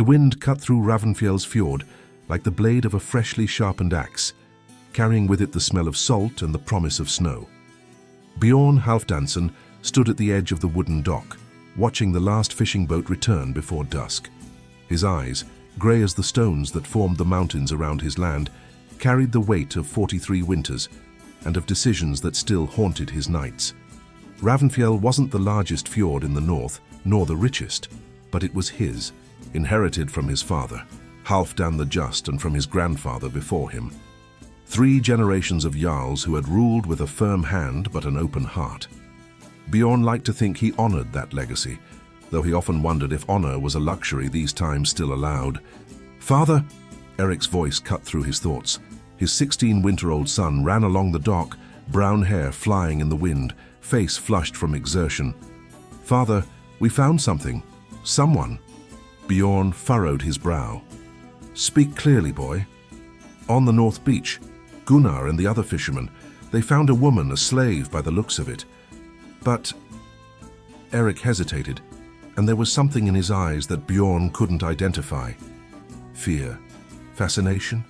The wind cut through Ravnfjell's fjord like the blade of a freshly sharpened axe, carrying with it the smell of salt and the promise of snow. Bjorn Halfdansson stood at the edge of the wooden dock, watching the last fishing boat return before dusk. His eyes, grey as the stones that formed the mountains around his land, carried the weight of 43 winters and of decisions that still haunted his nights. Ravnfjell wasn't the largest fjord in the north, nor the richest, but it was his, inherited from his father, Halfdan the Just, and from his grandfather before him. 3 generations of jarls who had ruled with a firm hand but an open heart. Bjorn liked to think he honored that legacy, though he often wondered if honor was a luxury these times still allowed. "Father!" Eric's voice cut through his thoughts. His 16-winter-old son ran along the dock, brown hair flying in the wind, face flushed from exertion. "Father, we found something. Someone." Bjorn furrowed his brow. "Speak clearly, boy." "On the North Beach, Gunnar and the other fishermen, they found a woman, a slave by the looks of it. But..." Eric hesitated, and there was something in his eyes that Bjorn couldn't identify. Fear? Fascination?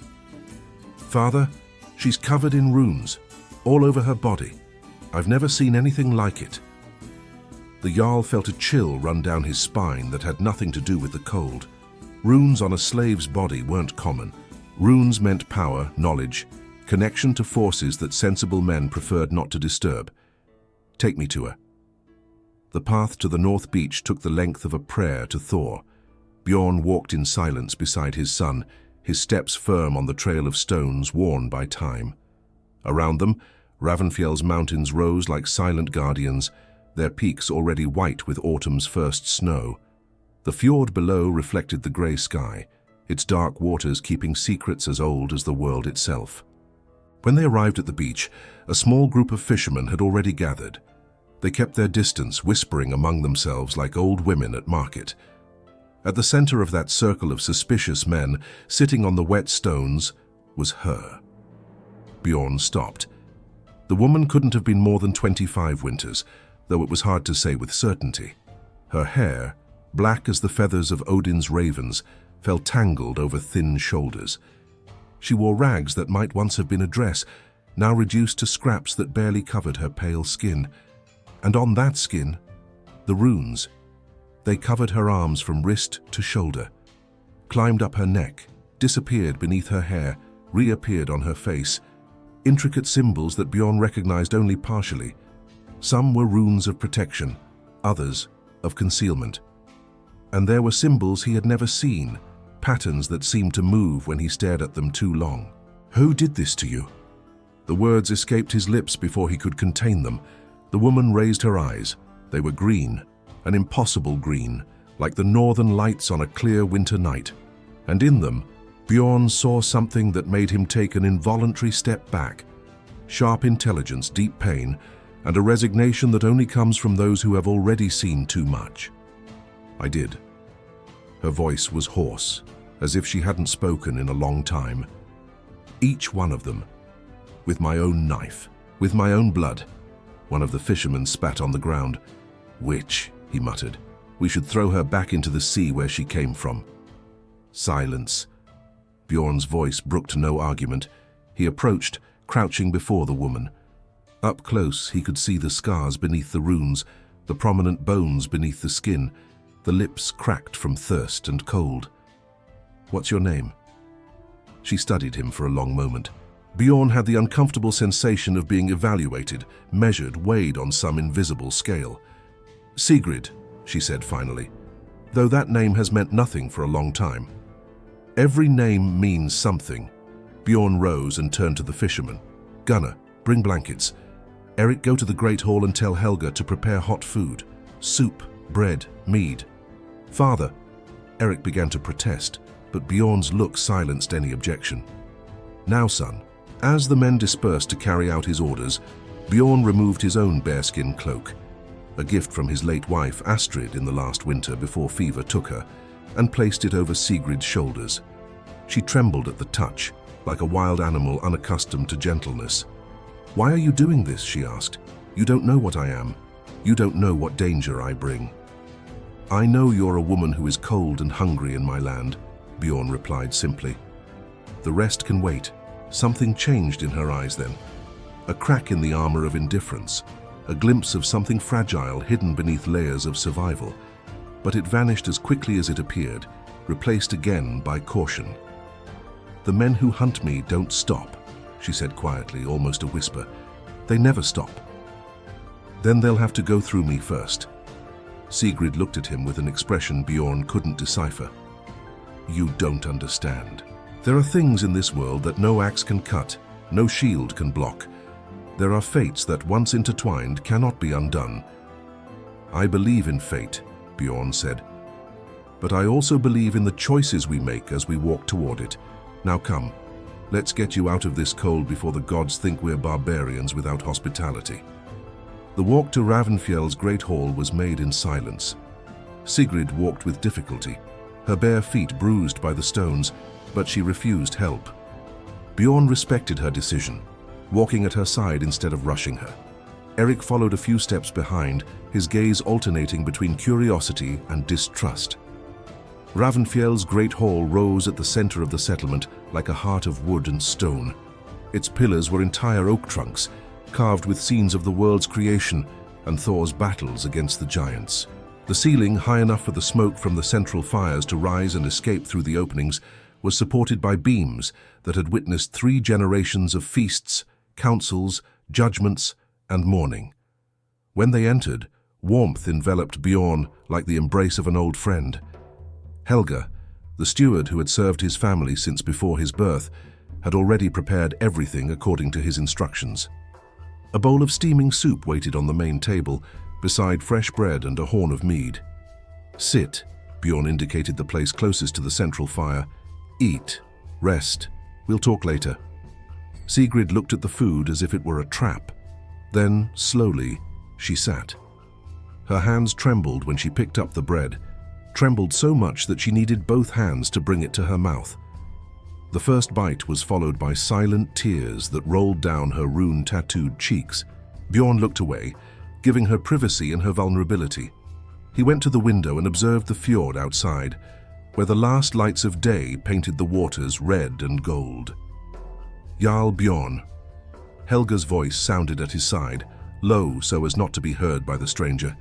"Father, she's covered in runes, all over her body. I've never seen anything like it." The jarl felt a chill run down his spine that had nothing to do with the cold. Runes on a slave's body weren't common. Runes meant power, knowledge, connection to forces that sensible men preferred not to disturb. "Take me to her." The path to the North Beach took the length of a prayer to Thor. Bjorn walked in silence beside his son, his steps firm on the trail of stones worn by time. Around them, Ravnfjell's mountains rose like silent guardians, their peaks already white with autumn's first snow. The fjord below reflected the grey sky, its dark waters keeping secrets as old as the world itself. When they arrived at the beach, a small group of fishermen had already gathered. They kept their distance, whispering among themselves like old women at market. At the center of that circle of suspicious men, sitting on the wet stones, was her. Bjorn stopped. The woman couldn't have been more than 25 winters, though it was hard to say with certainty. Her hair, black as the feathers of Odin's ravens, fell tangled over thin shoulders. She wore rags that might once have been a dress, now reduced to scraps that barely covered her pale skin. And on that skin, the runes. They covered her arms from wrist to shoulder, climbed up her neck, disappeared beneath her hair, reappeared on her face. Intricate symbols that Bjorn recognized only partially. Some were runes of protection, others of concealment. And there were symbols he had never seen, patterns that seemed to move when he stared at them too long. "Who did this to you?" The words escaped his lips before he could contain them. The woman raised her eyes. They were green, an impossible green, like the northern lights on a clear winter night. And in them, Bjorn saw something that made him take an involuntary step back. Sharp intelligence, deep pain, and a resignation that only comes from those who have already seen too much. "I did." Her voice was hoarse, as if she hadn't spoken in a long time. "Each one of them. With my own knife, with my own blood." One of the fishermen spat on the ground. "Witch," he muttered. "We should throw her back into the sea where she came from." Silence. Bjorn's voice brooked no argument. He approached, crouching before the woman. Up close, he could see the scars beneath the runes, the prominent bones beneath the skin, the lips cracked from thirst and cold. "What's your name?" She studied him for a long moment. Bjorn had the uncomfortable sensation of being evaluated, measured, weighed on some invisible scale. "Sigrid," she said finally, "though that name has meant nothing for a long time." "Every name means something." Bjorn rose and turned to the fisherman. "Gunnar, bring blankets. Eric, go to the Great Hall and tell Helga to prepare hot food. Soup, bread, mead." "Father," Eric began to protest, but Bjorn's look silenced any objection. "Now, son." As the men dispersed to carry out his orders, Bjorn removed his own bearskin cloak, a gift from his late wife Astrid in the last winter before fever took her, and placed it over Sigrid's shoulders. She trembled at the touch, like a wild animal unaccustomed to gentleness. "Why are you doing this?" she asked. "You don't know what I am. You don't know what danger I bring." I know you're a woman who is cold and hungry in my land, Bjorn replied simply. The rest can wait. Something changed in her eyes then. A crack in the armor of indifference, a glimpse of something fragile hidden beneath layers of survival. But it vanished as quickly as it appeared, replaced again by caution. The men who hunt me don't stop, she said quietly, almost a whisper. They never stop. Then they'll have to go through me first. Sigrid looked at him with an expression Bjorn couldn't decipher. You don't understand. There are things in this world that no axe can cut, no shield can block. There are fates that, once intertwined, cannot be undone. I believe in fate, Bjorn said. But I also believe in the choices we make as we walk toward it. Now come, let's get you out of this cold before the gods think we're barbarians without hospitality. The walk to Ravnfjell's great hall was made in silence. Sigrid walked with difficulty, her bare feet bruised by the stones, but she refused help. Bjorn respected her decision, walking at her side instead of rushing her. Eric followed a few steps behind, his gaze alternating between curiosity and distrust. Ravnfjell's great hall rose at the center of the settlement like a heart of wood and stone. Its pillars were entire oak trunks, carved with scenes of the world's creation and Thor's battles against the giants. The ceiling, high enough for the smoke from the central fires to rise and escape through the openings, was supported by beams that had witnessed 3 generations of feasts, councils, judgments, and mourning. When they entered, warmth enveloped Bjorn like the embrace of an old friend. Helga, the steward who had served his family since before his birth, had already prepared everything according to his instructions. A bowl of steaming soup waited on the main table, beside fresh bread and a horn of mead. Sit, Bjorn indicated the place closest to the central fire. Eat, rest, we'll talk later. Sigrid looked at the food as if it were a trap. Then, slowly, she sat. Her hands trembled when she picked up the bread, trembled so much that she needed both hands to bring it to her mouth. The first bite was followed by silent tears that rolled down her rune-tattooed cheeks. Bjorn looked away, giving her privacy in her vulnerability. He went to the window and observed the fjord outside, where the last lights of day painted the waters red and gold. Jarl Bjorn. Helga's voice sounded at his side, low so as not to be heard by the stranger.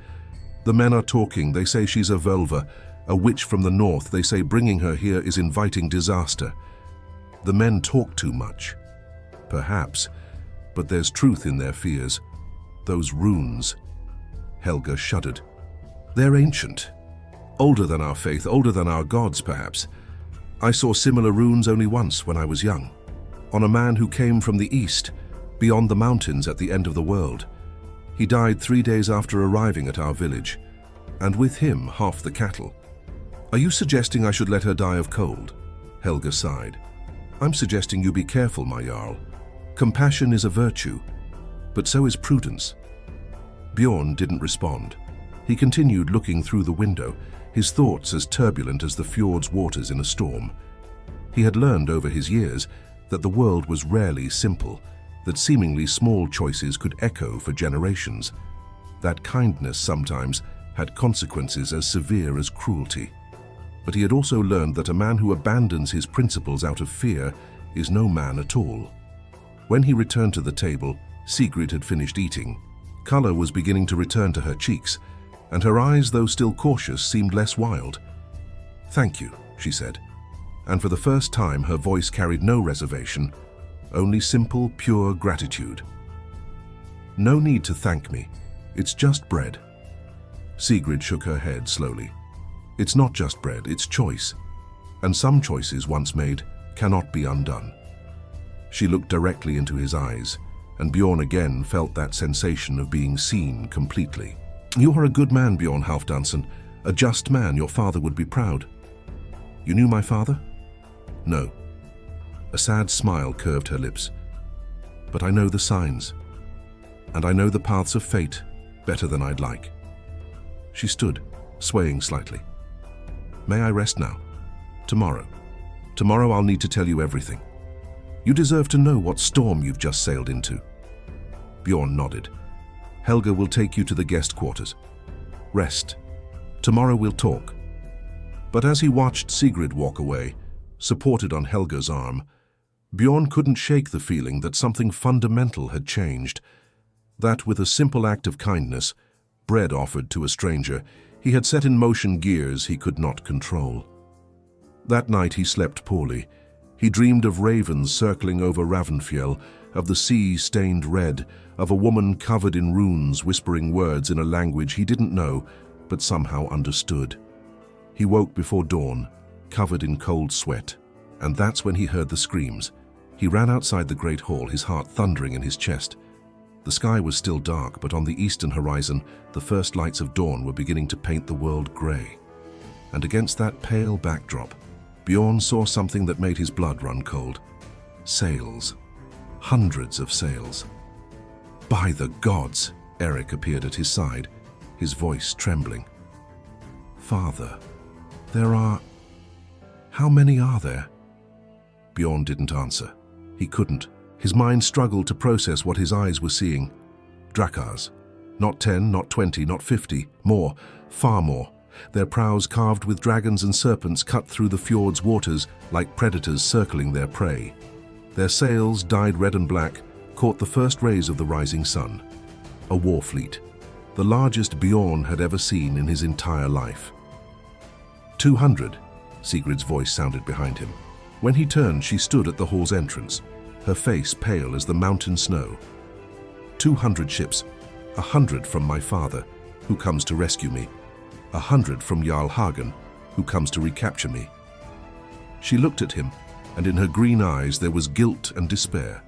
The men are talking. They say she's a Völva, a witch from the north. They say bringing her here is inviting disaster. The men talk too much. Perhaps, but there's truth in their fears. Those runes. Helga shuddered. They're ancient. Older than our faith, older than our gods, perhaps. I saw similar runes only once when I was young, on a man who came from the east, beyond the mountains at the end of the world. He died 3 days after arriving at our village, and with him half the cattle. Are you suggesting I should let her die of cold? Helga sighed. I'm suggesting you be careful, my jarl. Compassion is a virtue, but so is prudence. Bjorn didn't respond. He continued looking through the window, his thoughts as turbulent as the fjord's waters in a storm. He had learned over his years that the world was rarely simple, that seemingly small choices could echo for generations, that kindness sometimes had consequences as severe as cruelty. But he had also learned that a man who abandons his principles out of fear is no man at all. When he returned to the table, Sigrid had finished eating. Color was beginning to return to her cheeks, and her eyes, though still cautious, seemed less wild. Thank you, she said, and for the first time her voice carried no reservation, only simple, pure gratitude. No need to thank me. It's just bread. Sigrid shook her head slowly. It's not just bread, it's choice. And some choices once made cannot be undone. She looked directly into his eyes, and Bjorn again felt that sensation of being seen completely. You are a good man, Bjorn Halfdansson. A just man. Your father would be proud. You knew my father? No. A sad smile curved her lips. But I know the signs, and I know the paths of fate better than I'd like. She stood, swaying slightly. May I rest now? Tomorrow. Tomorrow I'll need to tell you everything. You deserve to know what storm you've just sailed into. Bjorn nodded. Helga will take you to the guest quarters. Rest. Tomorrow we'll talk." But as he watched Sigrid walk away, supported on Helga's arm, Bjorn couldn't shake the feeling that something fundamental had changed. That with a simple act of kindness, bread offered to a stranger, he had set in motion gears he could not control. That night he slept poorly. He dreamed of ravens circling over Ravnfjell, of the sea stained red, of a woman covered in runes whispering words in a language he didn't know, but somehow understood. He woke before dawn, covered in cold sweat, and that's when he heard the screams. He ran outside the great hall, his heart thundering in his chest. The sky was still dark, but on the eastern horizon, the first lights of dawn were beginning to paint the world grey. And against that pale backdrop, Bjorn saw something that made his blood run cold. Sails. Hundreds of sails. "By the gods!" Eric appeared at his side, his voice trembling. "Father, there are... How many are there?" Bjorn didn't answer. He couldn't. His mind struggled to process what his eyes were seeing. Drakkars. Not 10, not 20, not 50. More. Far more. Their prows carved with dragons and serpents cut through the fjord's waters like predators circling their prey. Their sails, dyed red and black, caught the first rays of the rising sun. A war fleet. The largest Bjorn had ever seen in his entire life. 200, Sigrid's voice sounded behind him. When he turned, she stood at the hall's entrance, her face pale as the mountain snow. 200 ships, 100 from my father, who comes to rescue me, 100 from Jarl Hagen, who comes to recapture me. She looked at him, and in her green eyes there was guilt and despair.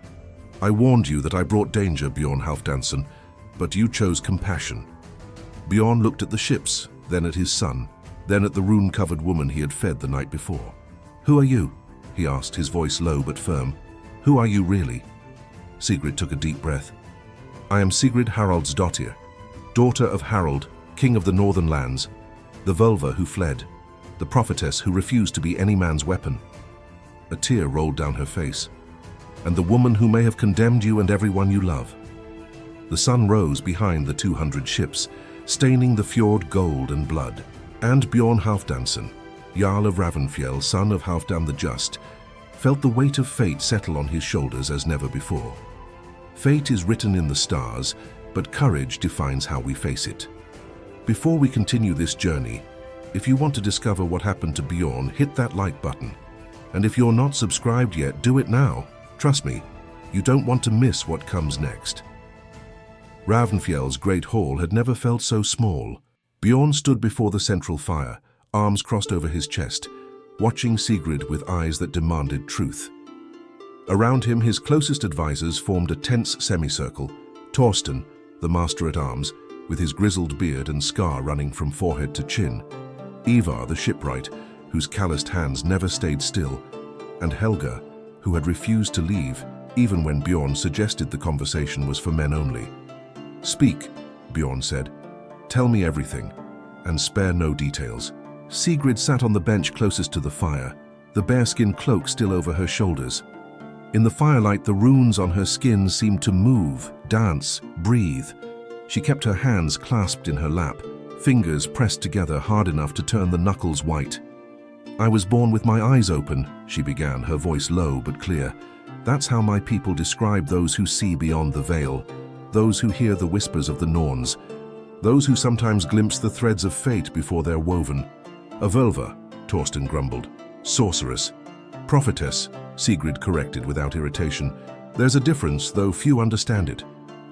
"I warned you that I brought danger, Bjorn Halfdansson, but you chose compassion." Bjorn looked at the ships, then at his son, then at the rune-covered woman he had fed the night before. "Who are you?" he asked, his voice low but firm. "Who are you really?" Sigrid took a deep breath. "I am Sigrid Haraldsdottir, daughter of Harald, king of the northern lands, the Völva who fled, the prophetess who refused to be any man's weapon." A tear rolled down her face. "And the woman who may have condemned you and everyone you love." The sun rose behind the 200 ships, staining the fjord gold and blood. And Bjorn Halfdansson, Jarl of Ravnfjell, son of Halfdan the Just, felt the weight of fate settle on his shoulders as never before. Fate is written in the stars, but courage defines how we face it. Before we continue this journey, if you want to discover what happened to Bjorn, hit that like button. And if you're not subscribed yet, do it now. Trust me, you don't want to miss what comes next. Ravnfjell's great hall had never felt so small. Bjorn stood before the central fire, arms crossed over his chest, watching Sigrid with eyes that demanded truth. Around him, his closest advisors formed a tense semicircle. Torsten, the master-at-arms, with his grizzled beard and scar running from forehead to chin. Ivar, the shipwright, whose calloused hands never stayed still. And Helga, who had refused to leave, even when Bjorn suggested the conversation was for men only. "Speak," Bjorn said. "Tell me everything, and spare no details." Sigrid sat on the bench closest to the fire, the bearskin cloak still over her shoulders. In the firelight, the runes on her skin seemed to move, dance, breathe. She kept her hands clasped in her lap, fingers pressed together hard enough to turn the knuckles white. "I was born with my eyes open," she began, her voice low but clear. "That's how my people describe those who see beyond the veil, those who hear the whispers of the Norns, those who sometimes glimpse the threads of fate before they're woven." "A Völva," Torsten grumbled. "Sorceress." "Prophetess," Sigrid corrected without irritation. "There's a difference, though few understand it.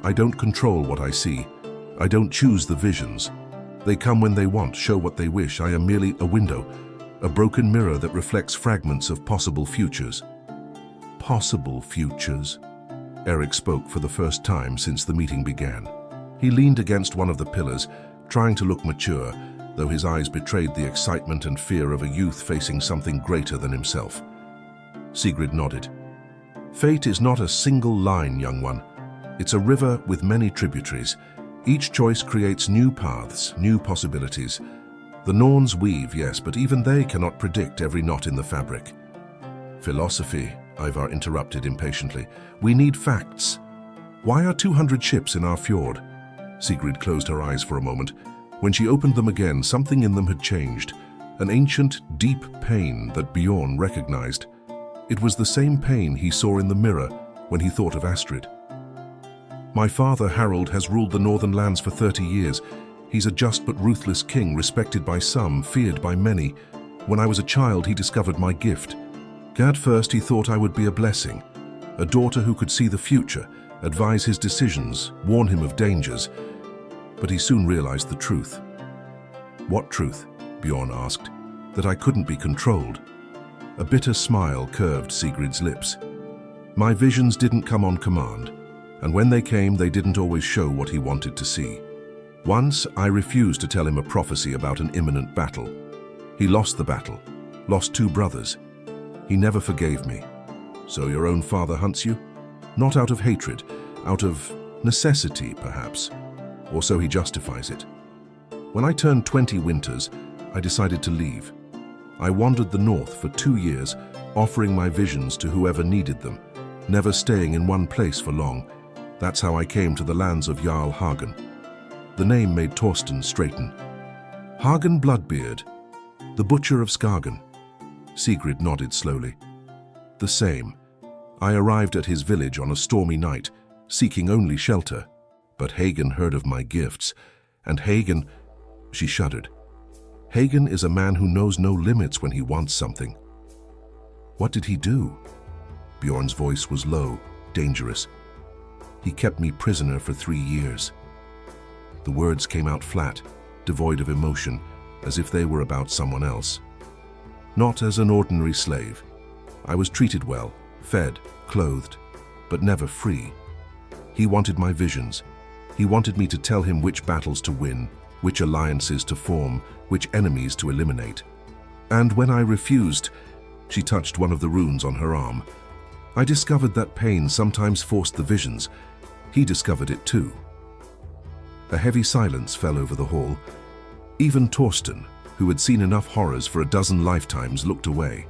I don't control what I see. I don't choose the visions. They come when they want, show what they wish. I am merely a window, a broken mirror that reflects fragments of possible futures." "Possible futures?" Eric spoke for the first time since the meeting began. He leaned against one of the pillars, trying to look mature, though his eyes betrayed the excitement and fear of a youth facing something greater than himself. Sigrid nodded. "Fate is not a single line, young one. It's a river with many tributaries. Each choice creates new paths, new possibilities. The Norns weave, yes, but even they cannot predict every knot in the fabric." "Philosophy," Ivar interrupted impatiently. "We need facts. Why are 200 ships in our fjord?" Sigrid closed her eyes for a moment. When she opened them again, something in them had changed, an ancient, deep pain that Bjorn recognized. It was the same pain he saw in the mirror when he thought of Astrid. My father, Harold, has ruled the northern lands for 30 years. He's a just but ruthless king, respected by some, feared by many. When I was a child, he discovered my gift. At first, he thought I would be a blessing, a daughter who could see the future, advise his decisions, warn him of dangers. But he soon realized the truth. What truth? Bjorn asked. That I couldn't be controlled. A bitter smile curved Sigrid's lips. My visions didn't come on command, and when they came, they didn't always show what he wanted to see. Once, I refused to tell him a prophecy about an imminent battle. He lost the battle, lost 2 brothers. He never forgave me. So your own father hunts you? Not out of hatred, out of necessity, perhaps. Or so he justifies it. When I turned 20 winters, I decided to leave. I wandered the north for 2 years, offering my visions to whoever needed them, never staying in one place for long. That's how I came to the lands of Jarl Hagen. The name made Torsten straighten. Hagen Bloodbeard, the butcher of Skagen. Sigrid nodded slowly. The same. I arrived at his village on a stormy night, seeking only shelter. But Hagen heard of my gifts, and Hagen... She shuddered. Hagen is a man who knows no limits when he wants something. What did he do? Bjorn's voice was low, dangerous. He kept me prisoner for 3 years. The words came out flat, devoid of emotion, as if they were about someone else. Not as an ordinary slave. I was treated well, fed, clothed, but never free. He wanted my visions. He wanted me to tell him which battles to win, which alliances to form, which enemies to eliminate. And when I refused, she touched one of the runes on her arm. I discovered that pain sometimes forced the visions. He discovered it too. A heavy silence fell over the hall. Even Torsten, who had seen enough horrors for a dozen lifetimes, looked away.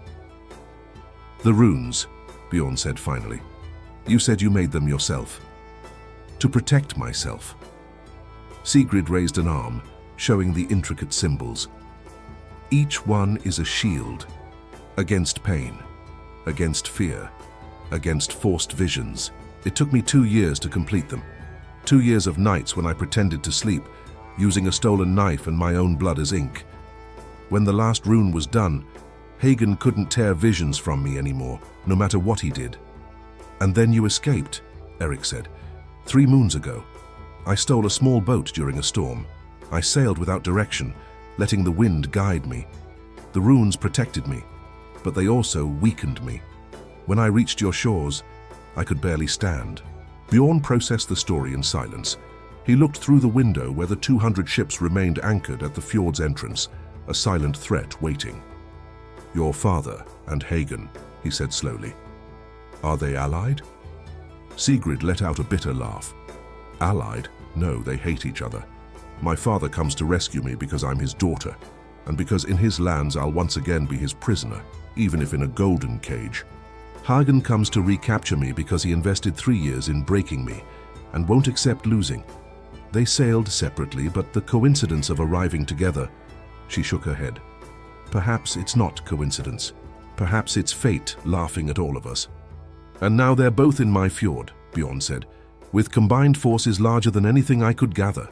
The runes, Bjorn said finally. You said you made them yourself. To protect myself. Sigrid raised an arm, showing the intricate symbols. Each one is a shield, against pain, against fear, against forced visions. It took me 2 years to complete them. 2 years of nights when I pretended to sleep, using a stolen knife and my own blood as ink. When the last rune was done, Hagen couldn't tear visions from me anymore, no matter what he did. And then you escaped, Eric said. 3 moons ago. I stole a small boat during a storm. I sailed without direction, letting the wind guide me. The runes protected me, but they also weakened me. When I reached your shores, I could barely stand. Bjorn processed the story in silence. He looked through the window where the 200 ships remained anchored at the fjord's entrance, a silent threat waiting. Your father and Hagen, he said slowly. Are they allied? Sigrid let out a bitter laugh. Allied? No, they hate each other. My father comes to rescue me because I'm his daughter, and because in his lands I'll once again be his prisoner, even if in a golden cage. Hagen comes to recapture me because he invested 3 years in breaking me, and won't accept losing. They sailed separately, but the coincidence of arriving together... She shook her head. Perhaps it's not coincidence. Perhaps it's fate laughing at all of us. And now they're both in my fjord, Bjorn said, with combined forces larger than anything I could gather.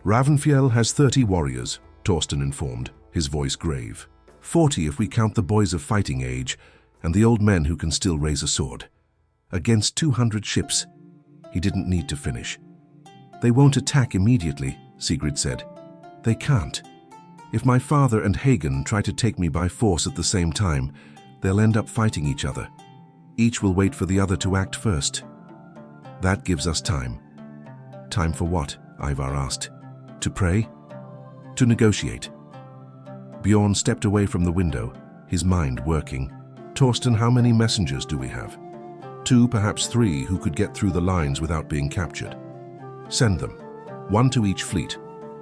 Ravnfjell has 30 warriors, Torsten informed, his voice grave. 40 if we count the boys of fighting age, and the old men who can still raise a sword. Against 200 ships. He didn't need to finish. They won't attack immediately, Sigrid said. They can't. If my father and Hagen try to take me by force at the same time, they'll end up fighting each other. Each will wait for the other to act first. That gives us time. Time for what? Ivar asked. To pray? To negotiate. Bjorn stepped away from the window, his mind working. Torsten, how many messengers do we have? 2, perhaps 3, who could get through the lines without being captured. Send them, 1 to each fleet.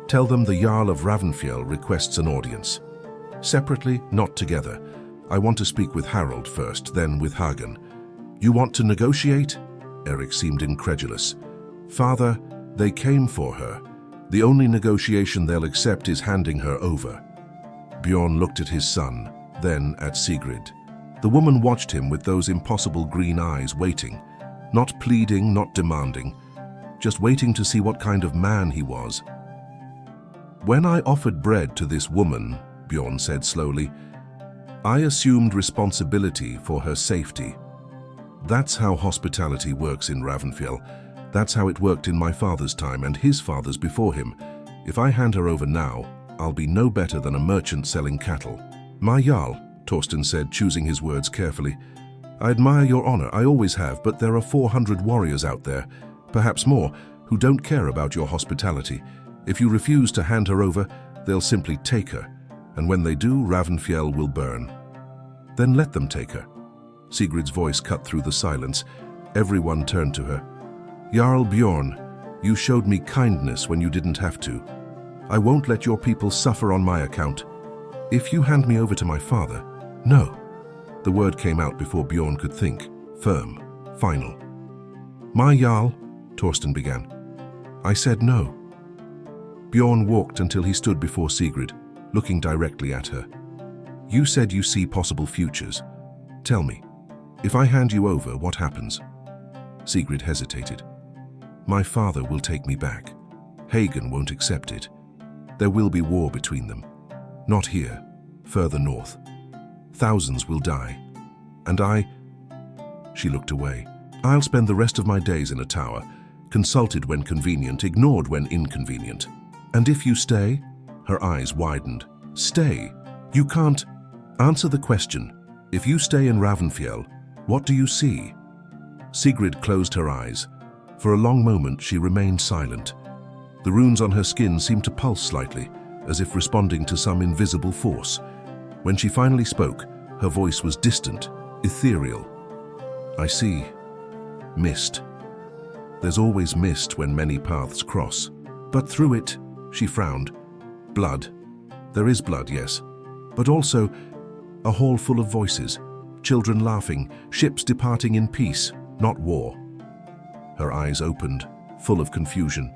Tell them the Jarl of Ravnfjell requests an audience. Separately, not together. I want to speak with Harold first, then with Hagen. You want to negotiate? Eric seemed incredulous. Father, they came for her. The only negotiation they'll accept is handing her over. Bjorn looked at his son, then at Sigrid. The woman watched him with those impossible green eyes, waiting. Not pleading, not demanding, just waiting to see what kind of man he was. "When I offered bread to this woman," Bjorn said slowly, "I assumed responsibility for her safety. That's how hospitality works in Ravnfjell. That's how it worked in my father's time and his father's before him. If I hand her over now, I'll be no better than a merchant selling cattle." "My jarl," Torsten said, choosing his words carefully. "I admire your honor, I always have, but there are 400 warriors out there, perhaps more, who don't care about your hospitality. If you refuse to hand her over, they'll simply take her, and when they do, Ravnfjell will burn." "Then let them take her." Sigrid's voice cut through the silence. Everyone turned to her. "Jarl Bjorn, you showed me kindness when you didn't have to. I won't let your people suffer on my account. If you hand me over to my father..." "No." The word came out before Bjorn could think. Firm, final. "My jarl," Torsten began. "I said no." Bjorn walked until he stood before Sigrid, looking directly at her. "You said you see possible futures. Tell me, if I hand you over, what happens?" Sigrid hesitated. "My father will take me back. Hagen won't accept it. There will be war between them. Not here, further north. Thousands will die. And I..." She looked away. "I'll spend the rest of my days in a tower, consulted when convenient, ignored when inconvenient. And if you stay..." Her eyes widened. "Stay? You can't..." "Answer the question. If you stay in Ravnfjell, what do you see?" Sigrid closed her eyes. For a long moment she remained silent. The runes on her skin seemed to pulse slightly, as if responding to some invisible force. When she finally spoke, her voice was distant, ethereal. "I see mist. There's always mist when many paths cross. But through it," she frowned, "blood. There is blood, yes. But also a hall full of voices, children laughing, ships departing in peace, not war." Her eyes opened, full of confusion.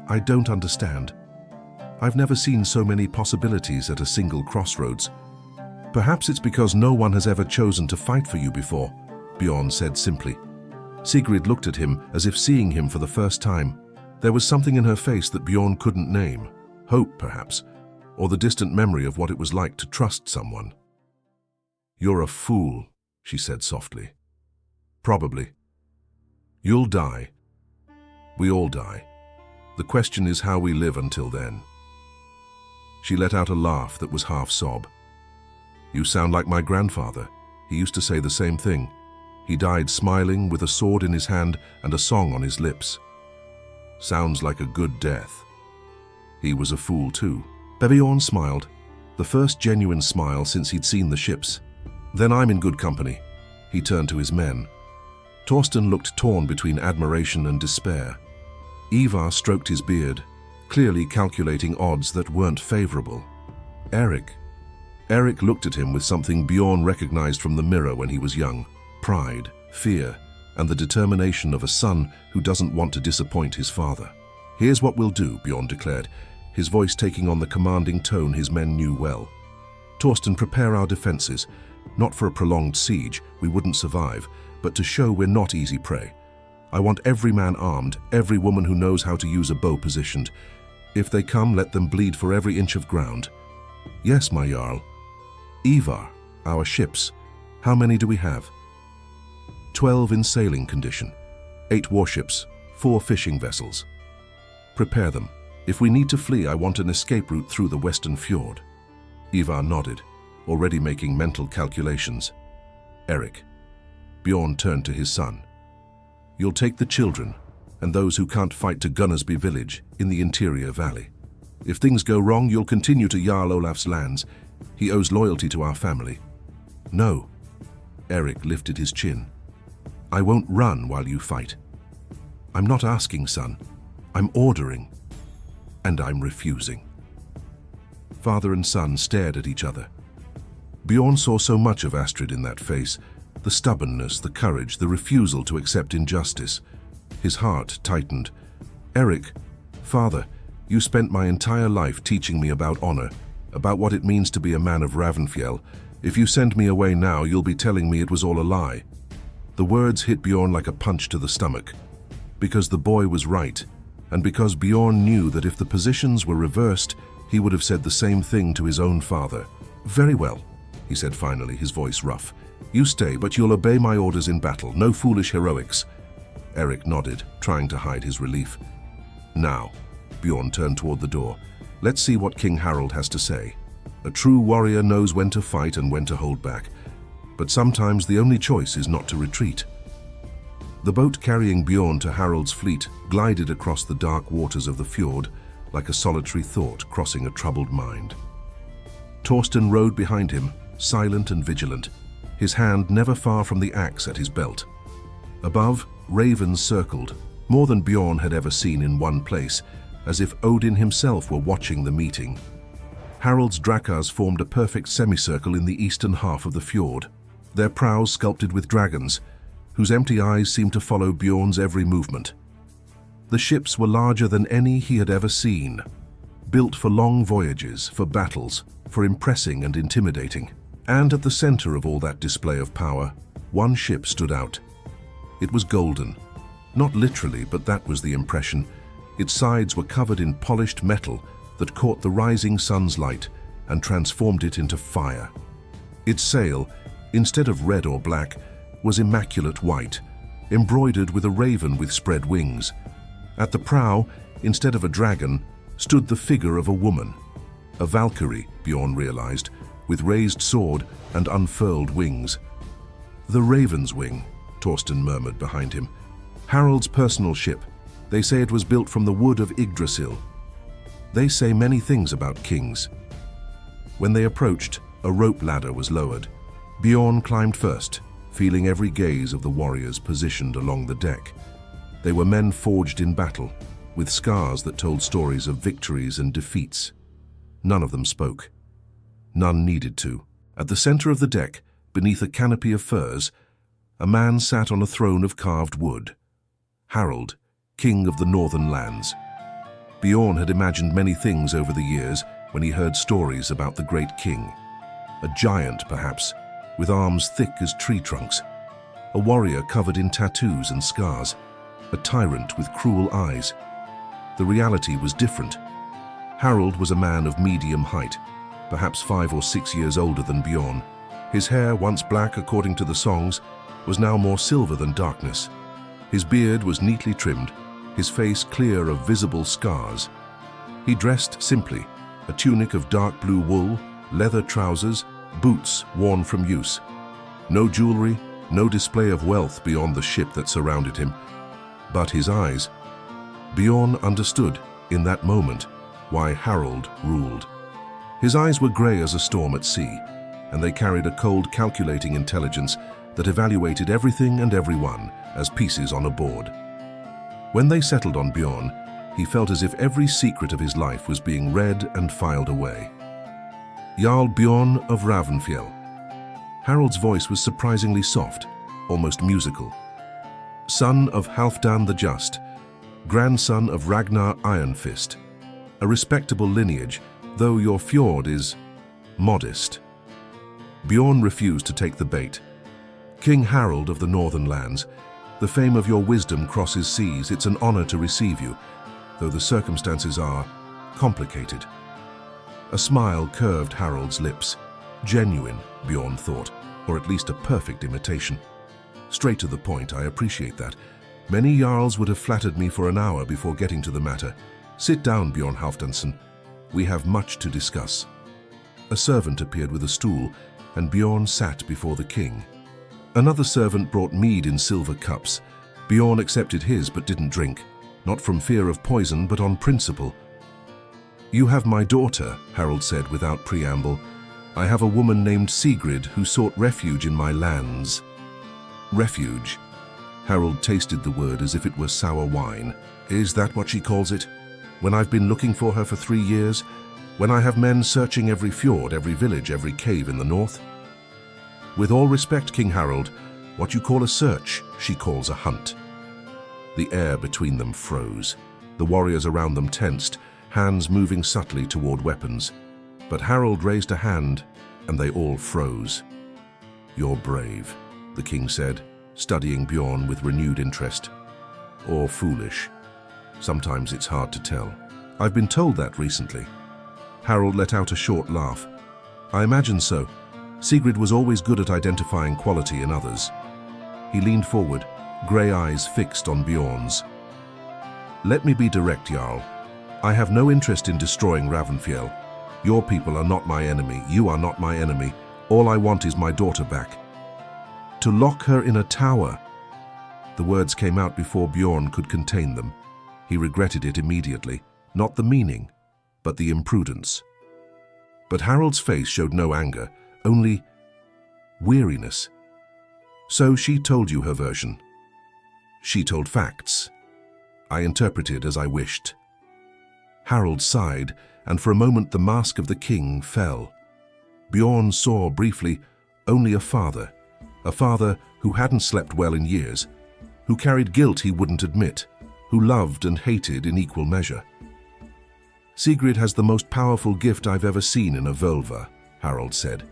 "I don't understand. I've never seen so many possibilities at a single crossroads. Perhaps it's because no one has ever chosen to fight for you before," Bjorn said simply. Sigrid looked at him as if seeing him for the first time. There was something in her face that Bjorn couldn't name. Hope, perhaps, or the distant memory of what it was like to trust someone. "You're a fool," she said softly. "Probably. You'll die. We all die. The question is how we live until then." She let out a laugh that was half sob. "You sound like my grandfather. He used to say the same thing. He died smiling with a sword in his hand and a song on his lips. Sounds like a good death. He was a fool too." Bjorn smiled, the first genuine smile since he'd seen the ships. "Then I'm in good company." He turned to his men. Torsten looked torn between admiration and despair. Ivar stroked his beard, clearly calculating odds that weren't favorable. Eric looked at him with something Bjorn recognized from the mirror when he was young. Pride, fear, and the determination of a son who doesn't want to disappoint his father. "Here's what we'll do," Bjorn declared, his voice taking on the commanding tone his men knew well. "Torsten, prepare our defenses. Not for a prolonged siege, we wouldn't survive, but to show we're not easy prey. I want every man armed, every woman who knows how to use a bow positioned. If they come, let them bleed for every inch of ground." "Yes, my jarl." "Ivar, our ships. How many do we have?" 12 in sailing condition. 8 warships, 4 fishing vessels. "Prepare them. If we need to flee, I want an escape route through the western fjord." Ivar nodded, already making mental calculations. "Eric." Bjorn turned to his son. "You'll take the children and those who can't fight to Gunnarsby village in the interior valley. If things go wrong, you'll continue to Jarl Olaf's lands. He owes loyalty to our family." "No." Eric lifted his chin. "I won't run while you fight. I'm not asking, son. I'm ordering. And I'm refusing." Father and son stared at each other. Bjorn saw so much of Astrid in that face, the stubbornness, the courage, the refusal to accept injustice. His heart tightened. "Eric, father, You spent my entire life teaching me about honor, about what it means to be a man of Ravnfjell. If you send me away now, you'll be telling me it was all a lie." The words hit Bjorn like a punch to the stomach. Because the boy was right, and because Bjorn knew that if the positions were reversed, he would have said the same thing to his own father. "Very well," he said finally, his voice rough. "You stay, but you'll obey my orders in battle. No foolish heroics." Eric nodded, trying to hide his relief. "Now," Bjorn turned toward the door, "let's see what King Harald has to say. A true warrior knows when to fight and when to hold back. But sometimes the only choice is not to retreat." The boat carrying Bjorn to Harald's fleet glided across the dark waters of the fjord like a solitary thought crossing a troubled mind. Thorsten rode behind him, silent and vigilant, his hand never far from the axe at his belt. Above, ravens circled, more than Bjorn had ever seen in one place, as if Odin himself were watching the meeting. Harald's Drakkars formed a perfect semicircle in the eastern half of the fjord, their prows sculpted with dragons, whose empty eyes seemed to follow Bjorn's every movement. The ships were larger than any he had ever seen, built for long voyages, for battles, for impressing and intimidating. And at the center of all that display of power, one ship stood out. It was golden. Not literally, but that was the impression. Its sides were covered in polished metal that caught the rising sun's light and transformed it into fire. Its sail, instead of red or black, was immaculate white, embroidered with a raven with spread wings. At the prow, instead of a dragon, stood the figure of a woman. A Valkyrie, Bjorn realized, with raised sword and unfurled wings. "The Raven's Wing," Thorsten murmured behind him. "Harald's personal ship. They say it was built from the wood of Yggdrasil. They say many things about kings." When they approached, a rope ladder was lowered. Bjorn climbed first, feeling every gaze of the warriors positioned along the deck. They were men forged in battle, with scars that told stories of victories and defeats. None of them spoke. None needed to. At the center of the deck, beneath a canopy of firs, a man sat on a throne of carved wood. Harald, king of the northern lands. Bjorn had imagined many things over the years when he heard stories about the great king. A giant, perhaps, with arms thick as tree trunks. A warrior covered in tattoos and scars. A tyrant with cruel eyes. The reality was different. Harald was a man of medium height, perhaps 5 or 6 years older than Bjorn. His hair, once black according to the songs, was now more silver than darkness. His beard was neatly trimmed, his face clear of visible scars. He dressed simply, a tunic of dark blue wool, leather trousers, boots worn from use. No jewelry, no display of wealth beyond the ship that surrounded him. But his eyes. Bjorn understood, in that moment, why Harald ruled. His eyes were grey as a storm at sea, and they carried a cold, calculating intelligence that evaluated everything and everyone as pieces on a board. When they settled on Bjorn, he felt as if every secret of his life was being read and filed away. Jarl Bjorn of Ravnfjell. Harald's voice was surprisingly soft, almost musical. Son of Halfdan the Just, grandson of Ragnar Ironfist. A respectable lineage, though your fjord is modest. Bjorn refused to take the bait. "King Harald of the northern lands, the fame of your wisdom crosses seas. It's an honor to receive you, though the circumstances are complicated." A smile curved Harald's lips. Genuine, Bjorn thought, or at least a perfect imitation. Straight to the point, I appreciate that. Many jarls would have flattered me for an hour before getting to the matter. Sit down, Bjorn Halfdansson. We have much to discuss. A servant appeared with a stool, and Bjorn sat before the king. Another servant brought mead in silver cups. Bjorn accepted his but didn't drink, not from fear of poison but on principle. "You have my daughter," Harald said without preamble. "I have a woman named Sigrid who sought refuge in my lands." Refuge. Harald tasted the word as if it were sour wine. Is that what she calls it? When I've been looking for her for 3 years? When I have men searching every fjord, every village, every cave in the north? With all respect, King Harald, what you call a search, she calls a hunt. The air between them froze. The warriors around them tensed. hands moving subtly toward weapons. But Harald raised a hand, and they all froze. "You're brave," the king said, studying Bjorn with renewed interest. "Or foolish. Sometimes it's hard to tell. I've been told that recently." Harald let out a short laugh. "I imagine so. Sigrid was always good at identifying quality in others." He leaned forward, grey eyes fixed on Bjorn's. "Let me be direct, Jarl. I have no interest in destroying Ravnfjell. Your people are not my enemy. You are not my enemy. All I want is my daughter back. To lock her in a tower." The words came out before Bjorn could contain them. He regretted it immediately, not the meaning, but the imprudence. But Harald's face showed no anger, only weariness. "So she told you her version." "She told facts. I interpreted as I wished." Harald sighed, and for a moment the mask of the king fell. Bjorn saw briefly only a father who hadn't slept well in years, who carried guilt he wouldn't admit, who loved and hated in equal measure. "Sigrid has the most powerful gift I've ever seen in a Völva," Harald said,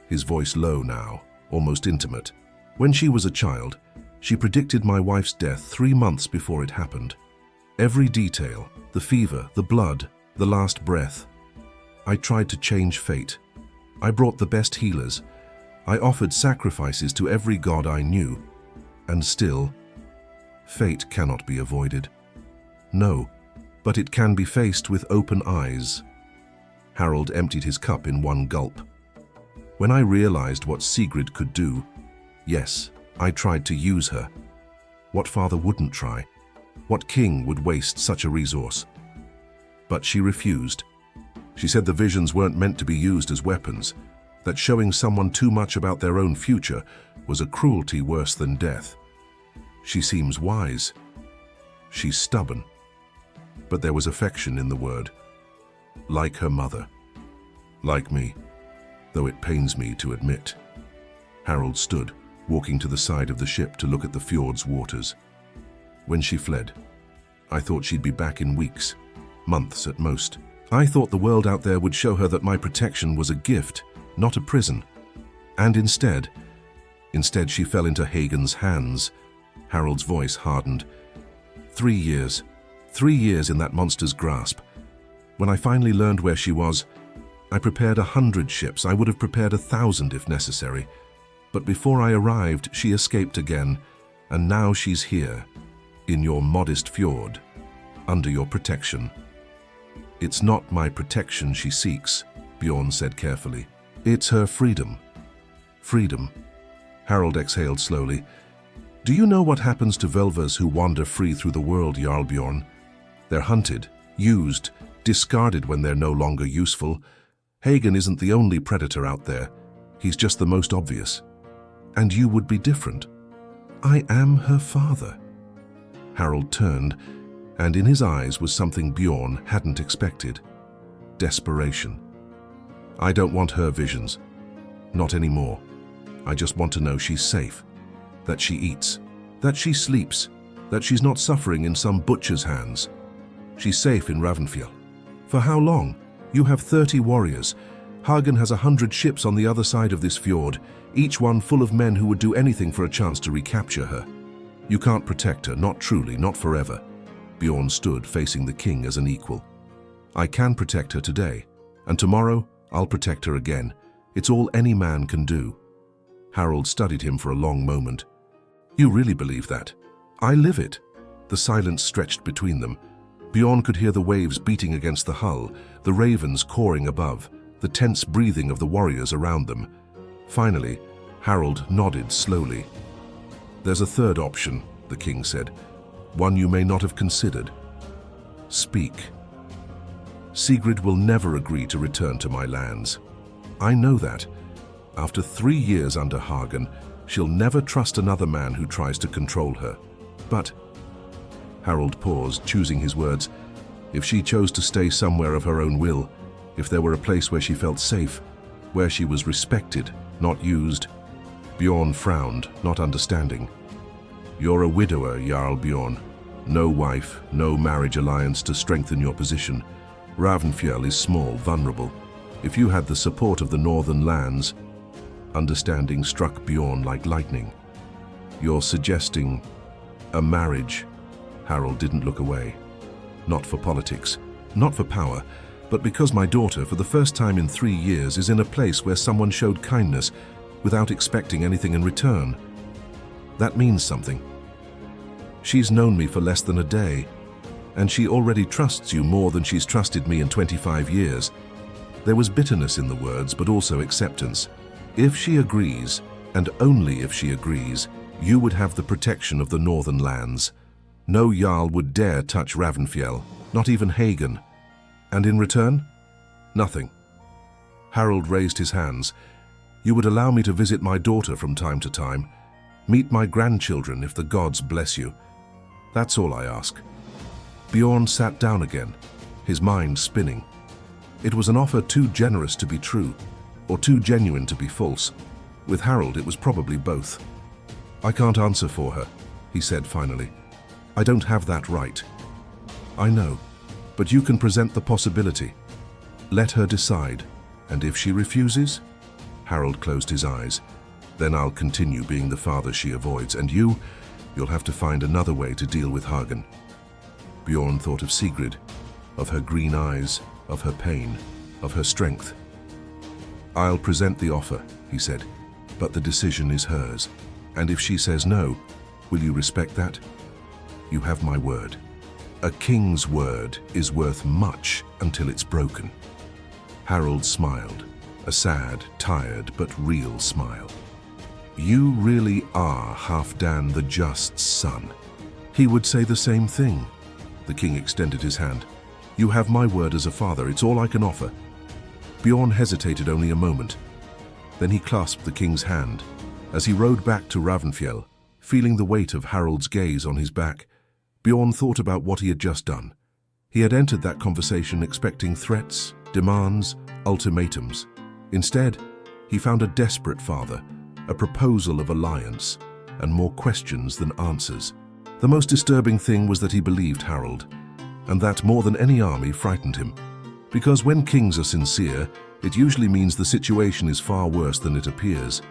his voice low now, almost intimate. "When she was a child, she predicted my wife's death 3 months before it happened. Every detail, the fever, the blood, the last breath. I tried to change fate. I brought the best healers. I offered sacrifices to every god I knew. And still, fate cannot be avoided. No, but it can be faced with open eyes." Harald emptied his cup in one gulp. "When I realized what Sigrid could do, yes, I tried to use her. What father wouldn't try? What king would waste such a resource? But she refused. She said the visions weren't meant to be used as weapons, that showing someone too much about their own future was a cruelty worse than death. She seems wise. She's stubborn. But there was affection in the word. Like her mother. Like me, though it pains me to admit." Harald stood, walking to the side of the ship to look at the fjord's waters. "When she fled, I thought she'd be back in weeks, months at most. I thought the world out there would show her that my protection was a gift, not a prison. And instead she fell into Hagen's hands." Harald's voice hardened. 3 years. 3 years in that monster's grasp. When I finally learned where she was, I prepared 100 ships. I would have prepared 1,000 if necessary. But before I arrived, she escaped again, and now she's here, in your modest fjord, under your protection. "It's not my protection she seeks," Bjorn said carefully. "It's her freedom." "Freedom." Harald exhaled slowly. "Do you know what happens to Völvas who wander free through the world, Jarl Bjorn? They're hunted, used, discarded when they're no longer useful. Hagen isn't the only predator out there. He's just the most obvious. And you would be different." "I am her father." Harald turned, and in his eyes was something Bjorn hadn't expected. Desperation. "I don't want her visions. Not anymore. I just want to know she's safe. That she eats. That she sleeps. That she's not suffering in some butcher's hands. She's safe in Ravnfjell. For how long? You have 30 warriors. Hagen has 100 ships on the other side of this fjord, each one full of men who would do anything for a chance to recapture her. You can't protect her, not truly, not forever." Bjorn stood facing the king as an equal. "I can protect her today, and tomorrow I'll protect her again. It's all any man can do." Harald studied him for a long moment. "You really believe that?" "I live it." The silence stretched between them. Bjorn could hear the waves beating against the hull, the ravens cawing above, the tense breathing of the warriors around them. Finally, Harald nodded slowly. "There's a third option," the king said. "One you may not have considered. Speak. Sigrid will never agree to return to my lands. I know that. After 3 years under Hagen, she'll never trust another man who tries to control her. But," Harald paused, choosing his words, "if she chose to stay somewhere of her own will, if there were a place where she felt safe, where she was respected, not used." Bjorn frowned, not understanding. "You're a widower, Jarl Bjorn. No wife, no marriage alliance to strengthen your position. Ravnfjell is small, vulnerable. If you had the support of the northern lands, understanding struck Bjorn like lightning. You're suggesting a marriage? Harold didn't look away. Not for politics, not for power, but because my daughter, for the first time in 3 years, is in a place where someone showed kindness without expecting anything in return. That means something. She's known me for less than a day, and she already trusts you more than she's trusted me in 25 years. There was bitterness in the words, but also acceptance. If she agrees, and only if she agrees, you would have the protection of the northern lands. No jarl would dare touch Ravnfjell, not even Hagen. And in return? Nothing. Harold raised his hands. You would allow me to visit my daughter from time to time, meet my grandchildren if the gods bless you. That's all I ask. Bjorn sat down again, his mind spinning. It was an offer too generous to be true, or too genuine to be false. With Harold, it was probably both. I can't answer for her, he said finally. I don't have that right. I know, but you can present the possibility. Let her decide, and if she refuses? Harold closed his eyes. Then I'll continue being the father she avoids, and you'll have to find another way to deal with Hagen. Bjorn thought of Sigrid, of her green eyes, of her pain, of her strength. I'll present the offer, he said, but the decision is hers. And if she says no, will you respect that? You have my word. A king's word is worth much until it's broken. Harold smiled, a sad, tired, but real smile. You really are Halfdan the Just's son. He would say the same thing. The king extended his hand. You have my word as a father, it's all I can offer. Bjorn hesitated only a moment. Then he clasped the king's hand. As he rode back to Ravnfjell, feeling the weight of Harold's gaze on his back, Bjorn thought about what he had just done. He had entered that conversation expecting threats, demands, ultimatums. Instead, he found a desperate father, a proposal of alliance, and more questions than answers. The most disturbing thing was that he believed Harold, and that more than any army frightened him. Because when kings are sincere, it usually means the situation is far worse than it appears.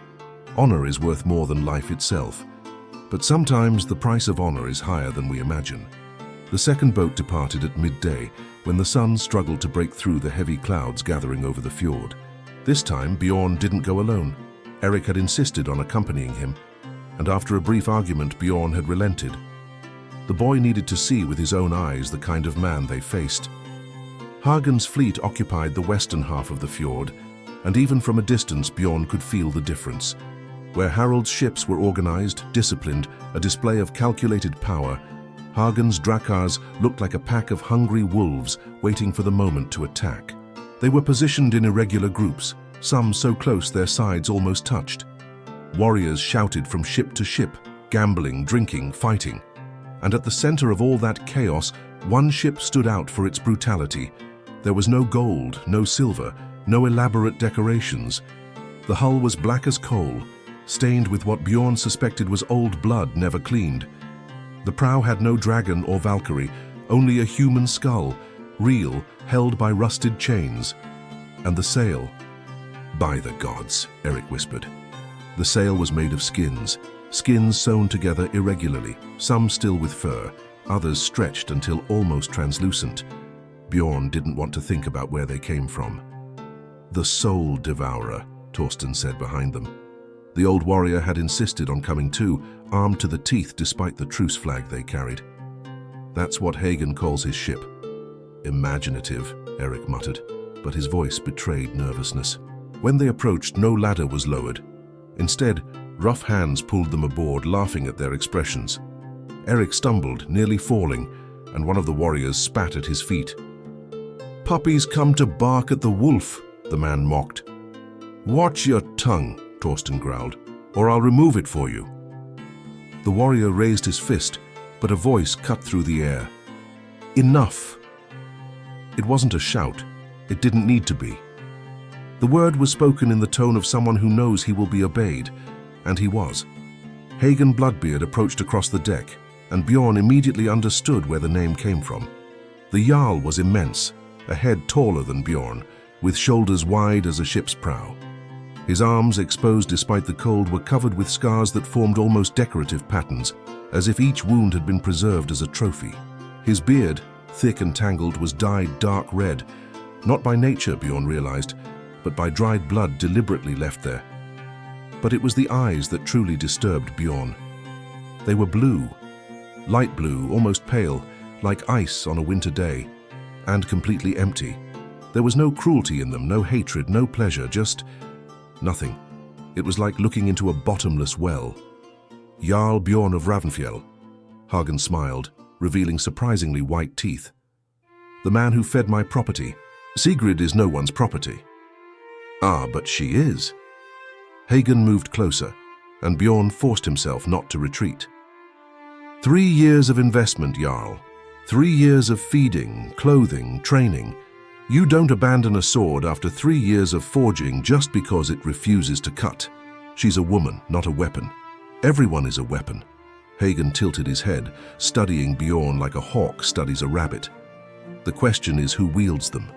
Honor is worth more than life itself, but sometimes the price of honor is higher than we imagine. The second boat departed at midday, when the sun struggled to break through the heavy clouds gathering over the fjord. This time, Bjorn didn't go alone. Eric had insisted on accompanying him, and after a brief argument, Bjorn had relented. The boy needed to see with his own eyes the kind of man they faced. Hagen's fleet occupied the western half of the fjord, and even from a distance Bjorn could feel the difference. Where Harold's ships were organized, disciplined, a display of calculated power, Hagen's Drakkars looked like a pack of hungry wolves waiting for the moment to attack. They were positioned in irregular groups, some so close their sides almost touched. Warriors shouted from ship to ship, gambling, drinking, fighting. And at the center of all that chaos, one ship stood out for its brutality. There was no gold, no silver, no elaborate decorations. The hull was black as coal, stained with what Bjorn suspected was old blood never cleaned. The prow had no dragon or Valkyrie, only a human skull, real, held by rusted chains. And the sail? By the gods, Eric whispered. The sail was made of skins sewn together irregularly, some still with fur, others stretched until almost translucent. Bjorn didn't want to think about where they came from. The soul devourer, Torsten said behind them. The old warrior had insisted on coming too, armed to the teeth despite the truce flag they carried. That's what Hagen calls his ship. Imaginative, Eric muttered, but his voice betrayed nervousness. When they approached, no ladder was lowered. Instead, rough hands pulled them aboard, laughing at their expressions. Eric stumbled, nearly falling, and one of the warriors spat at his feet. "Puppies come to bark at the wolf," the man mocked. "Watch your tongue," Torsten growled, "or I'll remove it for you." The warrior raised his fist, but a voice cut through the air. "Enough!" It wasn't a shout. It didn't need to be. The word was spoken in the tone of someone who knows he will be obeyed, and he was. Hagen Bloodbeard approached across the deck, and Bjorn immediately understood where the name came from. The jarl was immense, a head taller than Bjorn, with shoulders wide as a ship's prow. His arms, exposed despite the cold, were covered with scars that formed almost decorative patterns, as if each wound had been preserved as a trophy. His beard, thick and tangled, was dyed dark red, not by nature, Bjorn realized, but by dried blood deliberately left there. But it was the eyes that truly disturbed Bjorn. They were blue, light blue, almost pale, like ice on a winter day, and completely empty. There was no cruelty in them, no hatred, no pleasure, just nothing. It was like looking into a bottomless well. Jarl Bjorn of Ravnfjell. Hagen smiled, revealing surprisingly white teeth. The man who fed my property. Sigrid is no one's property. Ah, but she is. Hagen moved closer, and Bjorn forced himself not to retreat. 3 years of investment, Jarl. 3 years of feeding, clothing, training. You don't abandon a sword after 3 years of forging just because it refuses to cut. She's a woman, not a weapon. Everyone is a weapon. Hagen tilted his head, studying Bjorn like a hawk studies a rabbit. The question is who wields them.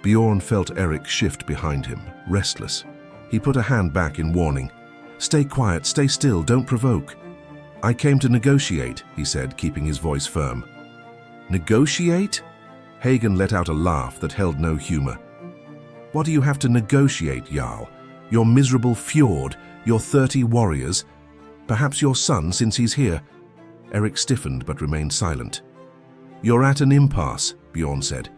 Bjorn felt Erik shift behind him, restless. He put a hand back in warning. Stay quiet, stay still, don't provoke. I came to negotiate, he said, keeping his voice firm. Negotiate? Hagen let out a laugh that held no humor. What do you have to negotiate, Jarl? Your miserable Fjord, your 30 warriors, perhaps your son since he's here. Erik stiffened but remained silent. You're at an impasse, Bjorn said.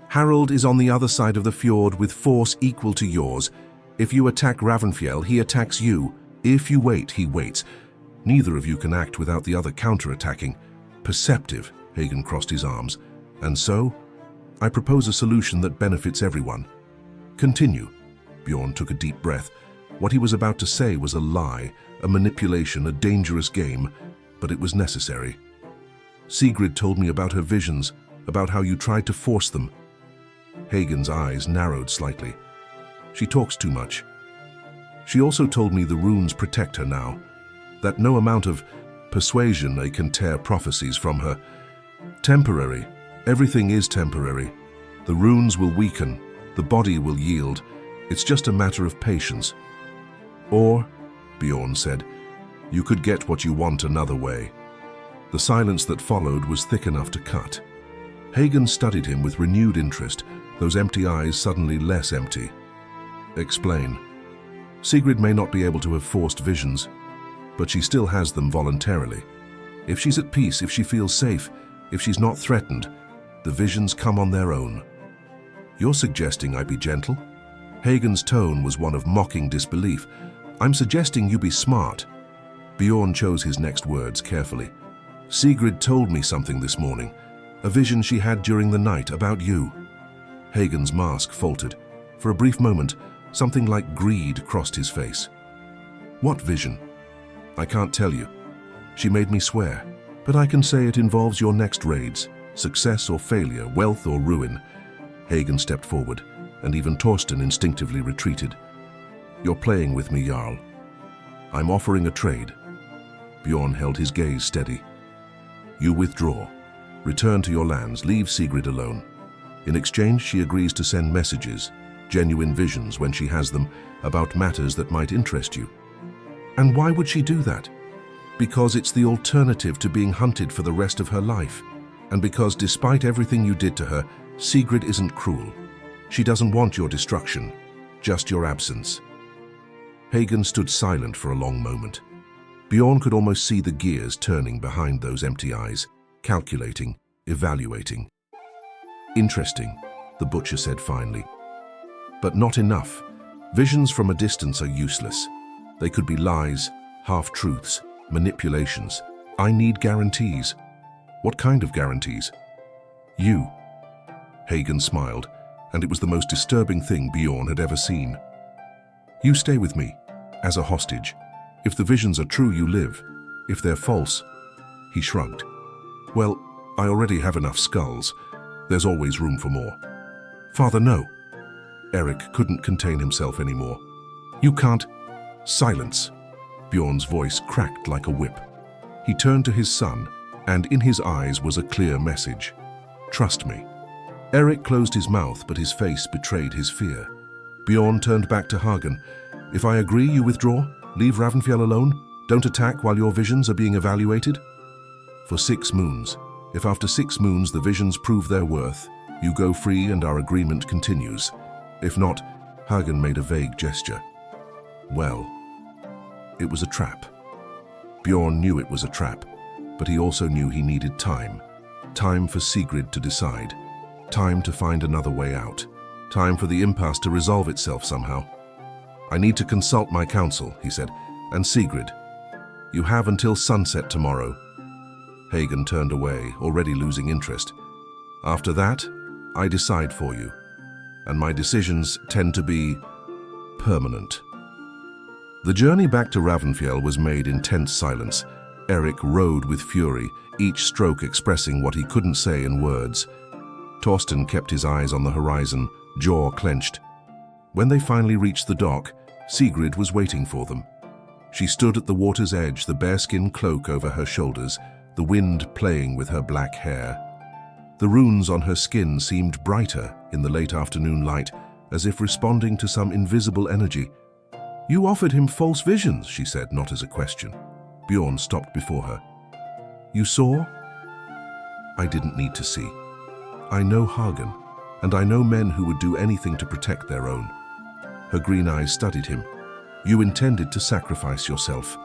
Harald is on the other side of the fjord with force equal to yours. If you attack Ravnfjell, he attacks you. If you wait, he waits. Neither of you can act without the other counter-attacking. Perceptive, Hagen crossed his arms. And so, I propose a solution that benefits everyone. Continue. Bjorn took a deep breath. What he was about to say was a lie, a manipulation, a dangerous game, but it was necessary. Sigrid told me about her visions, about how you tried to force them. Hagen's eyes narrowed slightly. She talks too much. She also told me the runes protect her now, that no amount of persuasion can tear prophecies from her. Temporary. Everything is temporary. The runes will weaken, the body will yield. It's just a matter of patience. Or, Bjorn said, you could get what you want another way. The silence that followed was thick enough to cut. Hagen studied him with renewed interest, those empty eyes suddenly less empty. Explain. Sigrid may not be able to have forced visions, but she still has them voluntarily. If she's at peace, if she feels safe, if she's not threatened, the visions come on their own. You're suggesting I be gentle? Hagen's tone was one of mocking disbelief. I'm suggesting you be smart. Bjorn chose his next words carefully. Sigrid told me something this morning, a vision she had during the night about you. Hagen's mask faltered. For a brief moment, something like greed crossed his face. What vision? I can't tell you. She made me swear, but I can say it involves your next raids, success or failure, wealth or ruin. Hagen stepped forward, and even Torsten instinctively retreated. You're playing with me, Jarl. I'm offering a trade. Bjorn held his gaze steady. You withdraw. Return to your lands, leave Sigrid alone. In exchange, she agrees to send messages, genuine visions when she has them, about matters that might interest you. And why would she do that? Because it's the alternative to being hunted for the rest of her life. And because despite everything you did to her, Sigrid isn't cruel. She doesn't want your destruction, just your absence. Hagen stood silent for a long moment. Bjorn could almost see the gears turning behind those empty eyes, calculating, evaluating. Interesting, the butcher said finally. But not enough. Visions from a distance are useless. They could be lies, half-truths, manipulations. I need guarantees. What kind of guarantees? You. Hagen smiled, and it was the most disturbing thing Bjorn had ever seen. You stay with me, as a hostage. If the visions are true, you live. If they're false, he shrugged. Well, I already have enough skulls. There's always room for more. Father, no. Erik couldn't contain himself anymore. You can't. Silence. Bjorn's voice cracked like a whip. He turned to his son, and in his eyes was a clear message. Trust me. Eric closed his mouth, but his face betrayed his fear. Bjorn turned back to Hagen. If I agree, you withdraw? Leave Ravnfjell alone? Don't attack while your visions are being evaluated? For 6 moons. If after 6 moons the visions prove their worth, you go free and our agreement continues. If not, Hagen made a vague gesture. Well, it was a trap. Bjorn knew it was a trap, but he also knew he needed time. Time for Sigrid to decide. Time to find another way out. Time for the impasse to resolve itself somehow. I need to consult my council, he said, and Sigrid. You have until sunset tomorrow. Hagen turned away, already losing interest. After that, I decide for you, and my decisions tend to be permanent. The journey back to Ravnfjell was made in tense silence. Eric rode with fury, each stroke expressing what he couldn't say in words. Torsten kept his eyes on the horizon, jaw clenched. When they finally reached the dock, Sigrid was waiting for them. She stood at the water's edge, the bearskin cloak over her shoulders, the wind playing with her black hair. The runes on her skin seemed brighter in the late afternoon light, as if responding to some invisible energy. You offered him false visions, she said, not as a question. Bjorn stopped before her. You saw? I didn't need to see. I know Hagen, and I know men who would do anything to protect their own. Her green eyes studied him. You intended to sacrifice yourself.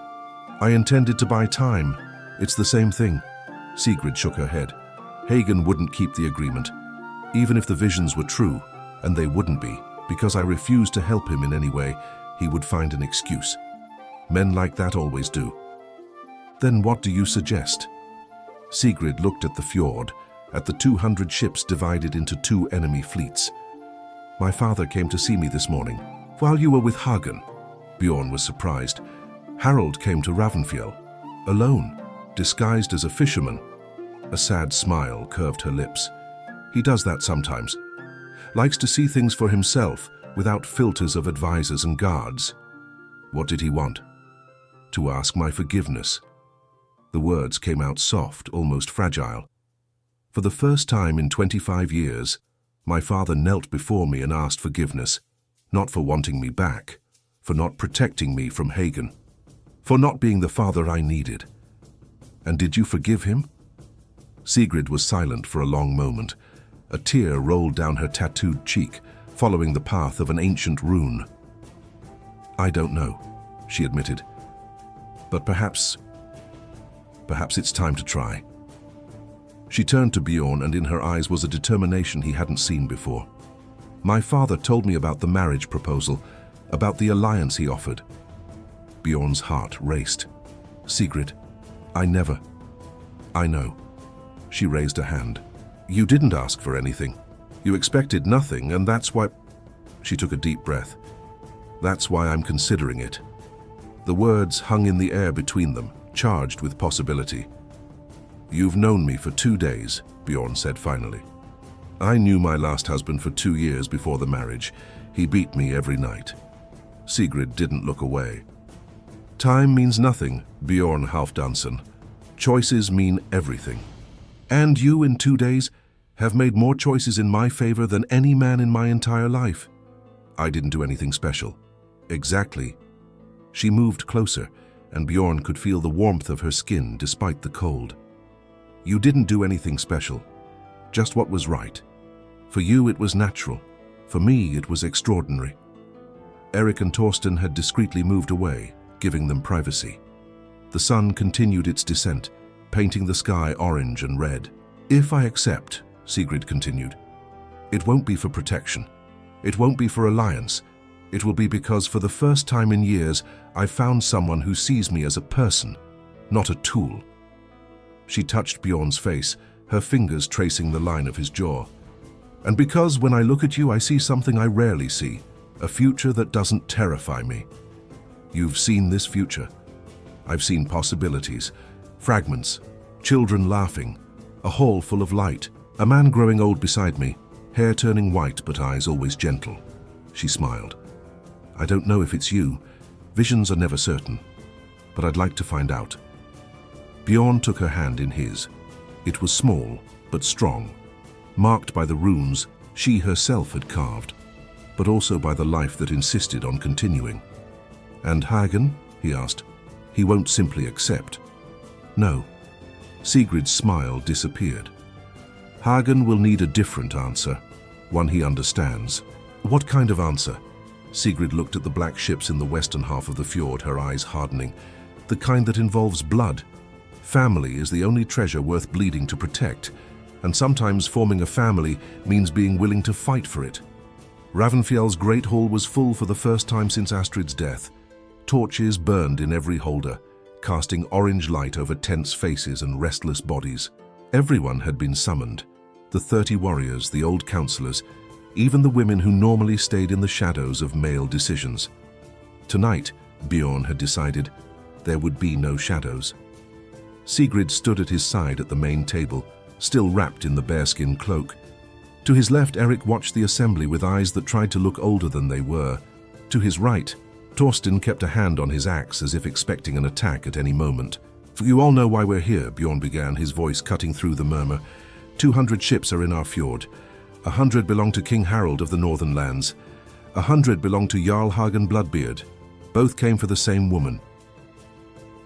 I intended to buy time. It's the same thing. Sigrid shook her head. Hagen wouldn't keep the agreement, even if the visions were true, and they wouldn't be, because I refused to help him in any way. He would find an excuse. Men like that always do. Then what do you suggest? Sigrid looked at the fjord, at the 200 ships divided into 2 enemy fleets. My father came to see me this morning, while you were with Hagen. Bjorn was surprised. Harold came to Ravnfjell, alone, disguised as a fisherman. A sad smile curved her lips. He does that sometimes. Likes to see things for himself, without filters of advisors and guards. What did he want? To ask my forgiveness. The words came out soft, almost fragile. For the first time in 25 years, my father knelt before me and asked forgiveness, not for wanting me back, for not protecting me from Hagen, for not being the father I needed. And did you forgive him? Sigrid was silent for a long moment. A tear rolled down her tattooed cheek, following the path of an ancient rune. I don't know, she admitted. But perhaps it's time to try. She turned to Bjorn, and in her eyes was a determination he hadn't seen before. My father told me about the marriage proposal, about the alliance he offered. Bjorn's heart raced. Sigrid, I know. She raised a hand. You didn't ask for anything. You expected nothing, and that's why... She took a deep breath. That's why I'm considering it. The words hung in the air between them, charged with possibility. You've known me for 2 days, Bjorn said finally. I knew my last husband for 2 years before the marriage. He beat me every night. Sigrid didn't look away. Time means nothing, Bjorn Halfdansson. Choices mean everything. And you, in 2 days, have made more choices in my favor than any man in my entire life. I didn't do anything special. Exactly. She moved closer, and Bjorn could feel the warmth of her skin despite the cold. You didn't do anything special, just what was right. For you it was natural, for me it was extraordinary. Eric and Torsten had discreetly moved away, giving them privacy. The sun continued its descent, painting the sky orange and red. If I accept, Sigrid continued, it won't be for protection. It won't be for alliance. It will be because for the first time in years, I've found someone who sees me as a person, not a tool. She touched Bjorn's face, her fingers tracing the line of his jaw. And because when I look at you, I see something I rarely see, a future that doesn't terrify me. You've seen this future. I've seen possibilities, fragments, children laughing, a hall full of light, a man growing old beside me, hair turning white but eyes always gentle. She smiled. I don't know if it's you. Visions are never certain, but I'd like to find out. Bjorn took her hand in his. It was small, but strong. marked by the runes she herself had carved, but also by the life that insisted on continuing. "And Hagen?" he asked. "He won't simply accept." "No." Sigrid's smile disappeared. "Hagen will need a different answer, one he understands." "What kind of answer?" Sigrid looked at the black ships in the western half of the fjord, her eyes hardening. "The kind that involves blood. Family is the only treasure worth bleeding to protect, and sometimes forming a family means being willing to fight for it." Ravnfjell's great hall was full for the first time since Astrid's death. Torches burned in every holder, casting orange light over tense faces and restless bodies. Everyone had been summoned. The 30 warriors, the old counselors, even the women who normally stayed in the shadows of male decisions. Tonight, Bjorn had decided, there would be no shadows. Sigrid stood at his side at the main table, still wrapped in the bearskin cloak. To his left, Eric watched the assembly with eyes that tried to look older than they were. To his right, Torsten kept a hand on his axe as if expecting an attack at any moment. "You all know why we're here," Bjorn began, his voice cutting through the murmur. 200 ships are in our fjord. 100 belong to King Harald of the Northern Lands. 100 belong to Jarl Hagen Bloodbeard. Both came for the same woman.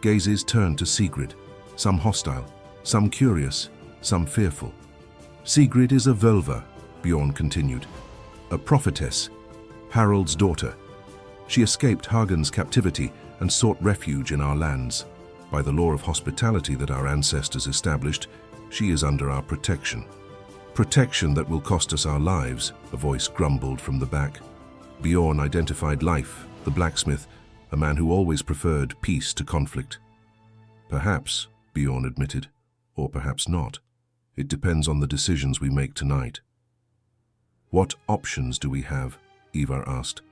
Gazes turned to Sigrid, some hostile, some curious, some fearful. "Sigrid is a Völva," Bjorn continued, "a prophetess, Harald's daughter. She escaped Hagen's captivity and sought refuge in our lands. By the law of hospitality that our ancestors established, she is under our protection. Protection that will cost us our lives," a voice grumbled from the back. Bjorn identified Leif, the blacksmith, a man who always preferred peace to conflict. "Perhaps," Bjorn admitted, "or perhaps not. It depends on the decisions we make tonight." "What options do we have?" Ivar asked.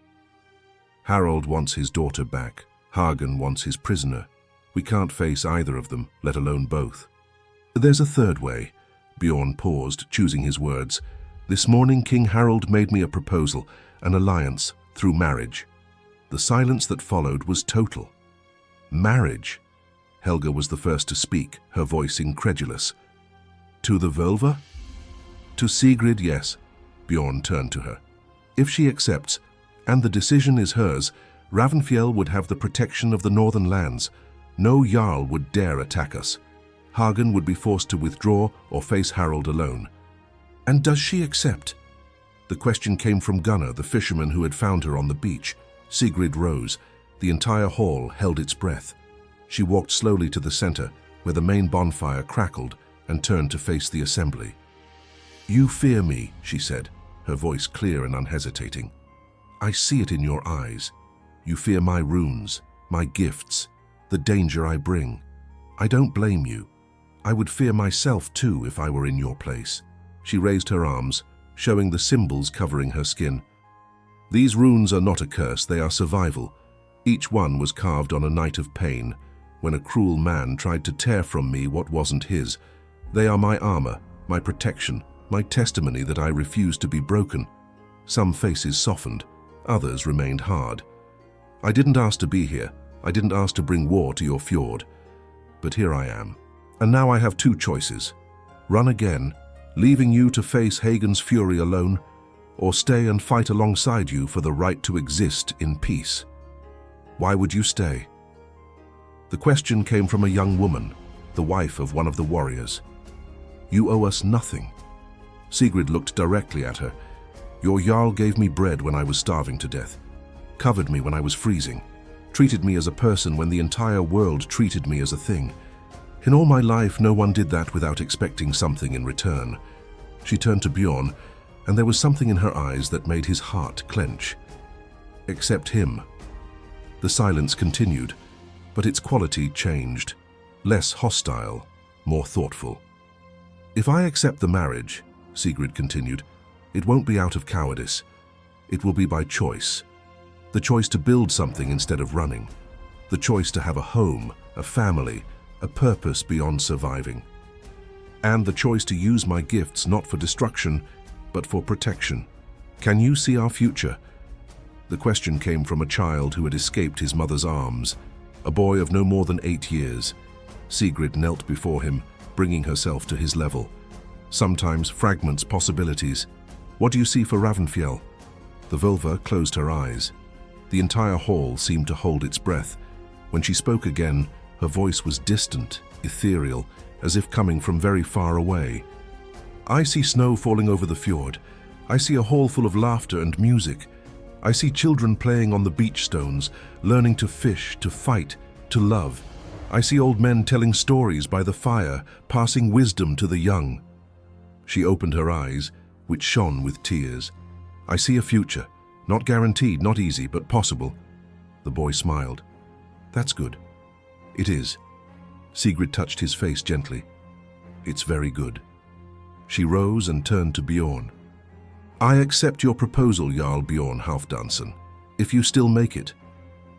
"Harald wants his daughter back. Hagen wants his prisoner. We can't face either of them, let alone both." "There's a third way." Bjorn paused, choosing his words. "This morning King Harald made me a proposal, an alliance, through marriage." The silence that followed was total. "Marriage?" Helga was the first to speak, her voice incredulous. "To the Völva?" "To Sigrid, yes." Bjorn turned to her. "If she accepts, and the decision is hers, Ravnfjell would have the protection of the Northern Lands. No jarl would dare attack us. Hagen would be forced to withdraw or face Harald alone." "And does she accept?" The question came from Gunnar, the fisherman who had found her on the beach. Sigrid rose. The entire hall held its breath. She walked slowly to the center, where the main bonfire crackled, and turned to face the assembly. "You fear me," she said, her voice clear and unhesitating. "I see it in your eyes. You fear my runes, my gifts, the danger I bring. I don't blame you. I would fear myself too if I were in your place." She raised her arms, showing the symbols covering her skin. "These runes are not a curse, they are survival. Each one was carved on a night of pain, when a cruel man tried to tear from me what wasn't his. They are my armor, my protection, my testimony that I refuse to be broken." Some faces softened, others remained hard. "I didn't ask to be here. I didn't ask to bring war to your fjord. But here I am. And now I have two choices. Run again, leaving you to face Hagen's fury alone, or stay and fight alongside you for the right to exist in peace. Why would you stay?" The question came from a young woman, the wife of one of the warriors. "You owe us nothing." Sigrid looked directly at her. "Your jarl gave me bread when I was starving to death, covered me when I was freezing, treated me as a person when the entire world treated me as a thing. In all my life, no one did that without expecting something in return." She turned to Bjorn, and there was something in her eyes that made his heart clench. "Except him." The silence continued, but its quality changed. Less hostile, more thoughtful. "If I accept the marriage," Sigrid continued, "it won't be out of cowardice. It will be by choice. The choice to build something instead of running. The choice to have a home, a family, a purpose beyond surviving. And the choice to use my gifts not for destruction, but for protection. Can you see our future?" The question came from a child who had escaped his mother's arms, a boy of no more than 8 years. Sigrid knelt before him, bringing herself to his level. sometimes fragments, possibilities. What do you see for Ravnfjell? The Völva closed her eyes. The entire hall seemed to hold its breath. When she spoke again, her voice was distant, ethereal, as if coming from very far away. I see snow falling over the fjord. I see a hall full of laughter and music. I see children playing on the beach stones, learning to fish, to fight, to love. I see old men telling stories by the fire, passing wisdom to the young. She opened her eyes, which shone with tears. I see a future, not guaranteed, not easy, but possible. The boy smiled. That's good. It is. Sigrid touched his face gently. It's very good. She rose and turned to Bjorn. I accept your proposal, Jarl Bjorn Halfdansson, if you still make it.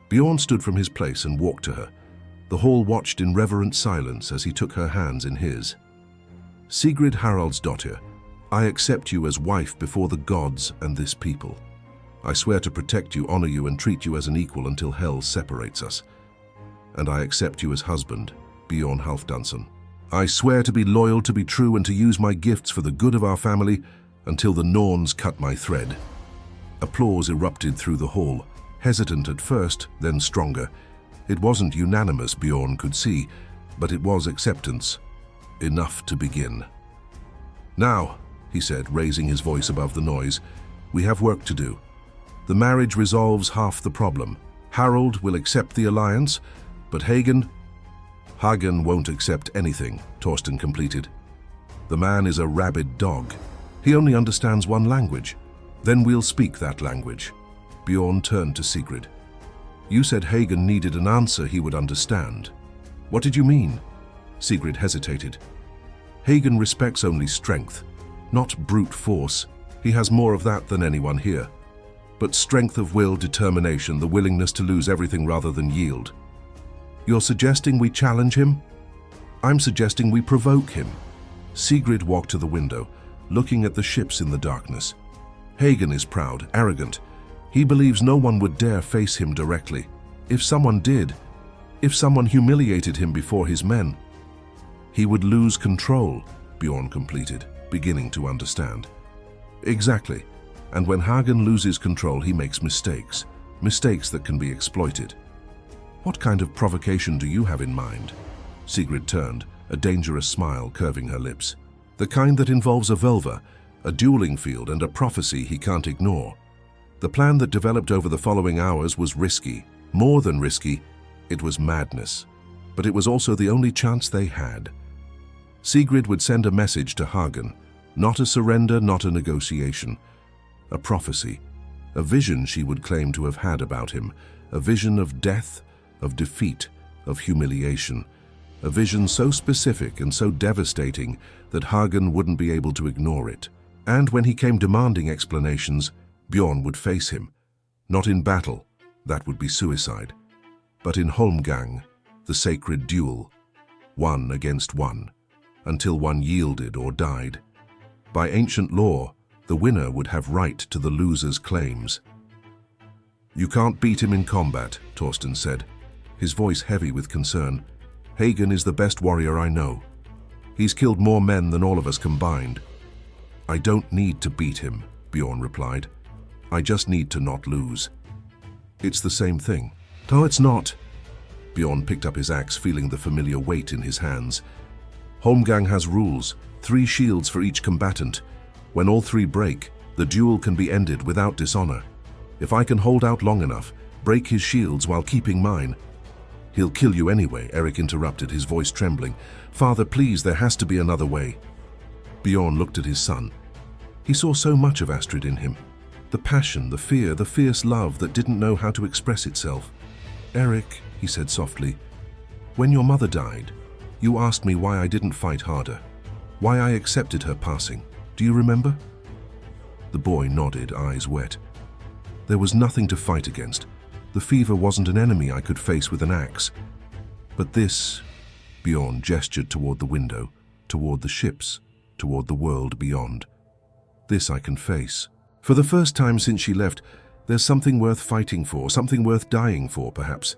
Bjorn stood from his place and walked to her. The hall watched in reverent silence as he took her hands in his. Sigrid Haraldsdottir, I accept you as wife before the gods and this people. I swear to protect you, honor you, and treat you as an equal until hell separates us. And I accept you as husband, Bjorn Halfdansson. I swear to be loyal, to be true, and to use my gifts for the good of our family until the Norns cut my thread. Applause erupted through the hall, hesitant at first, then stronger. It wasn't unanimous, Bjorn could see, but it was acceptance. Enough to begin. Now, he said, raising his voice above the noise, we have work to do. The marriage resolves half the problem. Harald will accept the alliance, but Hagen won't accept anything, Torsten completed. The man is a rabid dog. He only understands one language. Then we'll speak that language. Bjorn turned to Sigrid. You said Hagen needed an answer he would understand. What did you mean? Sigrid hesitated. Hagen respects only strength, not brute force. He has more of that than anyone here. But strength of will, determination, the willingness to lose everything rather than yield. You're suggesting we challenge him? I'm suggesting we provoke him. Sigrid walked to the window, looking at the ships in the darkness. Hagen is proud, arrogant. He believes no one would dare face him directly. If someone did, if someone humiliated him before his men, he would lose control, Bjorn completed, beginning to understand. Exactly. And when Hagen loses control, he makes mistakes. Mistakes that can be exploited. What kind of provocation do you have in mind? Sigrid turned, a dangerous smile curving her lips. The kind that involves a Völva, a dueling field, and a prophecy he can't ignore. The plan that developed over the following hours was risky. More than risky, it was madness. But it was also the only chance they had. Sigrid would send a message to Hagen, not a surrender, not a negotiation. A prophecy, a vision she would claim to have had about him, a vision of death, of defeat, of humiliation, a vision so specific and so devastating that Hagen wouldn't be able to ignore it. And when he came demanding explanations, Bjorn would face him, not in battle, that would be suicide, but in Holmgang, the sacred duel, one against one, until one yielded or died. By ancient law, the winner would have right to the loser's claims. You can't beat him in combat, Torsten said, his voice heavy with concern. Hagen is the best warrior I know. He's killed more men than all of us combined. I don't need to beat him, Bjorn replied. I just need to not lose. It's the same thing. No, it's not. Bjorn picked up his axe, feeling the familiar weight in his hands. Holmgang has rules, 3 shields for each combatant. When all 3 break, the duel can be ended without dishonor. If I can hold out long enough, break his shields while keeping mine. He'll kill you anyway, Eric interrupted, his voice trembling. Father, please, there has to be another way. Bjorn looked at his son. He saw so much of Astrid in him. The passion, the fear, the fierce love that didn't know how to express itself. Eric, he said softly, when your mother died, you asked me why I didn't fight harder, why I accepted her passing. Do you remember? The boy nodded, eyes wet. There was nothing to fight against. The fever wasn't an enemy I could face with an axe. But this, Bjorn gestured toward the window, toward the ships, toward the world beyond. This I can face. For the first time since she left, there's something worth fighting for, something worth dying for, perhaps.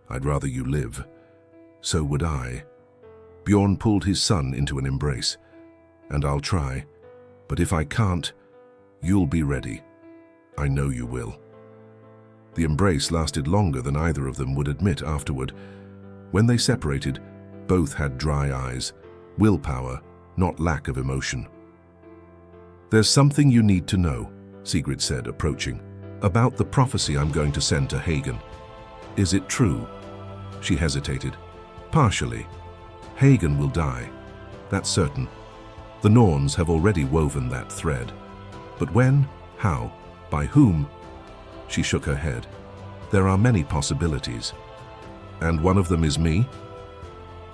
I'd rather you live. So would I. Bjorn pulled his son into an embrace. and I'll try. But if I can't, you'll be ready. I know you will." The embrace lasted longer than either of them would admit afterward. When they separated, both had dry eyes, willpower, not lack of emotion. "There's something you need to know," Sigrid said, approaching, "about the prophecy I'm going to send to Hagen. Is it true?" She hesitated. "Partially. Hagen will die. That's certain. The Norns have already woven that thread. But when? How? By whom?" She shook her head. "There are many possibilities. And one of them is me?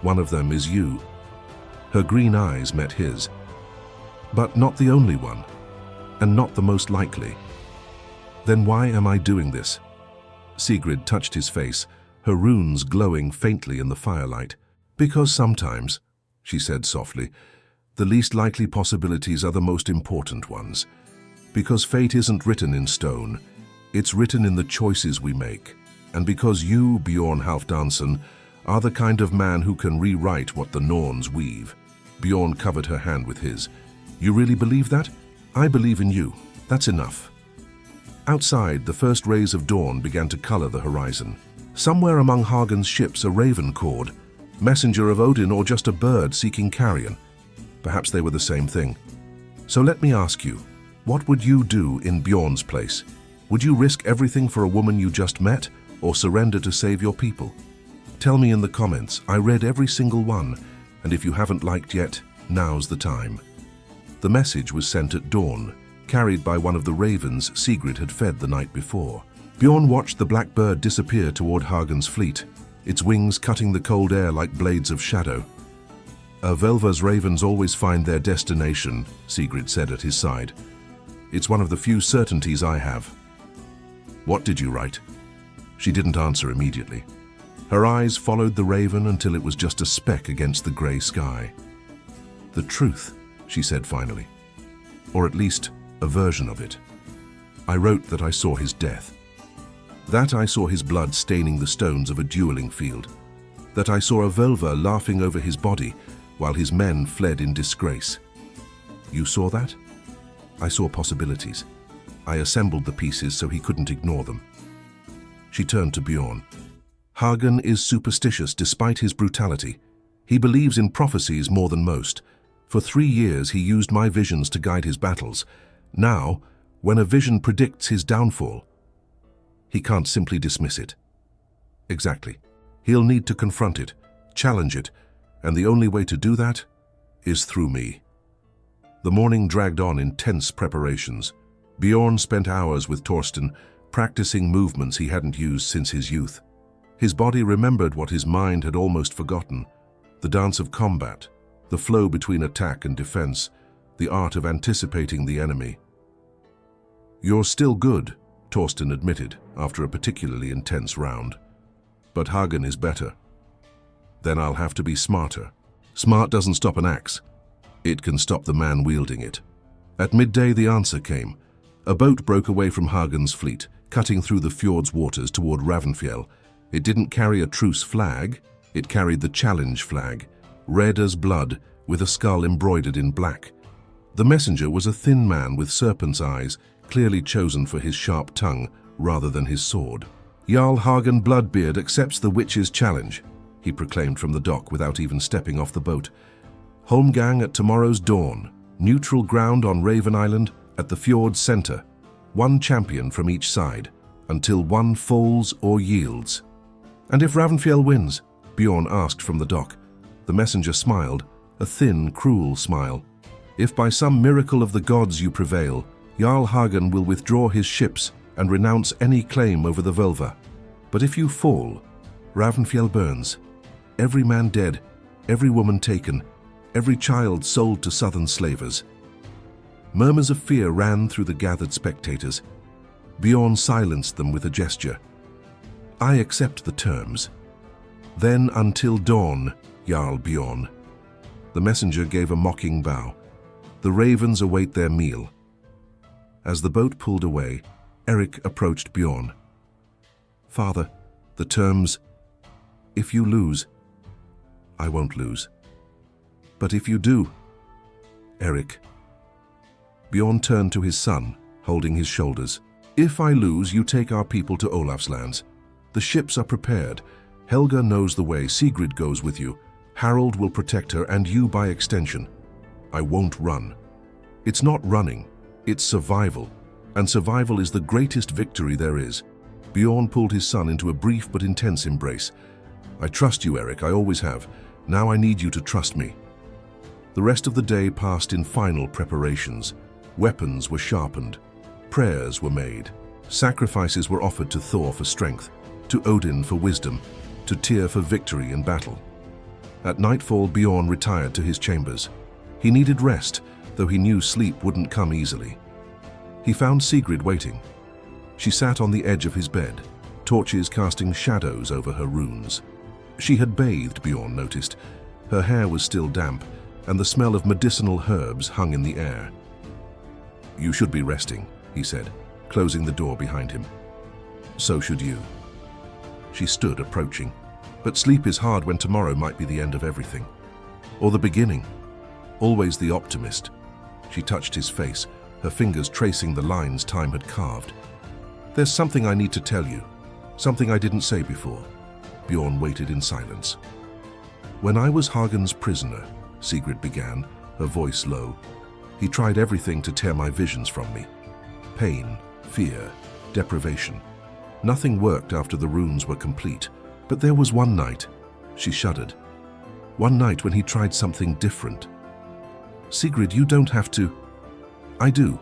One of them is you." Her green eyes met his. "But not the only one, and not the most likely. Then why am I doing this?" Sigrid touched his face, her runes glowing faintly in the firelight. "Because sometimes," she said softly, "the least likely possibilities are the most important ones. Because fate isn't written in stone, it's written in the choices we make. And because you, Bjorn Halfdansson, are the kind of man who can rewrite what the Norns weave." Bjorn covered her hand with his. "You really believe that? I believe in you. That's enough." Outside, the first rays of dawn began to color the horizon. Somewhere among Hagen's ships, a raven cawed, messenger of Odin or just a bird seeking carrion. Perhaps they were the same thing. "So let me ask you, what would you do in Bjorn's place? Would you risk everything for a woman you just met, or surrender to save your people? Tell me in the comments. I read every single one, and if you haven't liked yet, now's the time." The message was sent at dawn, carried by one of the ravens Sigrid had fed the night before. Bjorn watched the black bird disappear toward Hagen's fleet, its wings cutting the cold air like blades of shadow. "Völva's ravens always find their destination," Sigrid said at his side. "It's one of the few certainties I have." "What did you write?" She didn't answer immediately. Her eyes followed the raven until it was just a speck against the grey sky. "The truth," she said finally. "Or at least, a version of it. I wrote that I saw his death. That I saw his blood staining the stones of a dueling field. That I saw a Völva laughing over his body while his men fled in disgrace. You saw that? I saw possibilities. I assembled the pieces so he couldn't ignore them." She turned to Bjorn. "Hagen is superstitious despite his brutality. He believes in prophecies more than most. For 3 years he used my visions to guide his battles. Now, when a vision predicts his downfall, he can't simply dismiss it." "Exactly. He'll need to confront it, challenge it, and the only way to do that is through me." The morning dragged on in tense preparations. Bjorn spent hours with Torsten, practicing movements he hadn't used since his youth. His body remembered what his mind had almost forgotten: the dance of combat, the flow between attack and defense, the art of anticipating the enemy. "You're still good," Torsten admitted after a particularly intense round. "But Hagen is better. Then I'll have to be smarter." Smart doesn't stop an axe. It can stop the man wielding it. At midday, the answer came. A boat broke away from Hagen's fleet, cutting through the Fjord's waters toward Ravnfjell. It didn't carry a truce flag, it carried the challenge flag, red as blood, with a skull embroidered in black. The messenger was a thin man with serpent's eyes, clearly chosen for his sharp tongue rather than his sword. "Jarl Hagen Bloodbeard accepts the witch's challenge," he proclaimed from the dock without even stepping off the boat. "Holmgang at tomorrow's dawn. Neutral ground on Raven Island at the Fjord's center. One champion from each side, until one falls or yields." "And if Ravnfjell wins?" Bjorn asked from the dock. The messenger smiled, a thin, cruel smile. "If by some miracle of the gods you prevail, Jarl Hagen will withdraw his ships and renounce any claim over the Völva. But if you fall, Ravnfjell burns. Every man dead, every woman taken, every child sold to southern slavers." Murmurs of fear ran through the gathered spectators. Bjorn silenced them with a gesture. "I accept the terms. Then until dawn, Jarl Bjorn." The messenger gave a mocking bow. "The ravens await their meal." As the boat pulled away, Eric approached Bjorn. "Father, the terms. If you lose, I won't lose. But if you do, Eric. Bjorn turned to his son, holding his shoulders. If I lose, you take our people to Olaf's lands. The ships are prepared. Helga knows the way. Sigrid goes with you. Harold will protect her, and you by extension. I won't run. It's not running, it's survival. And survival is the greatest victory there is. Bjorn pulled his son into a brief but intense embrace. I trust you, Eric, I always have. Now I need you to trust me. The rest of the day passed in final preparations. Weapons were sharpened. Prayers were made. Sacrifices were offered to Thor for strength, to Odin for wisdom, to Tyr for victory in battle. At nightfall, Bjorn retired to his chambers. He needed rest, though he knew sleep wouldn't come easily. He found Sigrid waiting. She sat on the edge of his bed, torches casting shadows over her runes. She had bathed, Bjorn noticed. Her hair was still damp, and the smell of medicinal herbs hung in the air. You should be resting, he said, closing the door behind him. So should you. She stood, approaching. But sleep is hard when tomorrow might be the end of everything. Or the beginning. Always the optimist. She touched his face, her fingers tracing the lines time had carved. There's something I need to tell you. Something I didn't say before. Bjorn waited in silence. When I was Hagen's prisoner, Sigrid began, her voice low, he tried everything to tear my visions from me. Pain, fear, deprivation. Nothing worked after the runes were complete. But there was one night, she shuddered. One night when he tried something different. Sigrid, you don't have to. I do.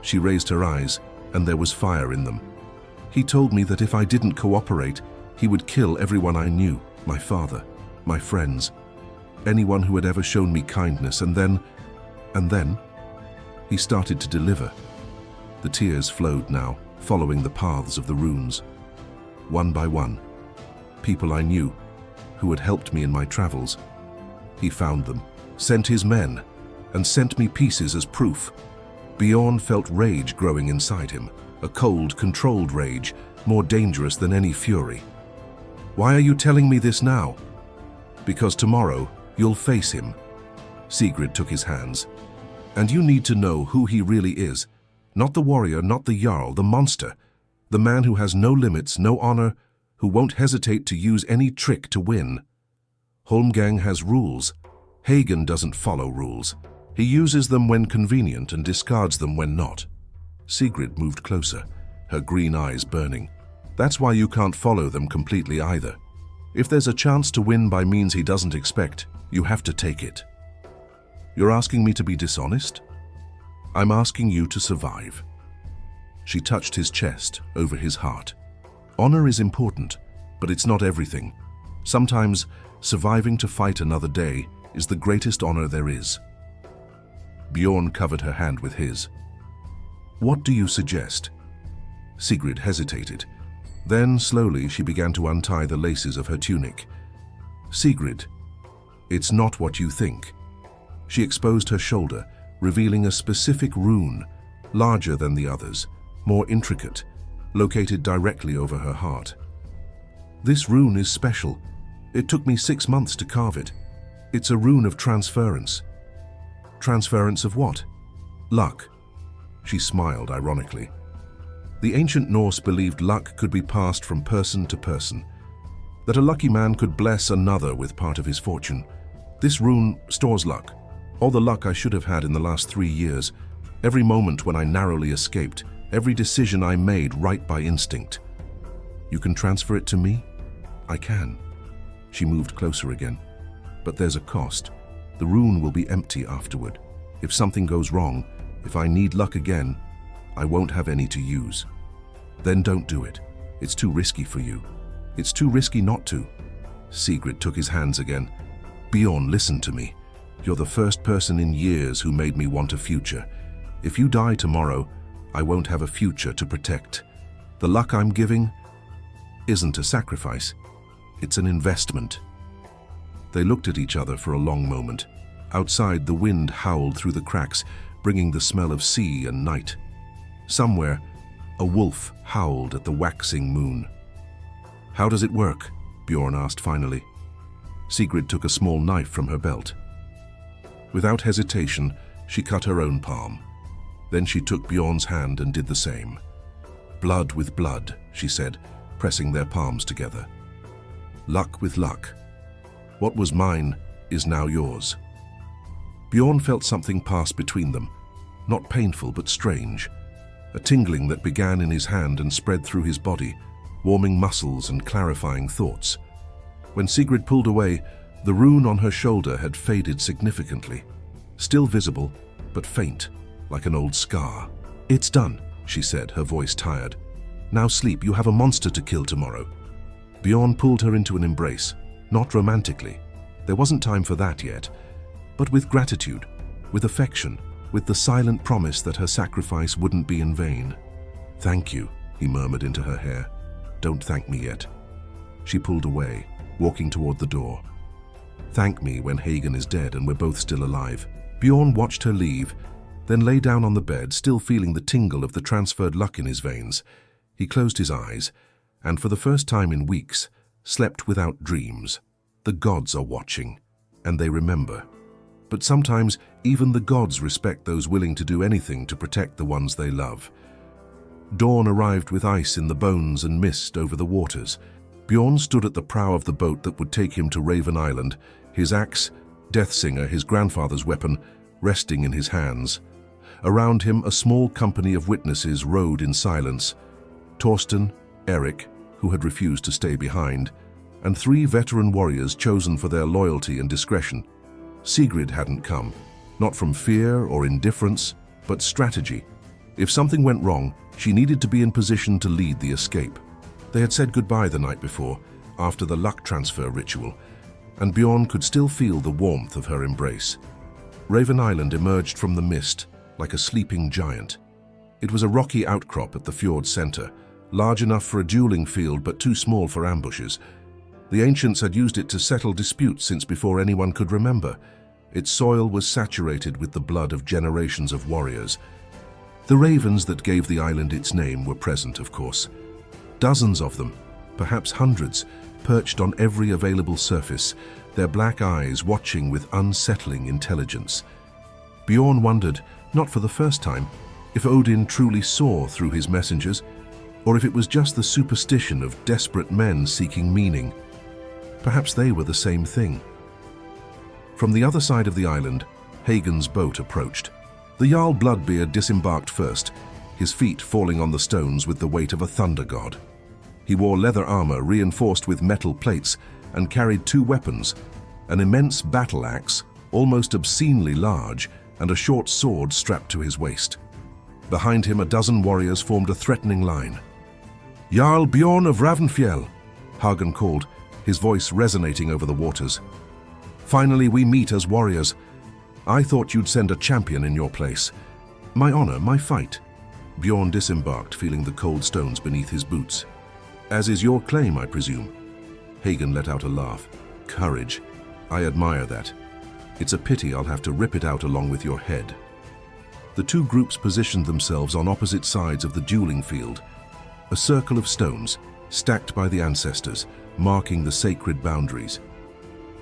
She raised her eyes, and there was fire in them. He told me that if I didn't cooperate, he would kill everyone I knew, my father, my friends, anyone who had ever shown me kindness, and then, he started to deliver. The tears flowed now, following the paths of the runes. One by one, people I knew, who had helped me in my travels. He found them, sent his men, and sent me pieces as proof. Bjorn felt rage growing inside him, a cold, controlled rage, more dangerous than any fury. Why are you telling me this now? Because tomorrow, you'll face him. Sigrid took his hands. And you need to know who he really is. Not the warrior, not the jarl, the monster. The man who has no limits, no honor, who won't hesitate to use any trick to win. Holmgang has rules. Hagen doesn't follow rules. He uses them when convenient and discards them when not. Sigrid moved closer, her green eyes burning. That's why you can't follow them completely either. If there's a chance to win by means he doesn't expect, you have to take it. You're asking me to be dishonest? I'm asking you to survive. She touched his chest, over his heart. Honor is important, but it's not everything. Sometimes, surviving to fight another day is the greatest honor there is. Bjorn covered her hand with his. What do you suggest? Sigrid hesitated. Then, slowly, she began to untie the laces of her tunic. Sigrid, it's not what you think. She exposed her shoulder, revealing a specific rune, larger than the others, more intricate, located directly over her heart. This rune is special. It took me 6 months to carve it. It's a rune of transference. Transference of what? Luck. She smiled ironically. The ancient Norse believed luck could be passed from person to person, that a lucky man could bless another with part of his fortune. This rune stores luck, all the luck I should have had in the last 3 years, every moment when I narrowly escaped, every decision I made right by instinct. You can transfer it to me? I can. She moved closer again. But there's a cost. The rune will be empty afterward. If something goes wrong, if I need luck again, I won't have any to use. Then don't do it. It's too risky for you. It's too risky not to. Sigrid took his hands again. Bjorn, listen to me. You're the first person in years who made me want a future. If you die tomorrow, I won't have a future to protect. The luck I'm giving isn't a sacrifice. It's an investment. They looked at each other for a long moment. Outside, the wind howled through the cracks, bringing the smell of sea and night. Somewhere, a wolf howled at the waxing moon. How does it work? Bjorn asked finally. Sigrid took a small knife from her belt. Without hesitation, she cut her own palm. Then she took Bjorn's hand and did the same. "Blood with blood," she said, pressing their palms together. "Luck with luck. What was mine is now yours." Bjorn felt something pass between them, not painful but strange, a tingling that began in his hand and spread through his body, warming muscles and clarifying thoughts. When Sigrid pulled away, the rune on her shoulder had faded significantly, still visible, but faint, like an old scar. "It's done," she said, her voice tired. "Now sleep, you have a monster to kill tomorrow." Bjorn pulled her into an embrace, not romantically. There wasn't time for that yet, but with gratitude, with affection, with the silent promise that her sacrifice wouldn't be in vain. "Thank you," he murmured into her hair. "Don't thank me yet." She pulled away, walking toward the door. "Thank me when Hagen is dead and we're both still alive." Bjorn watched her leave, then lay down on the bed, still feeling the tingle of the transferred luck in his veins. He closed his eyes, and for the first time in weeks, slept without dreams. The gods are watching, and they remember. But sometimes even the gods respect those willing to do anything to protect the ones they love. Dawn arrived with ice in the bones and mist over the waters. Bjorn stood at the prow of the boat that would take him to Raven Island, his axe, Deathsinger, his grandfather's weapon, resting in his hands. Around him, a small company of witnesses rowed in silence. Torsten, Eric, who had refused to stay behind, and 3 veteran warriors chosen for their loyalty and discretion. Sigrid hadn't come, not from fear or indifference, but strategy. If something went wrong, she needed to be in position to lead the escape. They had said goodbye the night before, after the luck transfer ritual, and Bjorn could still feel the warmth of her embrace. Raven Island emerged from the mist, like a sleeping giant. It was a rocky outcrop at the fjord's center, large enough for a dueling field but too small for ambushes. The ancients had used it to settle disputes since before anyone could remember. Its soil was saturated with the blood of generations of warriors. The ravens that gave the island its name were present, of course. Dozens of them, perhaps hundreds, perched on every available surface, their black eyes watching with unsettling intelligence. Bjorn wondered, not for the first time, if Odin truly saw through his messengers, or if it was just the superstition of desperate men seeking meaning. Perhaps they were the same thing. From the other side of the island, Hagen's boat approached. The Jarl Bloodbeard disembarked first, his feet falling on the stones with the weight of a thunder god. He wore leather armor reinforced with metal plates and carried 2 weapons, an immense battle axe, almost obscenely large, and a short sword strapped to his waist. Behind him, a dozen warriors formed a threatening line. "Jarl Bjorn of Ravnfjell," Hagen called, his voice resonating over the waters. "Finally we meet as warriors. I thought you'd send a champion in your place. My honor, my fight." Bjorn disembarked, feeling the cold stones beneath his boots. "As is your claim, I presume." Hagen let out a laugh. "Courage. I admire that. It's a pity I'll have to rip it out along with your head." The 2 groups positioned themselves on opposite sides of the dueling field, a circle of stones, stacked by the ancestors, marking the sacred boundaries.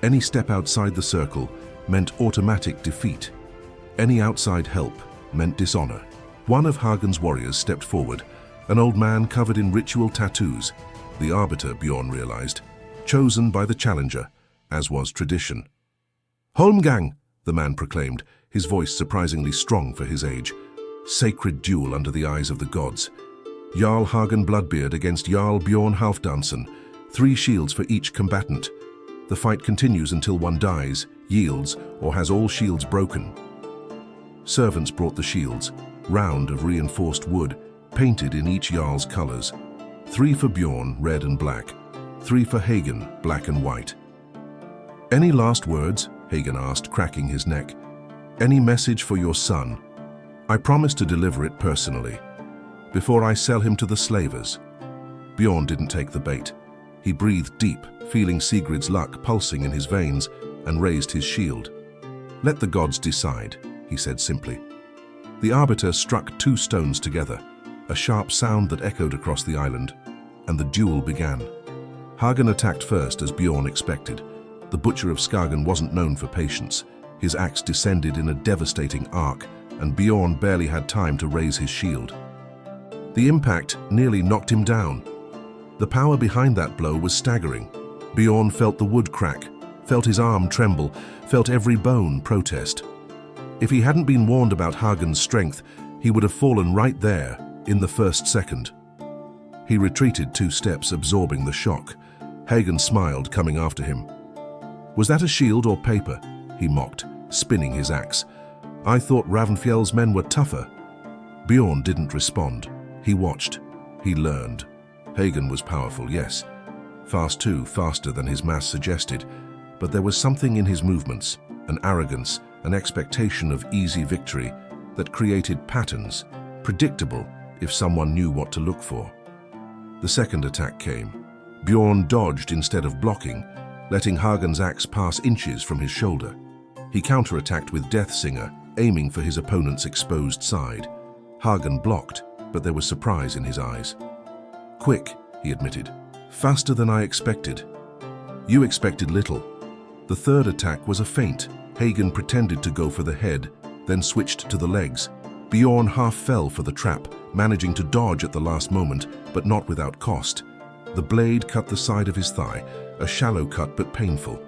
Any step outside the circle meant automatic defeat. Any outside help meant dishonor. One of Hagen's warriors stepped forward, an old man covered in ritual tattoos, the arbiter, Bjorn realized, chosen by the challenger, as was tradition. "Holmgang," the man proclaimed, his voice surprisingly strong for his age. Sacred duel under the eyes of the gods. Jarl Hagen Bloodbeard against Jarl Bjorn Halfdansson, 3 shields for each combatant. The fight continues until one dies, yields, or has all shields broken. Servants brought the shields, round of reinforced wood, painted in each Jarl's colors. 3 for Bjorn, red and black. 3 for Hagen, black and white. "Any last words?" Hagen asked, cracking his neck. "Any message for your son? I promise to deliver it personally, before I sell him to the slavers." Bjorn didn't take the bait. He breathed deep, feeling Sigrid's luck pulsing in his veins, and raised his shield. "Let the gods decide," he said simply. The arbiter struck 2 stones together, a sharp sound that echoed across the island, and the duel began. Hagen attacked first, as Bjorn expected. The Butcher of Skagen wasn't known for patience. His axe descended in a devastating arc, and Bjorn barely had time to raise his shield. The impact nearly knocked him down. The power behind that blow was staggering. Bjorn felt the wood crack, felt his arm tremble, felt every bone protest. If he hadn't been warned about Hagen's strength, he would have fallen right there, in the first second. He retreated 2 steps, absorbing the shock. Hagen smiled, coming after him. "Was that a shield or paper?" he mocked, spinning his axe. "I thought Ravnfjell's men were tougher." Bjorn didn't respond. He watched. He learned. Hagen was powerful, yes. Fast too, faster than his mass suggested. But there was something in his movements, an arrogance, an expectation of easy victory that created patterns, predictable if someone knew what to look for. The second attack came. Bjorn dodged instead of blocking, letting Hagen's axe pass inches from his shoulder. He counterattacked with Deathsinger, aiming for his opponent's exposed side. Hagen blocked, but there was surprise in his eyes. "Quick," he admitted. "Faster than I expected." "You expected little." The third attack was a feint. Hagen pretended to go for the head, then switched to the legs. Bjorn half fell for the trap, managing to dodge at the last moment, but not without cost. The blade cut the side of his thigh, a shallow cut but painful.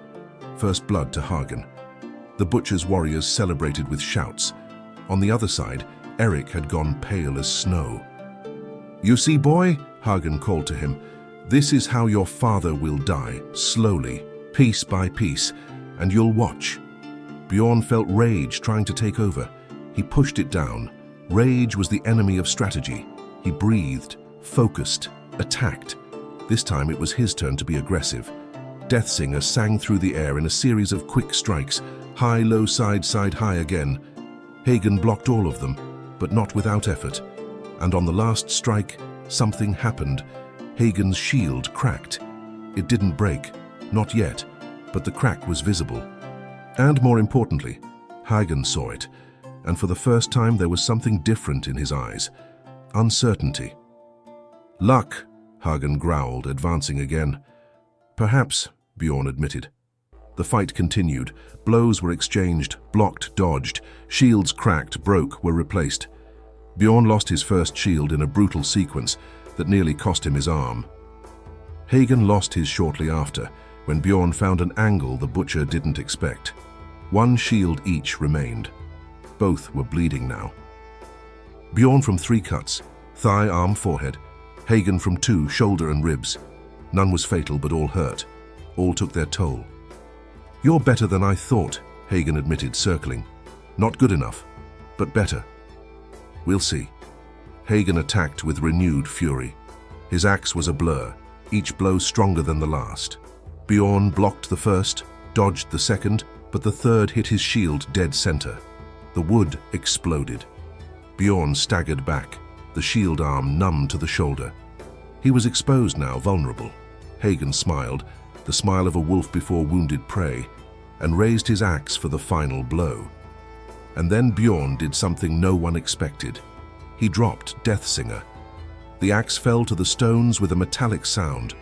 First blood to Hagen. The butcher's warriors celebrated with shouts. On the other side, Eric had gone pale as snow. "You see, boy," Hagen called to him, "this is how your father will die, slowly, piece by piece, and you'll watch." Bjorn felt rage trying to take over. He pushed it down. Rage was the enemy of strategy. He breathed, focused, attacked. This time it was his turn to be aggressive. Deathsinger sang through the air in a series of quick strikes, high, low, side, high again. Hagen blocked all of them, but not without effort. And on the last strike, something happened. Hagen's shield cracked. It didn't break, not yet, but the crack was visible. And more importantly, Hagen saw it, and for the first time there was something different in his eyes. Uncertainty. "Luck," Hagen growled, advancing again. "Perhaps," Bjorn admitted. The fight continued. Blows were exchanged, blocked, dodged. Shields cracked, broke, were replaced. Bjorn lost his first shield in a brutal sequence that nearly cost him his arm. Hagen lost his shortly after, when Bjorn found an angle the butcher didn't expect. 1 shield each remained. Both were bleeding now. Bjorn from 3 cuts, thigh, arm, forehead. Hagen from 2, shoulder and ribs. None was fatal, but all hurt. All took their toll. "You're better than I thought," Hagen admitted, circling. "Not good enough, but better. We'll see." Hagen attacked with renewed fury. His axe was a blur, each blow stronger than the last. Bjorn blocked the first, dodged the second, but the third hit his shield dead center. The wood exploded. Bjorn staggered back, the shield arm numb to the shoulder. He was exposed now, vulnerable. Hagen smiled, the smile of a wolf before wounded prey, and raised his axe for the final blow. And then Bjorn did something no one expected. He dropped Deathsinger. The axe fell to the stones with a metallic sound.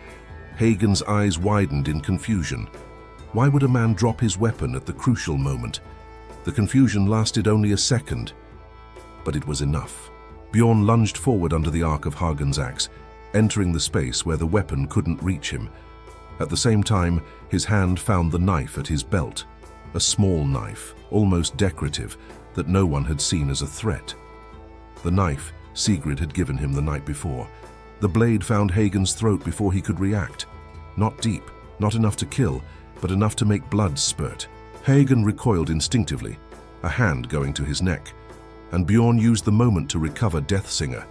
Hagen's eyes widened in confusion. Why would a man drop his weapon at the crucial moment? The confusion lasted only a second, but it was enough. Bjorn lunged forward under the arc of Hagen's axe, entering the space where the weapon couldn't reach him. At the same time, his hand found the knife at his belt, a small knife, almost decorative, that no one had seen as a threat. The knife Sigrid had given him the night before. The blade found Hagen's throat before he could react. Not deep, not enough to kill, but enough to make blood spurt. Hagen recoiled instinctively, a hand going to his neck, and Bjorn used the moment to recover Deathsinger.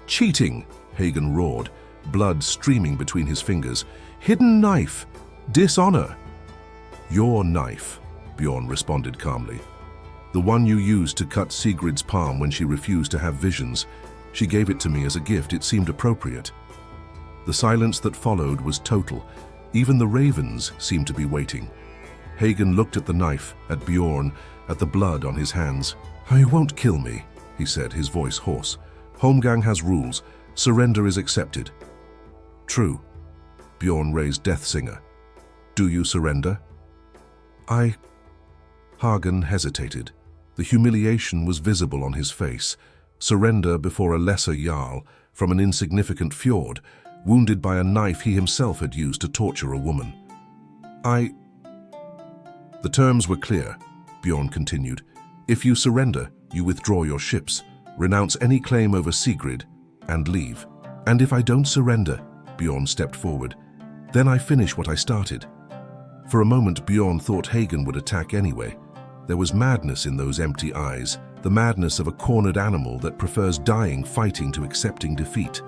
"Cheating!" Hagen roared, blood streaming between his fingers. "Hidden knife! Dishonor!" "Your knife," Bjorn responded calmly. "The one you used to cut Sigrid's palm when she refused to have visions. She gave it to me as a gift. It seemed appropriate." The silence that followed was total. Even the ravens seemed to be waiting. Hagen looked at the knife, at Bjorn, at the blood on his hands. "You won't kill me," he said, his voice hoarse. "Holmgang has rules. Surrender is accepted." "True." Bjorn raised Deathsinger. "Do you surrender?" Hagen hesitated. The humiliation was visible on his face. Surrender before a lesser jarl from an insignificant fjord, wounded by a knife he himself had used to torture a woman. The terms were clear, Bjorn continued. If you surrender, you withdraw your ships, renounce any claim over Sigrid, and leave. And if I don't surrender, Bjorn stepped forward, then I finish what I started. For a moment, Bjorn thought Hagen would attack anyway. There was madness in those empty eyes, the madness of a cornered animal that prefers dying fighting to accepting defeat.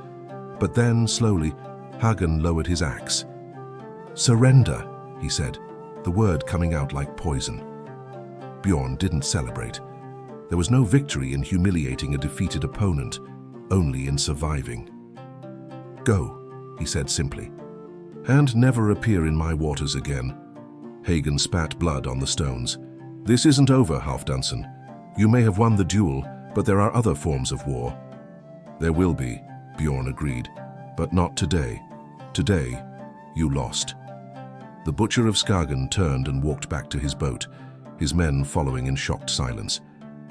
But then, slowly, Hagen lowered his axe. Surrender, he said, the word coming out like poison. Bjorn didn't celebrate. There was no victory in humiliating a defeated opponent, only in surviving. Go, he said simply, and never appear in my waters again. Hagen spat blood on the stones. This isn't over, Halfdansson. You may have won the duel, but there are other forms of war. There will be, Bjorn agreed, but not today. Today, you lost. The Butcher of Skagen turned and walked back to his boat, his men following in shocked silence.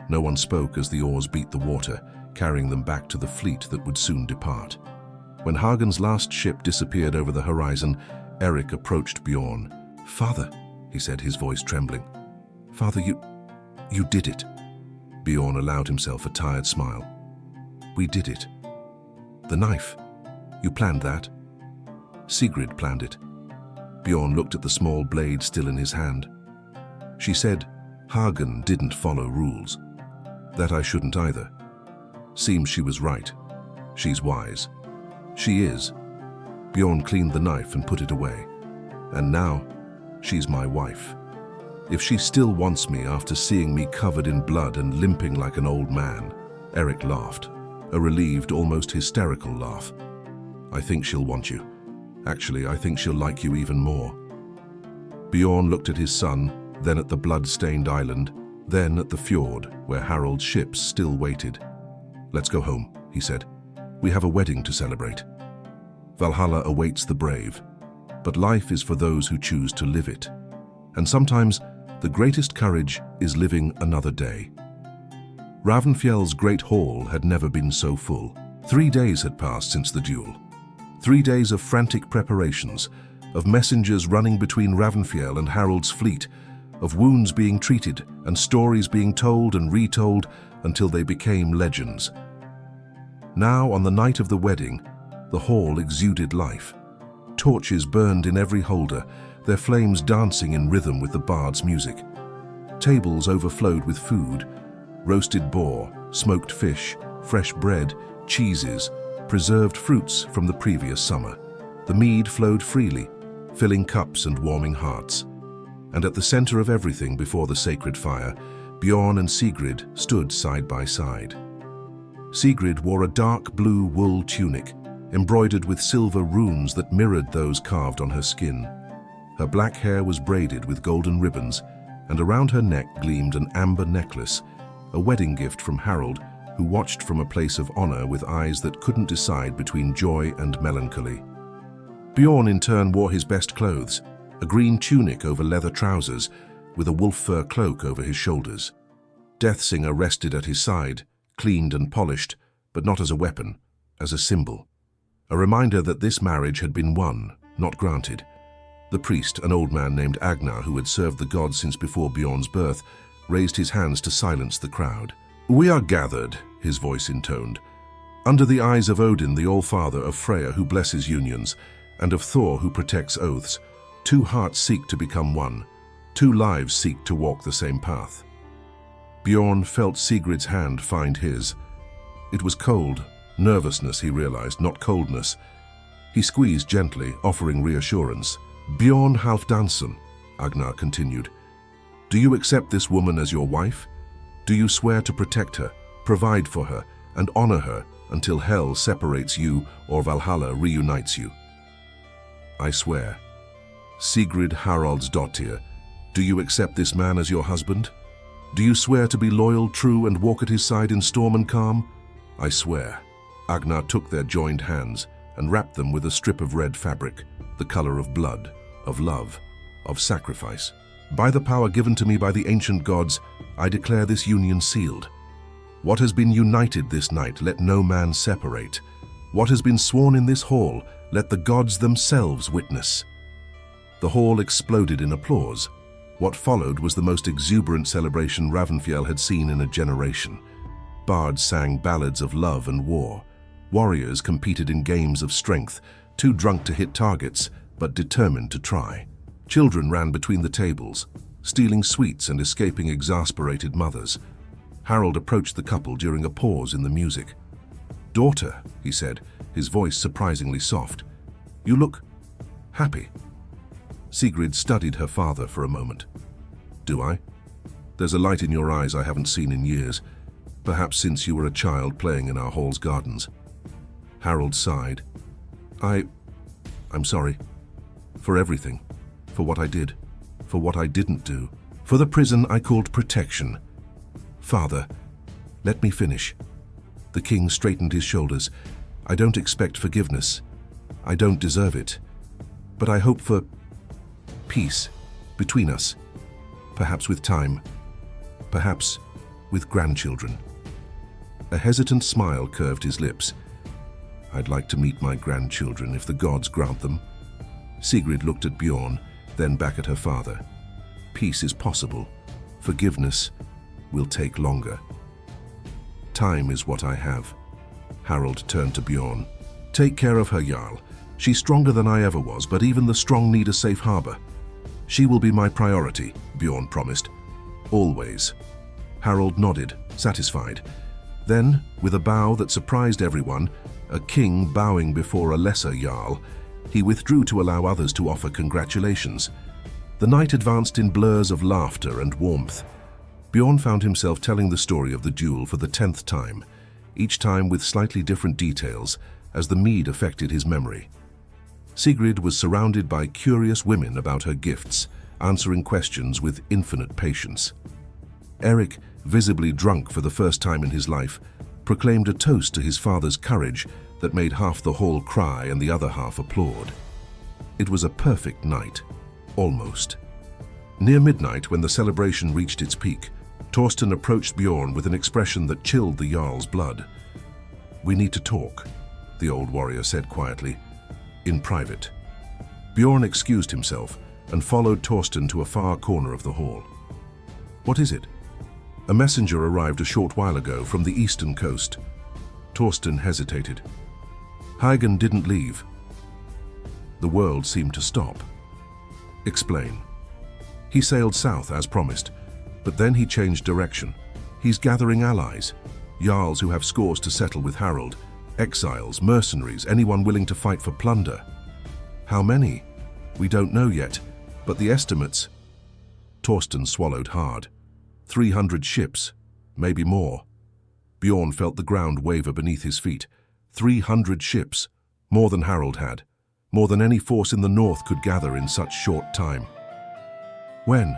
No one spoke as the oars beat the water, carrying them back to the fleet that would soon depart. When Hagen's last ship disappeared over the horizon, Eric approached Bjorn. Father, he said, his voice trembling. Father, you did it. Bjorn allowed himself a tired smile. We did it. The knife. You planned that? Sigrid planned it. Bjorn looked at the small blade still in his hand. She said, Hagen didn't follow rules. That I shouldn't either. Seems she was right. She's wise. She is. Bjorn cleaned the knife and put it away. And now, she's my wife. If she still wants me after seeing me covered in blood and limping like an old man, Eric laughed, a relieved, almost hysterical laugh. I think she'll want you. Actually, I think she'll like you even more. Bjorn looked at his son, then at the blood-stained island, then at the fjord where Harald's ships still waited. Let's go home, he said. We have a wedding to celebrate. Valhalla awaits the brave, but life is for those who choose to live it. And sometimes, the greatest courage is living another day. Ravnfjell's great hall had never been so full. 3 days had passed since the duel. 3 days of frantic preparations, of messengers running between Ravnfjell and Harald's fleet, of wounds being treated and stories being told and retold until they became legends. Now, on the night of the wedding, the hall exuded life. Torches burned in every holder, their flames dancing in rhythm with the bard's music. Tables overflowed with food, roasted boar, smoked fish, fresh bread, cheeses, preserved fruits from the previous summer. The mead flowed freely, filling cups and warming hearts. And at the center of everything before the sacred fire, Bjorn and Sigrid stood side by side. Sigrid wore a dark blue wool tunic, embroidered with silver runes that mirrored those carved on her skin. Her black hair was braided with golden ribbons, and around her neck gleamed an amber necklace, a wedding gift from Harald, who watched from a place of honor with eyes that couldn't decide between joy and melancholy. Bjorn in turn wore his best clothes, a green tunic over leather trousers, with a wolf fur cloak over his shoulders. Deathsinger rested at his side, cleaned and polished, but not as a weapon, as a symbol. A reminder that this marriage had been won, not granted. The priest, an old man named Agnar who had served the gods since before Bjorn's birth, raised his hands to silence the crowd. We are gathered, his voice intoned, under the eyes of Odin, the All-Father, of Freya who blesses unions, and of Thor who protects oaths. 2 hearts seek to become one. 2 lives seek to walk the same path. Bjorn felt Sigrid's hand find his. It was cold, nervousness, he realized, not coldness. He squeezed gently, offering reassurance. Bjorn Halfdansson, Agnar continued. Do you accept this woman as your wife? Do you swear to protect her, provide for her, and honor her until hell separates you or Valhalla reunites you? I swear. Sigrid Haraldsdottir, do you accept this man as your husband? Do you swear to be loyal, true, and walk at his side in storm and calm? I swear. Agnar took their joined hands and wrapped them with a strip of red fabric, the color of blood, of love, of sacrifice. By the power given to me by the ancient gods, I declare this union sealed. What has been united this night, let no man separate. What has been sworn in this hall, let the gods themselves witness." The hall exploded in applause. What followed was the most exuberant celebration Ravnfjell had seen in a generation. Bards sang ballads of love and war. Warriors competed in games of strength, too drunk to hit targets, but determined to try. Children ran between the tables, stealing sweets and escaping exasperated mothers. Harold approached the couple during a pause in the music. "Daughter," he said, his voice surprisingly soft, "you look happy." Sigrid studied her father for a moment. "Do I? There's a light in your eyes I haven't seen in years, perhaps since you were a child playing in our hall's gardens." Harold sighed. I'm sorry. For everything. For what I did. For what I didn't do. For the prison I called protection. Father, let me finish." The king straightened his shoulders. "I don't expect forgiveness. I don't deserve it. But I hope for peace between us. Perhaps with time. Perhaps with grandchildren." A hesitant smile curved his lips. "I'd like to meet my grandchildren if the gods grant them." Sigrid looked at Bjorn, then back at her father. "Peace is possible. Forgiveness will take longer. Time is what I have." Harold turned to Bjorn. "Take care of her, jarl. She's stronger than I ever was, but even the strong need a safe harbor." "She will be my priority," Bjorn promised. "Always." Harold nodded, satisfied. Then, with a bow that surprised everyone, a king bowing before a lesser jarl, he withdrew to allow others to offer congratulations. The night advanced in blurs of laughter and warmth. Bjorn found himself telling the story of the duel for the 10th time, each time with slightly different details, as the mead affected his memory. Sigrid was surrounded by curious women about her gifts, answering questions with infinite patience. Eric, visibly drunk for the first time in his life, proclaimed a toast to his father's courage that made half the hall cry and the other half applaud. It was a perfect night, almost. Near midnight, when the celebration reached its peak, Torsten approached Bjorn with an expression that chilled the jarl's blood. "We need to talk," the old warrior said quietly, "in private." Bjorn excused himself and followed Torsten to a far corner of the hall. "What is it?" "A messenger arrived a short while ago from the eastern coast." Torsten hesitated. "Hagen didn't leave." The world seemed to stop. "Explain." "He sailed south as promised, but then he changed direction. He's gathering allies, jarls who have scores to settle with Harold, exiles, mercenaries, anyone willing to fight for plunder." "How many?" "We don't know yet, but the estimates—" Torsten swallowed hard. 300 ships, maybe more. Bjorn felt the ground waver beneath his feet. 300 ships, more than Harold had, more than any force in the north could gather in such short time. "When?"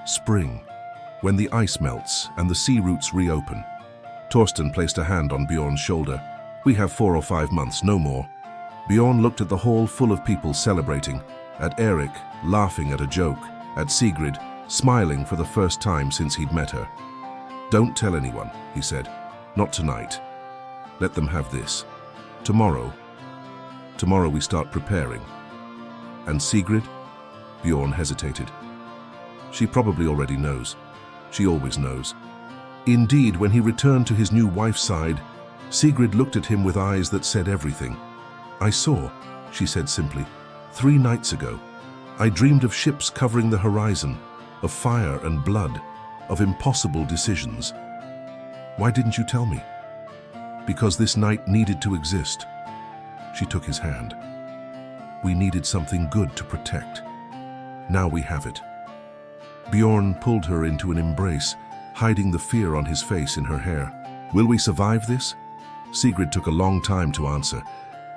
"Spring, when the ice melts and the sea routes reopen." Torsten placed a hand on Bjorn's shoulder. "We have 4 or 5 months, no more." Bjorn looked at the hall full of people celebrating, at Eric laughing at a joke, at Sigrid smiling for the first time since he'd met her. "Don't tell anyone," he said. "Not tonight. Let them have this. Tomorrow we start preparing." "And Sigrid?" Bjorn hesitated. "She probably already knows. She always knows." Indeed, when he returned to his new wife's side, Sigrid looked at him with eyes that said everything. "I saw," she said simply, 3 nights ago. I dreamed of ships covering the horizon, of fire and blood, of impossible decisions. Why didn't you tell me?" "Because this night needed to exist." She took his hand. "We needed something good to protect. Now we have it." Bjorn pulled her into an embrace, hiding the fear on his face in her hair. "Will we survive this?" Sigrid took a long time to answer.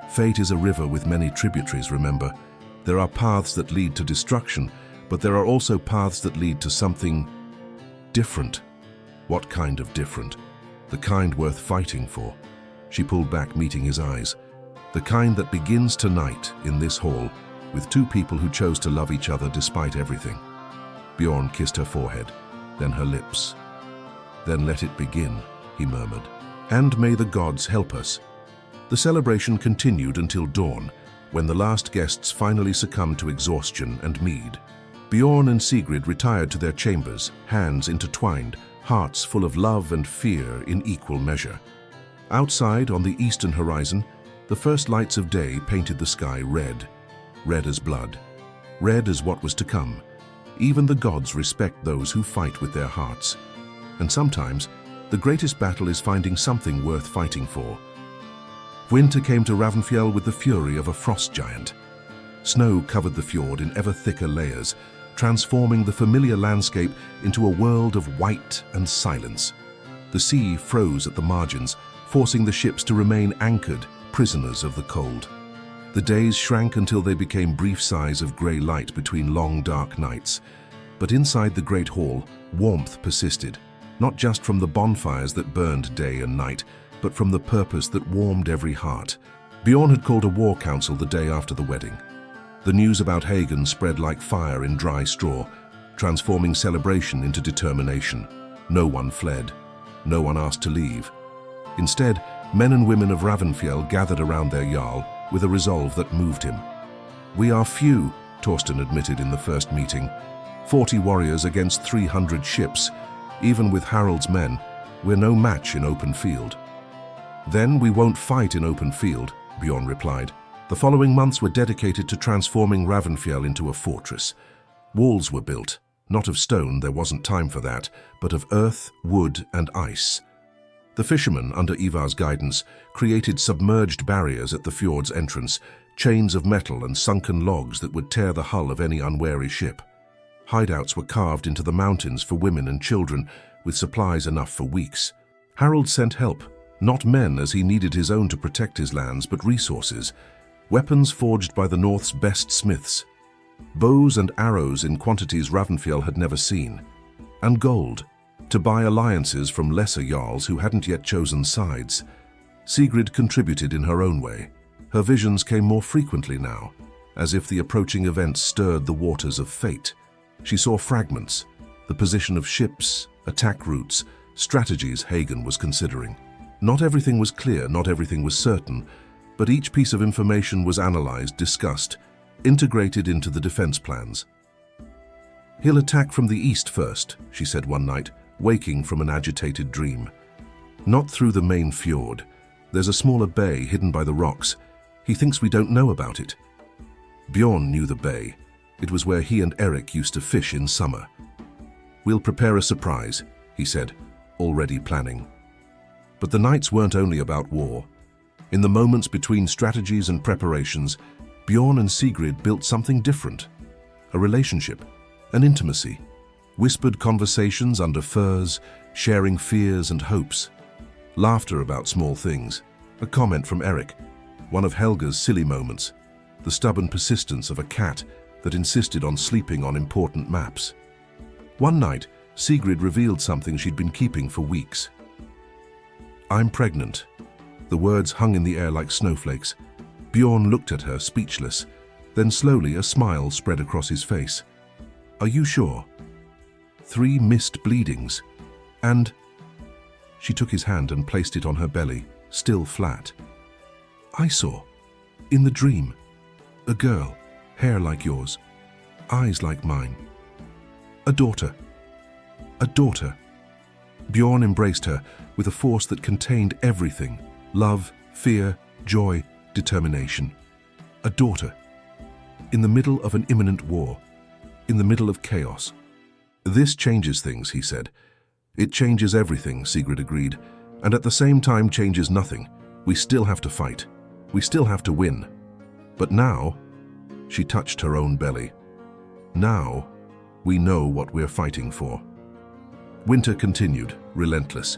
"Fate is a river with many tributaries, remember. There are paths that lead to destruction, but there are also paths that lead to something different." "What kind of different?" "The kind worth fighting for." She pulled back, meeting his eyes. "The kind that begins tonight in this hall, with 2 people who chose to love each other despite everything." Bjorn kissed her forehead, then her lips. "Then let it begin," he murmured. "And may the gods help us." The celebration continued until dawn, when the last guests finally succumbed to exhaustion and mead. Bjorn and Sigrid retired to their chambers, hands intertwined, hearts full of love and fear in equal measure. Outside, on the eastern horizon, the first lights of day painted the sky red. Red as blood. Red as what was to come. Even the gods respect those who fight with their hearts. And sometimes, the greatest battle is finding something worth fighting for. Winter came to Ravnfjell with the fury of a frost giant. Snow covered the fjord in ever thicker layers, transforming the familiar landscape into a world of white and silence. The sea froze at the margins, forcing the ships to remain anchored, prisoners of the cold. The days shrank until they became brief sighs of grey light between long, dark nights. But inside the great hall, warmth persisted, not just from the bonfires that burned day and night, but from the purpose that warmed every heart. Bjorn had called a war council the day after the wedding. The news about Hagen spread like fire in dry straw, transforming celebration into determination. No one fled. No one asked to leave. Instead, men and women of Ravnfjell gathered around their jarl with a resolve that moved him. "We are few," Torsten admitted in the first meeting. 40 warriors against 300 ships. Even with Harald's men, we're no match in open field. "Then we won't fight in open field," Bjorn replied. The following months were dedicated to transforming Ravnfjell into a fortress. Walls were built, not of stone, there wasn't time for that, but of earth, wood, and ice. The fishermen, under Ivar's guidance, created submerged barriers at the fjord's entrance, chains of metal and sunken logs that would tear the hull of any unwary ship. Hideouts were carved into the mountains for women and children, with supplies enough for weeks. Harald sent help, not men as he needed his own to protect his lands, but resources. Weapons forged by the North's best smiths. Bows and arrows in quantities Ravnfjell had never seen. And gold, to buy alliances from lesser jarls who hadn't yet chosen sides. Sigrid contributed in her own way. Her visions came more frequently now, as if the approaching events stirred the waters of fate. She saw fragments, the position of ships, attack routes, strategies Hagen was considering. Not everything was clear, not everything was certain, but each piece of information was analyzed, discussed, integrated into the defense plans. "He'll attack from the east first," she said one night, waking from an agitated dream. "Not through the main fjord. There's a smaller bay hidden by the rocks. He thinks we don't know about it." Bjorn knew the bay. It was where he and Eric used to fish in summer. "We'll prepare a surprise," he said, already planning. But the nights weren't only about war. In the moments between strategies and preparations, Bjorn and Sigrid built something different. A relationship, an intimacy, whispered conversations under firs, sharing fears and hopes. Laughter about small things, a comment from Eric, one of Helga's silly moments, the stubborn persistence of a cat that insisted on sleeping on important maps. One night, Sigrid revealed something she'd been keeping for weeks. "I'm pregnant." The words hung in the air like snowflakes. Bjorn looked at her, speechless. Then slowly a smile spread across his face. "Are you sure?" 3 missed bleedings. And... She took his hand and placed it on her belly, still flat. "I saw, in the dream, a girl, hair like yours, eyes like mine. A daughter. A daughter." Bjorn embraced her with a force that contained everything: love, fear, joy, determination. A daughter. In the middle of an imminent war. In the middle of chaos. "This changes things," he said. "It changes everything," Sigrid agreed, "and at the same time changes nothing. We still have to fight. We still have to win. But now," she touched her own belly, "now we know what we're fighting for." Winter continued, relentless.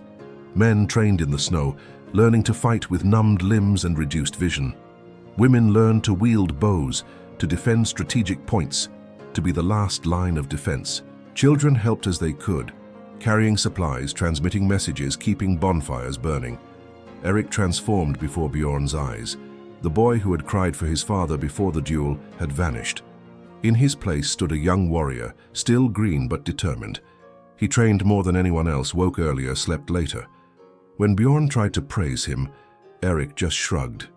Men trained in the snow, learning to fight with numbed limbs and reduced vision. Women learned to wield bows, to defend strategic points, to be the last line of defense. Children helped as they could, carrying supplies, transmitting messages, keeping bonfires burning. Eric transformed before Bjorn's eyes. The boy who had cried for his father before the duel had vanished. In his place stood a young warrior, still green but determined. He trained more than anyone else, woke earlier, slept later. When Bjorn tried to praise him, Eric just shrugged.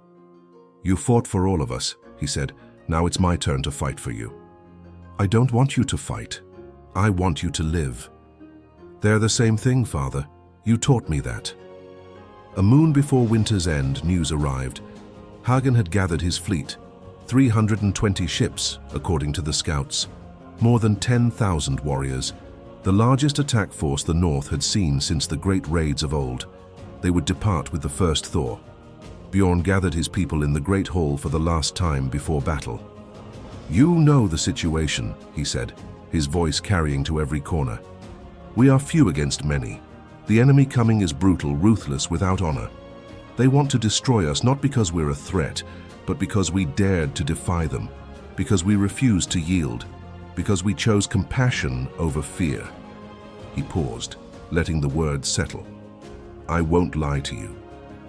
"You fought for all of us," he said. "Now it's my turn to fight for you." "I don't want you to fight. I want you to live." "They're the same thing, Father. You taught me that." A moon before winter's end, news arrived. Hagen had gathered his fleet, 320 ships, according to the scouts, more than 10,000 warriors, the largest attack force the North had seen since the great raids of old. They would depart with the first thaw. Bjorn gathered his people in the great hall for the last time before battle. "You know the situation," he said, his voice carrying to every corner. "We are few against many. The enemy coming is brutal, ruthless, without honor. They want to destroy us not because we're a threat, but because we dared to defy them, because we refused to yield, because we chose compassion over fear." He paused, letting the words settle. "I won't lie to you.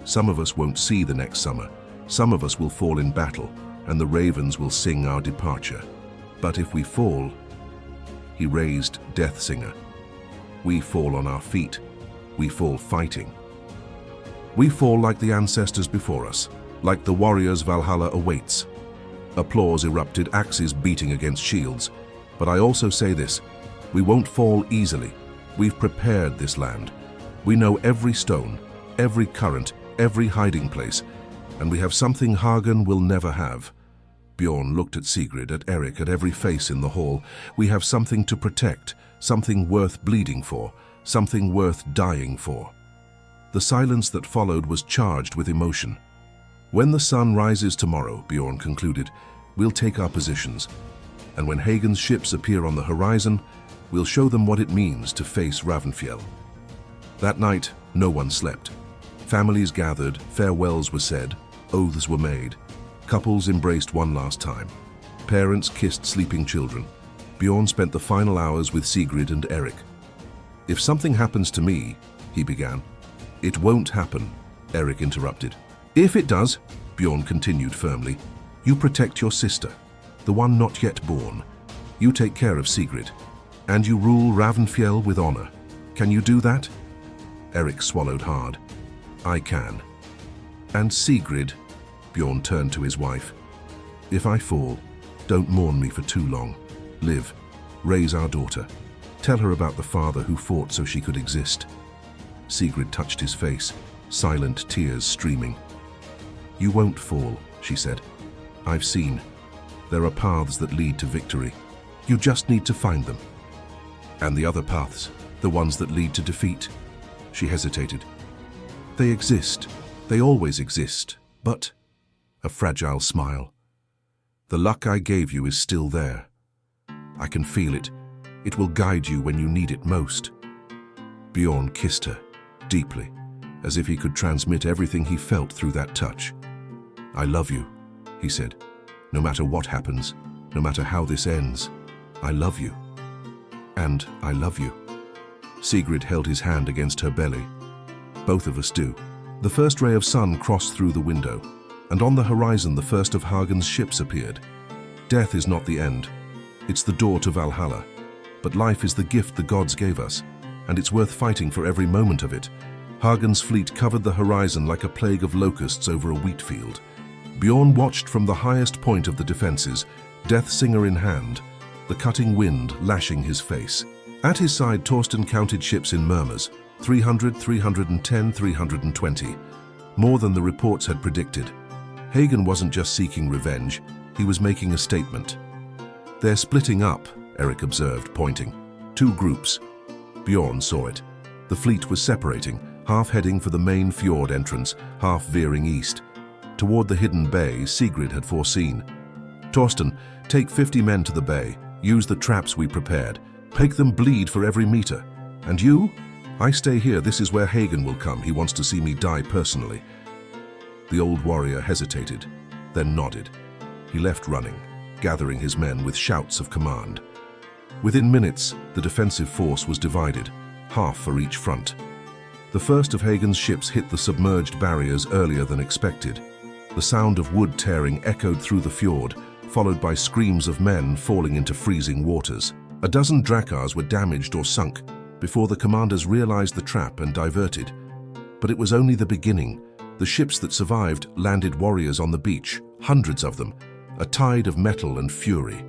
Some of us won't see the next summer. Some of us will fall in battle, and the ravens will sing our departure. But if we fall," he raised Death Singer, "we fall on our feet. We fall fighting. We fall like the ancestors before us, like the warriors Valhalla awaits." Applause erupted, axes beating against shields. "But I also say this, we won't fall easily. We've prepared this land. We know every stone, every current, every hiding place, and we have something Hagen will never have." Bjorn looked at Sigrid, at Eric, at every face in the hall. "We have something to protect, something worth bleeding for, something worth dying for." The silence that followed was charged with emotion. "When the sun rises tomorrow," Bjorn concluded, "we'll take our positions. And when Hagen's ships appear on the horizon, we'll show them what it means to face Ravnfjell." That night, no one slept. Families gathered, farewells were said, oaths were made. Couples embraced one last time. Parents kissed sleeping children. Bjorn spent the final hours with Sigrid and Eric. "If something happens to me," he began. "It won't happen," Eric interrupted. "If it does," Bjorn continued firmly, "you protect your sister, the one not yet born. You take care of Sigrid, and you rule Ravnfjell with honor. Can you do that?" Eric swallowed hard. "I can." "And Sigrid," Bjorn turned to his wife, "if I fall, don't mourn me for too long. Live, raise our daughter. Tell her about the father who fought so she could exist." Sigrid touched his face, silent tears streaming. "You won't fall," she said. "I've seen. There are paths that lead to victory. You just need to find them." "And the other paths, the ones that lead to defeat?" She hesitated. "They exist. They always exist. But," a fragile smile, "the luck I gave you is still there. I can feel it. It will guide you when you need it most." Bjorn kissed her, deeply, as if he could transmit everything he felt through that touch. "I love you," he said. "No matter what happens, no matter how this ends, I love you. And I love you." Sigrid held his hand against her belly. "Both of us do." The first ray of sun crossed through the window, and on the horizon the first of Hagen's ships appeared. Death is not the end. It's the door to Valhalla. But life is the gift the gods gave us, and it's worth fighting for every moment of it. Hagen's fleet covered the horizon like a plague of locusts over a wheat field. Bjorn watched from the highest point of the defenses, Death Singer in hand, the cutting wind lashing his face. At his side, Torsten counted ships in murmurs, 300, 310, 320, more than the reports had predicted. Hagen wasn't just seeking revenge, he was making a statement. "They're splitting up," Eric observed, pointing. "Two groups." Bjorn saw it. The fleet was separating, half heading for the main fjord entrance, half veering east. Toward the hidden bay Sigrid had foreseen. "Torsten, take 50 men to the bay. Use the traps we prepared. Make them bleed for every meter. And you? I stay here. This is where Hagen will come. He wants to see me die personally." The old warrior hesitated, then nodded. He left running, gathering his men with shouts of command. Within minutes, the defensive force was divided, half for each front. The first of Hagen's ships hit the submerged barriers earlier than expected. The sound of wood tearing echoed through the fjord, followed by screams of men falling into freezing waters. A dozen Drakkars were damaged or sunk before the commanders realized the trap and diverted. But it was only the beginning. The ships that survived landed warriors on the beach, hundreds of them, a tide of metal and fury.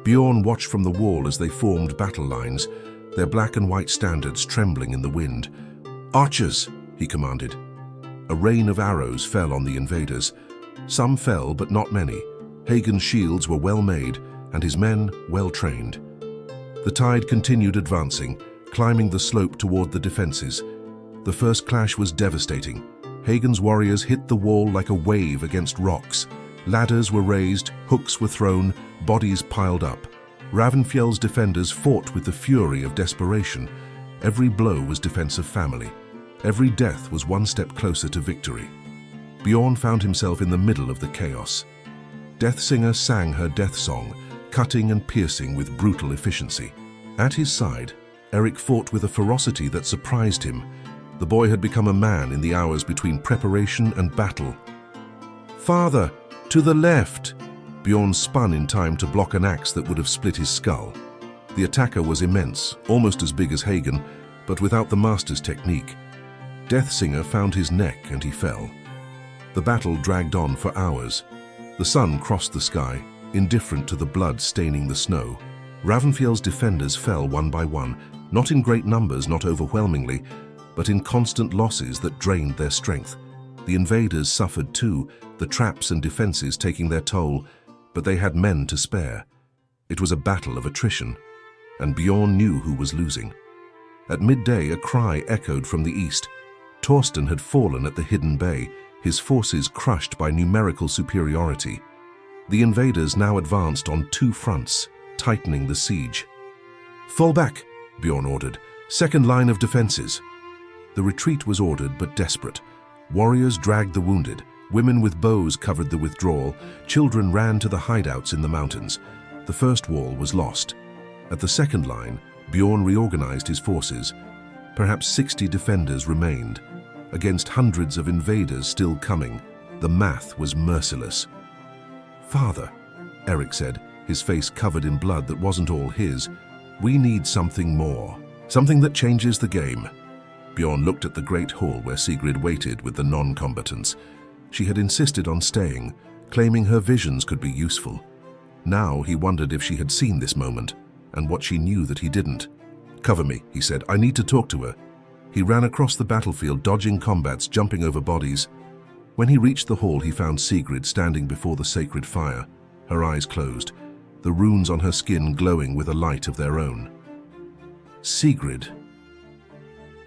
Bjorn watched from the wall as they formed battle lines, their black and white standards trembling in the wind. "Archers!" he commanded. A rain of arrows fell on the invaders. Some fell, but not many. Hagen's shields were well made, and his men well trained. The tide continued advancing, climbing the slope toward the defenses. The first clash was devastating. Hagen's warriors hit the wall like a wave against rocks. Ladders were raised, hooks were thrown, bodies piled up. Ravnfjell's defenders fought with the fury of desperation. Every blow was defense of family. Every death was one step closer to victory. Bjorn found himself in the middle of the chaos. Deathsinger sang her death song, cutting and piercing with brutal efficiency. At his side, Eric fought with a ferocity that surprised him. The boy had become a man in the hours between preparation and battle. "Father, to the left!" Bjorn spun in time to block an axe that would have split his skull. The attacker was immense, almost as big as Hagen, but without the master's technique. Deathsinger found his neck and he fell. The battle dragged on for hours. The sun crossed the sky, indifferent to the blood staining the snow. Ravnfjell's defenders fell one by one, not in great numbers, not overwhelmingly, but in constant losses that drained their strength. The invaders suffered too, the traps and defenses taking their toll, but they had men to spare. It was a battle of attrition, and Bjorn knew who was losing. At midday, a cry echoed from the east. Torsten had fallen at the hidden bay, his forces crushed by numerical superiority. The invaders now advanced on two fronts, tightening the siege. "Fall back," Bjorn ordered. "Second line of defenses." The retreat was ordered but desperate. Warriors dragged the wounded. Women with bows covered the withdrawal. Children ran to the hideouts in the mountains. The first wall was lost. At the second line, Bjorn reorganized his forces. Perhaps 60 defenders remained. Against hundreds of invaders still coming, the math was merciless. "Father," Eric said, his face covered in blood that wasn't all his, "we need something more. Something that changes the game." Bjorn looked at the great hall where Sigrid waited with the non-combatants. She had insisted on staying, claiming her visions could be useful. Now he wondered if she had seen this moment, and what she knew that he didn't. "Cover me," he said. "I need to talk to her." He ran across the battlefield, dodging combats, jumping over bodies. When he reached the hall, he found Sigrid standing before the sacred fire, her eyes closed, the runes on her skin glowing with a light of their own. "Sigrid."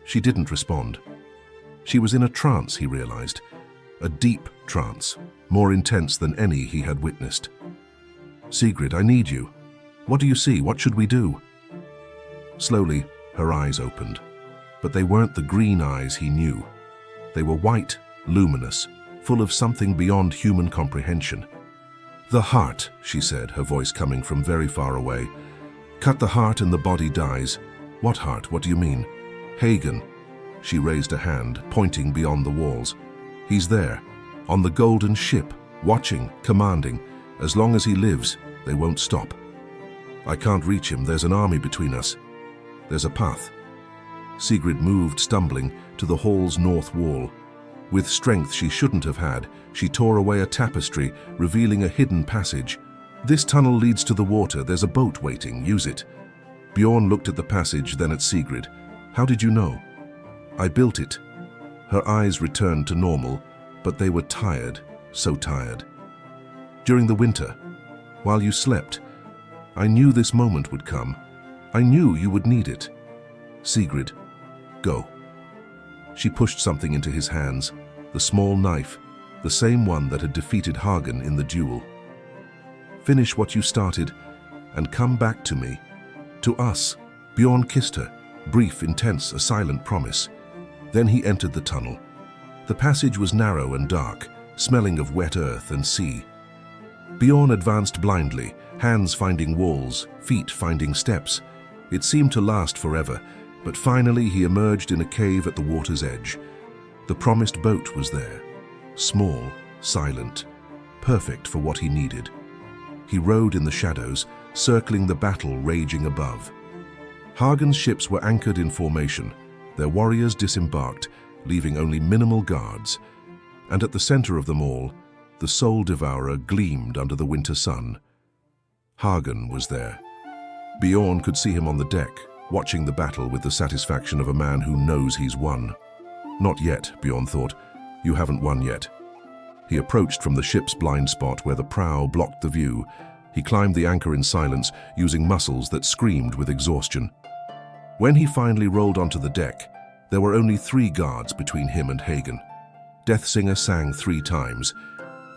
She didn't respond. She was in a trance, he realized. A deep trance, more intense than any he had witnessed. "Sigrid, I need you. What do you see? What should we do?" Slowly, her eyes opened. But they weren't the green eyes he knew. They were white, luminous, full of something beyond human comprehension. "The heart," she said, her voice coming from very far away. "Cut the heart and the body dies." "What heart? What do you mean?" "Hagen." She raised a hand, pointing beyond the walls. "He's there, on the golden ship, watching, commanding. As long as he lives, they won't stop." "I can't reach him. There's an army between us." "There's a path." Sigrid moved, stumbling, to the hall's north wall. With strength she shouldn't have had, she tore away a tapestry, revealing a hidden passage. "This tunnel leads to the water. There's a boat waiting. Use it." Bjorn looked at the passage, then at Sigrid. "How did you know?" "I built it." Her eyes returned to normal, but they were tired, so tired. "During the winter, while you slept, I knew this moment would come. I knew you would need it." "Sigrid, go." She pushed something into his hands, the small knife, the same one that had defeated Hagen in the duel. "Finish what you started, and come back to me. To us." Bjorn kissed her, brief, intense, a silent promise. Then he entered the tunnel. The passage was narrow and dark, smelling of wet earth and sea. Bjorn advanced blindly, hands finding walls, feet finding steps. It seemed to last forever, but finally he emerged in a cave at the water's edge. The promised boat was there, small, silent, perfect for what he needed. He rode in the shadows, circling the battle raging above. Hagen's ships were anchored in formation, their warriors disembarked, leaving only minimal guards. And at the center of them all, the soul devourer gleamed under the winter sun. Hagen was there. Bjorn could see him on the deck, watching the battle with the satisfaction of a man who knows he's won. Not yet, Bjorn thought. You haven't won yet. He approached from the ship's blind spot where the prow blocked the view. He climbed the anchor in silence, using muscles that screamed with exhaustion. When he finally rolled onto the deck, there were only 3 guards between him and Hagen. Deathsinger sang 3 times,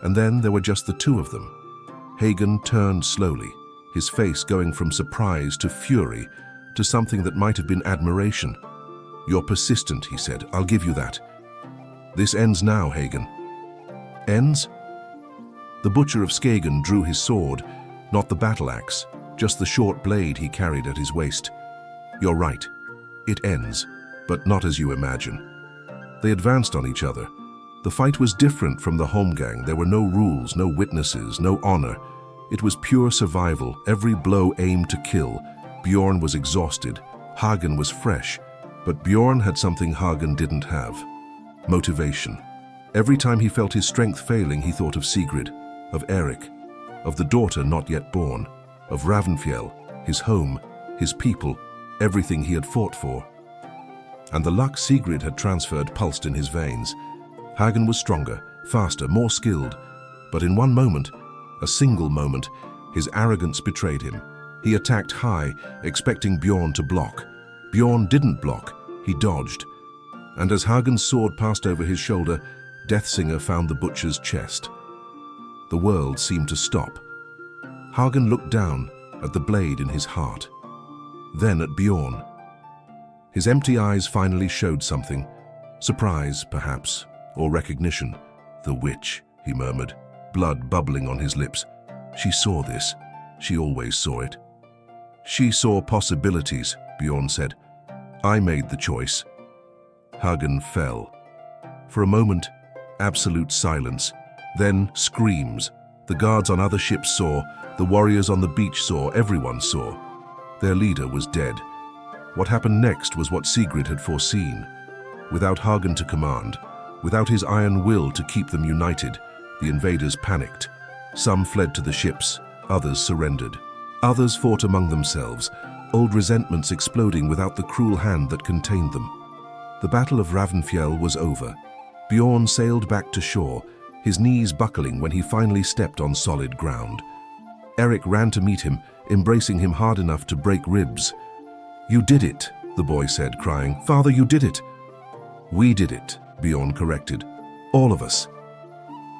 and then there were just the 2 of them. Hagen turned slowly, his face going from surprise to fury to something that might have been admiration. "You're persistent," he said. "I'll give you that." "This ends now, Hagen." "Ends?" The Butcher of Skagen drew his sword, not the battle axe, just the short blade he carried at his waist. "You're right. It ends, but not as you imagine." They advanced on each other. The fight was different from the Holmgang. There were no rules, no witnesses, no honor. It was pure survival, every blow aimed to kill. Bjorn was exhausted. Hagen was fresh. But Bjorn had something Hagen didn't have: motivation. Every time he felt his strength failing, he thought of Sigrid, of Erik, of the daughter not yet born, of Ravnfjell, his home, his people, everything he had fought for. And the luck Sigrid had transferred pulsed in his veins. Hagen was stronger, faster, more skilled. But in one moment, a single moment, his arrogance betrayed him. He attacked high, expecting Bjorn to block. Bjorn didn't block, he dodged. And as Hagen's sword passed over his shoulder, Deathsinger found the butcher's chest. The world seemed to stop. Hagen looked down at the blade in his heart, then at Bjorn. His empty eyes finally showed something. Surprise, perhaps, or recognition. "The witch," he murmured, blood bubbling on his lips. She saw this. She always saw it. "She saw possibilities," Bjorn said. "I made the choice." Hagen fell. For a moment, absolute silence. Then screams. The guards on other ships saw, the warriors on the beach saw, everyone saw. Their leader was dead. What happened next was what Sigrid had foreseen. Without Hagen to command, without his iron will to keep them united, the invaders panicked. Some fled to the ships, others surrendered. Others fought among themselves, old resentments exploding without the cruel hand that contained them. The Battle of Ravnfjell was over. Bjorn sailed back to shore, his knees buckling when he finally stepped on solid ground. Erik ran to meet him, embracing him hard enough to break ribs. "You did it," the boy said, crying. "Father, you did it." "We did it," Bjorn corrected. "All of us."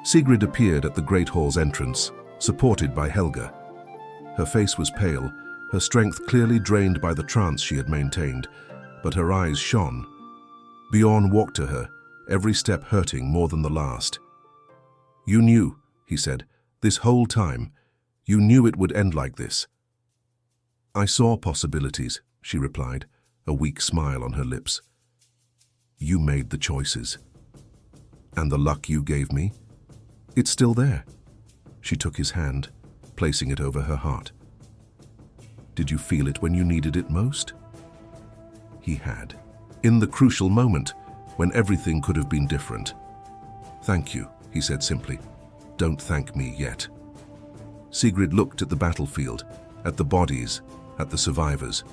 Sigrid appeared at the Great Hall's entrance, supported by Helga. Her face was pale, her strength clearly drained by the trance she had maintained, but her eyes shone. Bjorn walked to her, every step hurting more than the last. "You knew," he said, "this whole time. You knew it would end like this." "I saw possibilities," she replied, a weak smile on her lips. "You made the choices. And the luck you gave me? It's still there." She took his hand, placing it over her heart. "Did you feel it when you needed it most?" He had. In the crucial moment, when everything could have been different. "Thank you," he said simply. "Don't thank me yet." Sigrid looked at the battlefield, at the bodies, at the survivors.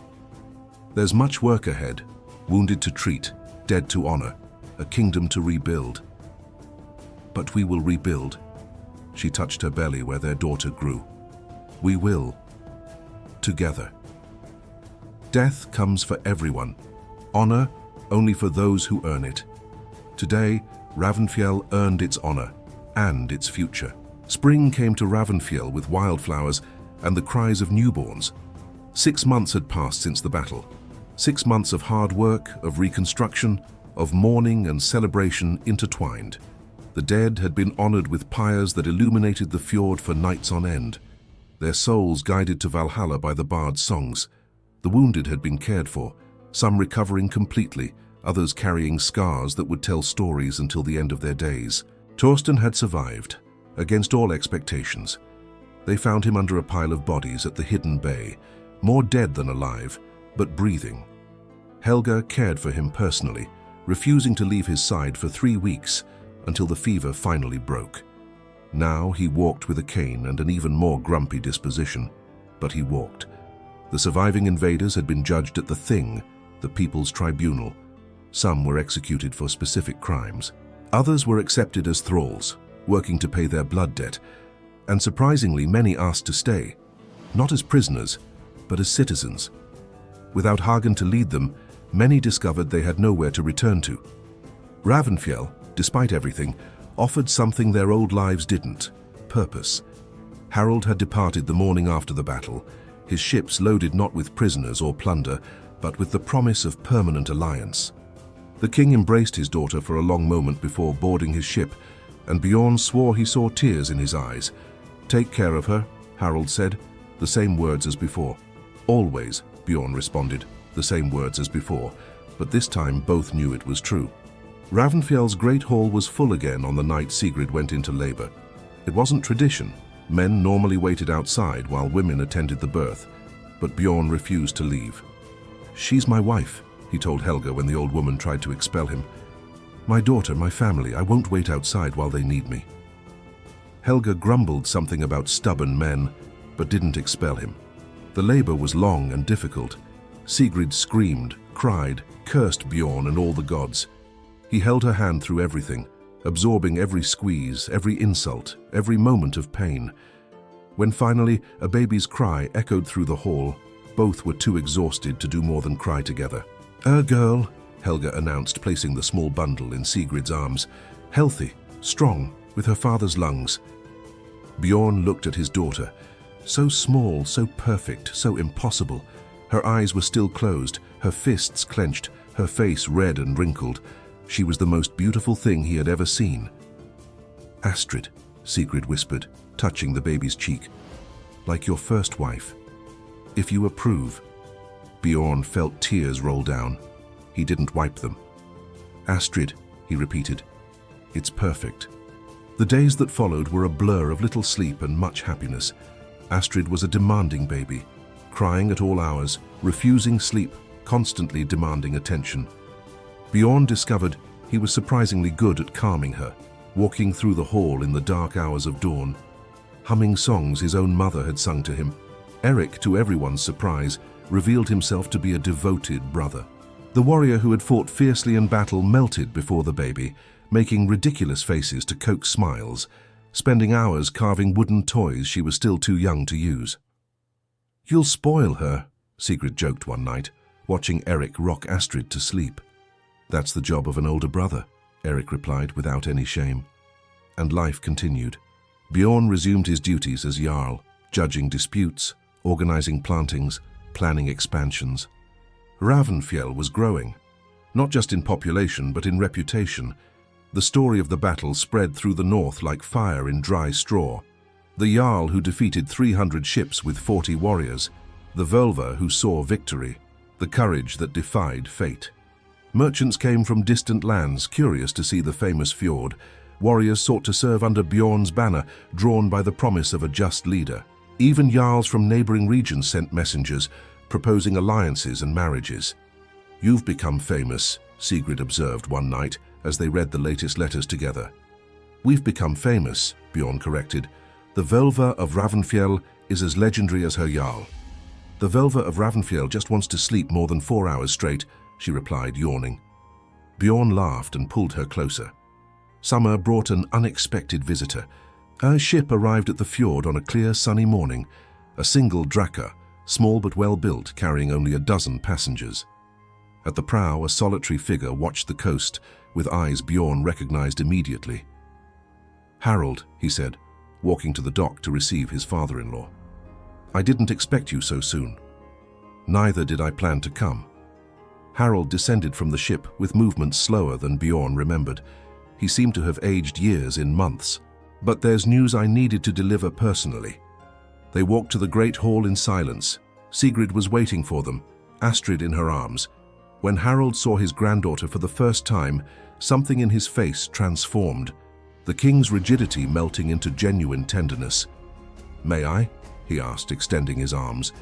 "There's much work ahead, wounded to treat, dead to honor, a kingdom to rebuild." "But we will rebuild." She touched her belly where their daughter grew. "We will. Together." Death comes for everyone. Honor only for those who earn it. Today, Ravnfjell earned its honor and its future. Spring came to Ravnfjell with wildflowers and the cries of newborns. 6 months had passed since the battle. 6 months of hard work, of reconstruction, of mourning and celebration intertwined. The dead had been honored with pyres that illuminated the fjord for nights on end, their souls guided to Valhalla by the bard's songs. The wounded had been cared for, some recovering completely, others carrying scars that would tell stories until the end of their days. Torsten had survived, against all expectations. They found him under a pile of bodies at the hidden bay, more dead than alive, but breathing. Helga cared for him personally, refusing to leave his side for 3 weeks until the fever finally broke. Now he walked with a cane and an even more grumpy disposition, but he walked. The surviving invaders had been judged at the Thing, the People's Tribunal. Some were executed for specific crimes. Others were accepted as thralls, working to pay their blood debt, and surprisingly many asked to stay, not as prisoners, but as citizens. Without Hagen to lead them, many discovered they had nowhere to return to. Ravnfjell, despite everything, offered something their old lives didn't: purpose. Harold had departed the morning after the battle, his ships loaded not with prisoners or plunder, but with the promise of permanent alliance. The king embraced his daughter for a long moment before boarding his ship, and Bjorn swore he saw tears in his eyes. "Take care of her," Harold said, the same words as before. "Always," Bjorn responded, the same words as before, but this time both knew it was true. Ravnfjell's great hall was full again on the night Sigrid went into labor. It wasn't tradition. Men normally waited outside while women attended the birth, but Bjorn refused to leave. "She's my wife," he told Helga when the old woman tried to expel him. "My daughter, my family, I won't wait outside while they need me." Helga grumbled something about stubborn men, but didn't expel him. The labor was long and difficult. Sigrid screamed, cried, cursed Bjorn and all the gods. He held her hand through everything, absorbing every squeeze, every insult, every moment of pain. When finally a baby's cry echoed through the hall, both were too exhausted to do more than cry together. "A girl," Helga announced, placing the small bundle in Sigrid's arms. "Healthy, strong, with her father's lungs." Bjorn looked at his daughter. So small, so perfect, so impossible. Her eyes were still closed, her fists clenched, her face red and wrinkled. She was the most beautiful thing he had ever seen. "Astrid," Sigrid whispered, touching the baby's cheek. "Like your first wife. If you approve." Bjorn felt tears roll down. He didn't wipe them. "Astrid," he repeated. "It's perfect." The days that followed were a blur of little sleep and much happiness. Astrid was a demanding baby, crying at all hours, refusing sleep, constantly demanding attention. Bjorn discovered he was surprisingly good at calming her, walking through the hall in the dark hours of dawn, humming songs his own mother had sung to him. Eric, to everyone's surprise, revealed himself to be a devoted brother. The warrior who had fought fiercely in battle melted before the baby, making ridiculous faces to coax smiles, spending hours carving wooden toys she was still too young to use. "You'll spoil her," Sigrid joked one night, watching Eric rock Astrid to sleep. "That's the job of an older brother," Eric replied without any shame. And life continued. Bjorn resumed his duties as jarl, judging disputes, organizing plantings, planning expansions. Ravnfjell was growing, not just in population but in reputation. The story of the battle spread through the north like fire in dry straw. The jarl who defeated 300 ships with 40 warriors, the Völva who saw victory, the courage that defied fate. Merchants came from distant lands, curious to see the famous Fjord. Warriors sought to serve under Bjorn's banner, drawn by the promise of a just leader. Even jarls from neighboring regions sent messengers, proposing alliances and marriages. "You've become famous," Sigrid observed one night as they read the latest letters together. "We've become famous," Bjorn corrected. "The Völva of Ravnfjell is as legendary as her jarl." "The Völva of Ravnfjell just wants to sleep more than 4 hours straight," she replied, yawning. Bjorn laughed and pulled her closer. Summer brought an unexpected visitor. Her ship arrived at the fjord on a clear, sunny morning, a single Drakkar, small but well-built, carrying only a dozen passengers. At the prow, a solitary figure watched the coast, with eyes Bjorn recognized immediately. "Harold," he said, walking to the dock to receive his father-in-law. "I didn't expect you so soon." "Neither did I plan to come." Harold descended from the ship with movements slower than Bjorn remembered. He seemed to have aged years in months. "But there's news I needed to deliver personally." They walked to the great hall in silence. Sigrid was waiting for them, Astrid in her arms. When Harold saw his granddaughter for the first time, something in his face transformed, the king's rigidity melting into genuine tenderness. "May I?" he asked, extending his arms.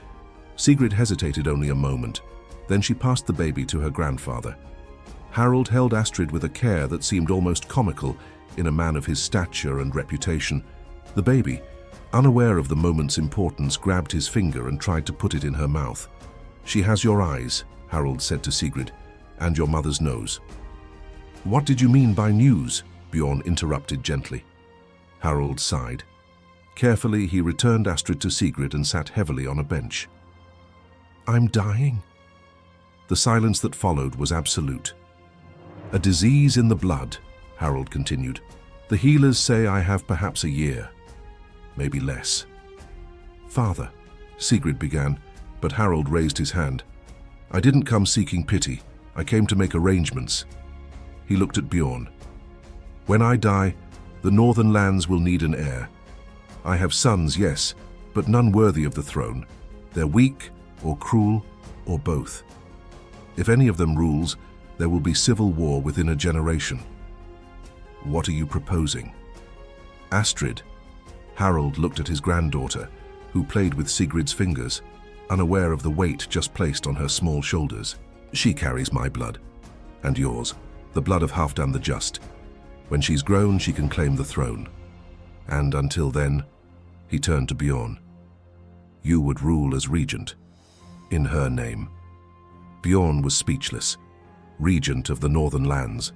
Sigrid hesitated only a moment. Then she passed the baby to her grandfather. Harald held Astrid with a care that seemed almost comical in a man of his stature and reputation. The baby, unaware of the moment's importance, grabbed his finger and tried to put it in her mouth. "She has your eyes," Harald said to Sigrid, "and your mother's nose." "What did you mean by news?" Bjorn interrupted gently. Harald sighed. Carefully, he returned Astrid to Sigrid and sat heavily on a bench. "I'm dying." The silence that followed was absolute. "A disease in the blood," Harald continued. "The healers say I have perhaps a year, maybe less." "Father," Sigrid began, but Harald raised his hand. "I didn't come seeking pity. I came to make arrangements." He looked at Bjorn. "When I die, the northern lands will need an heir. I have sons, yes, but none worthy of the throne. They're weak, or cruel, or both. If any of them rules, there will be civil war within a generation." "What are you proposing?" "Astrid." Harald looked at his granddaughter, who played with Sigrid's fingers, unaware of the weight just placed on her small shoulders. "She carries my blood, and yours, the blood of Halfdan the Just. When she's grown, she can claim the throne. And until then," he turned to Bjorn, "you would rule as regent, in her name." Bjorn was speechless. Regent of the northern lands,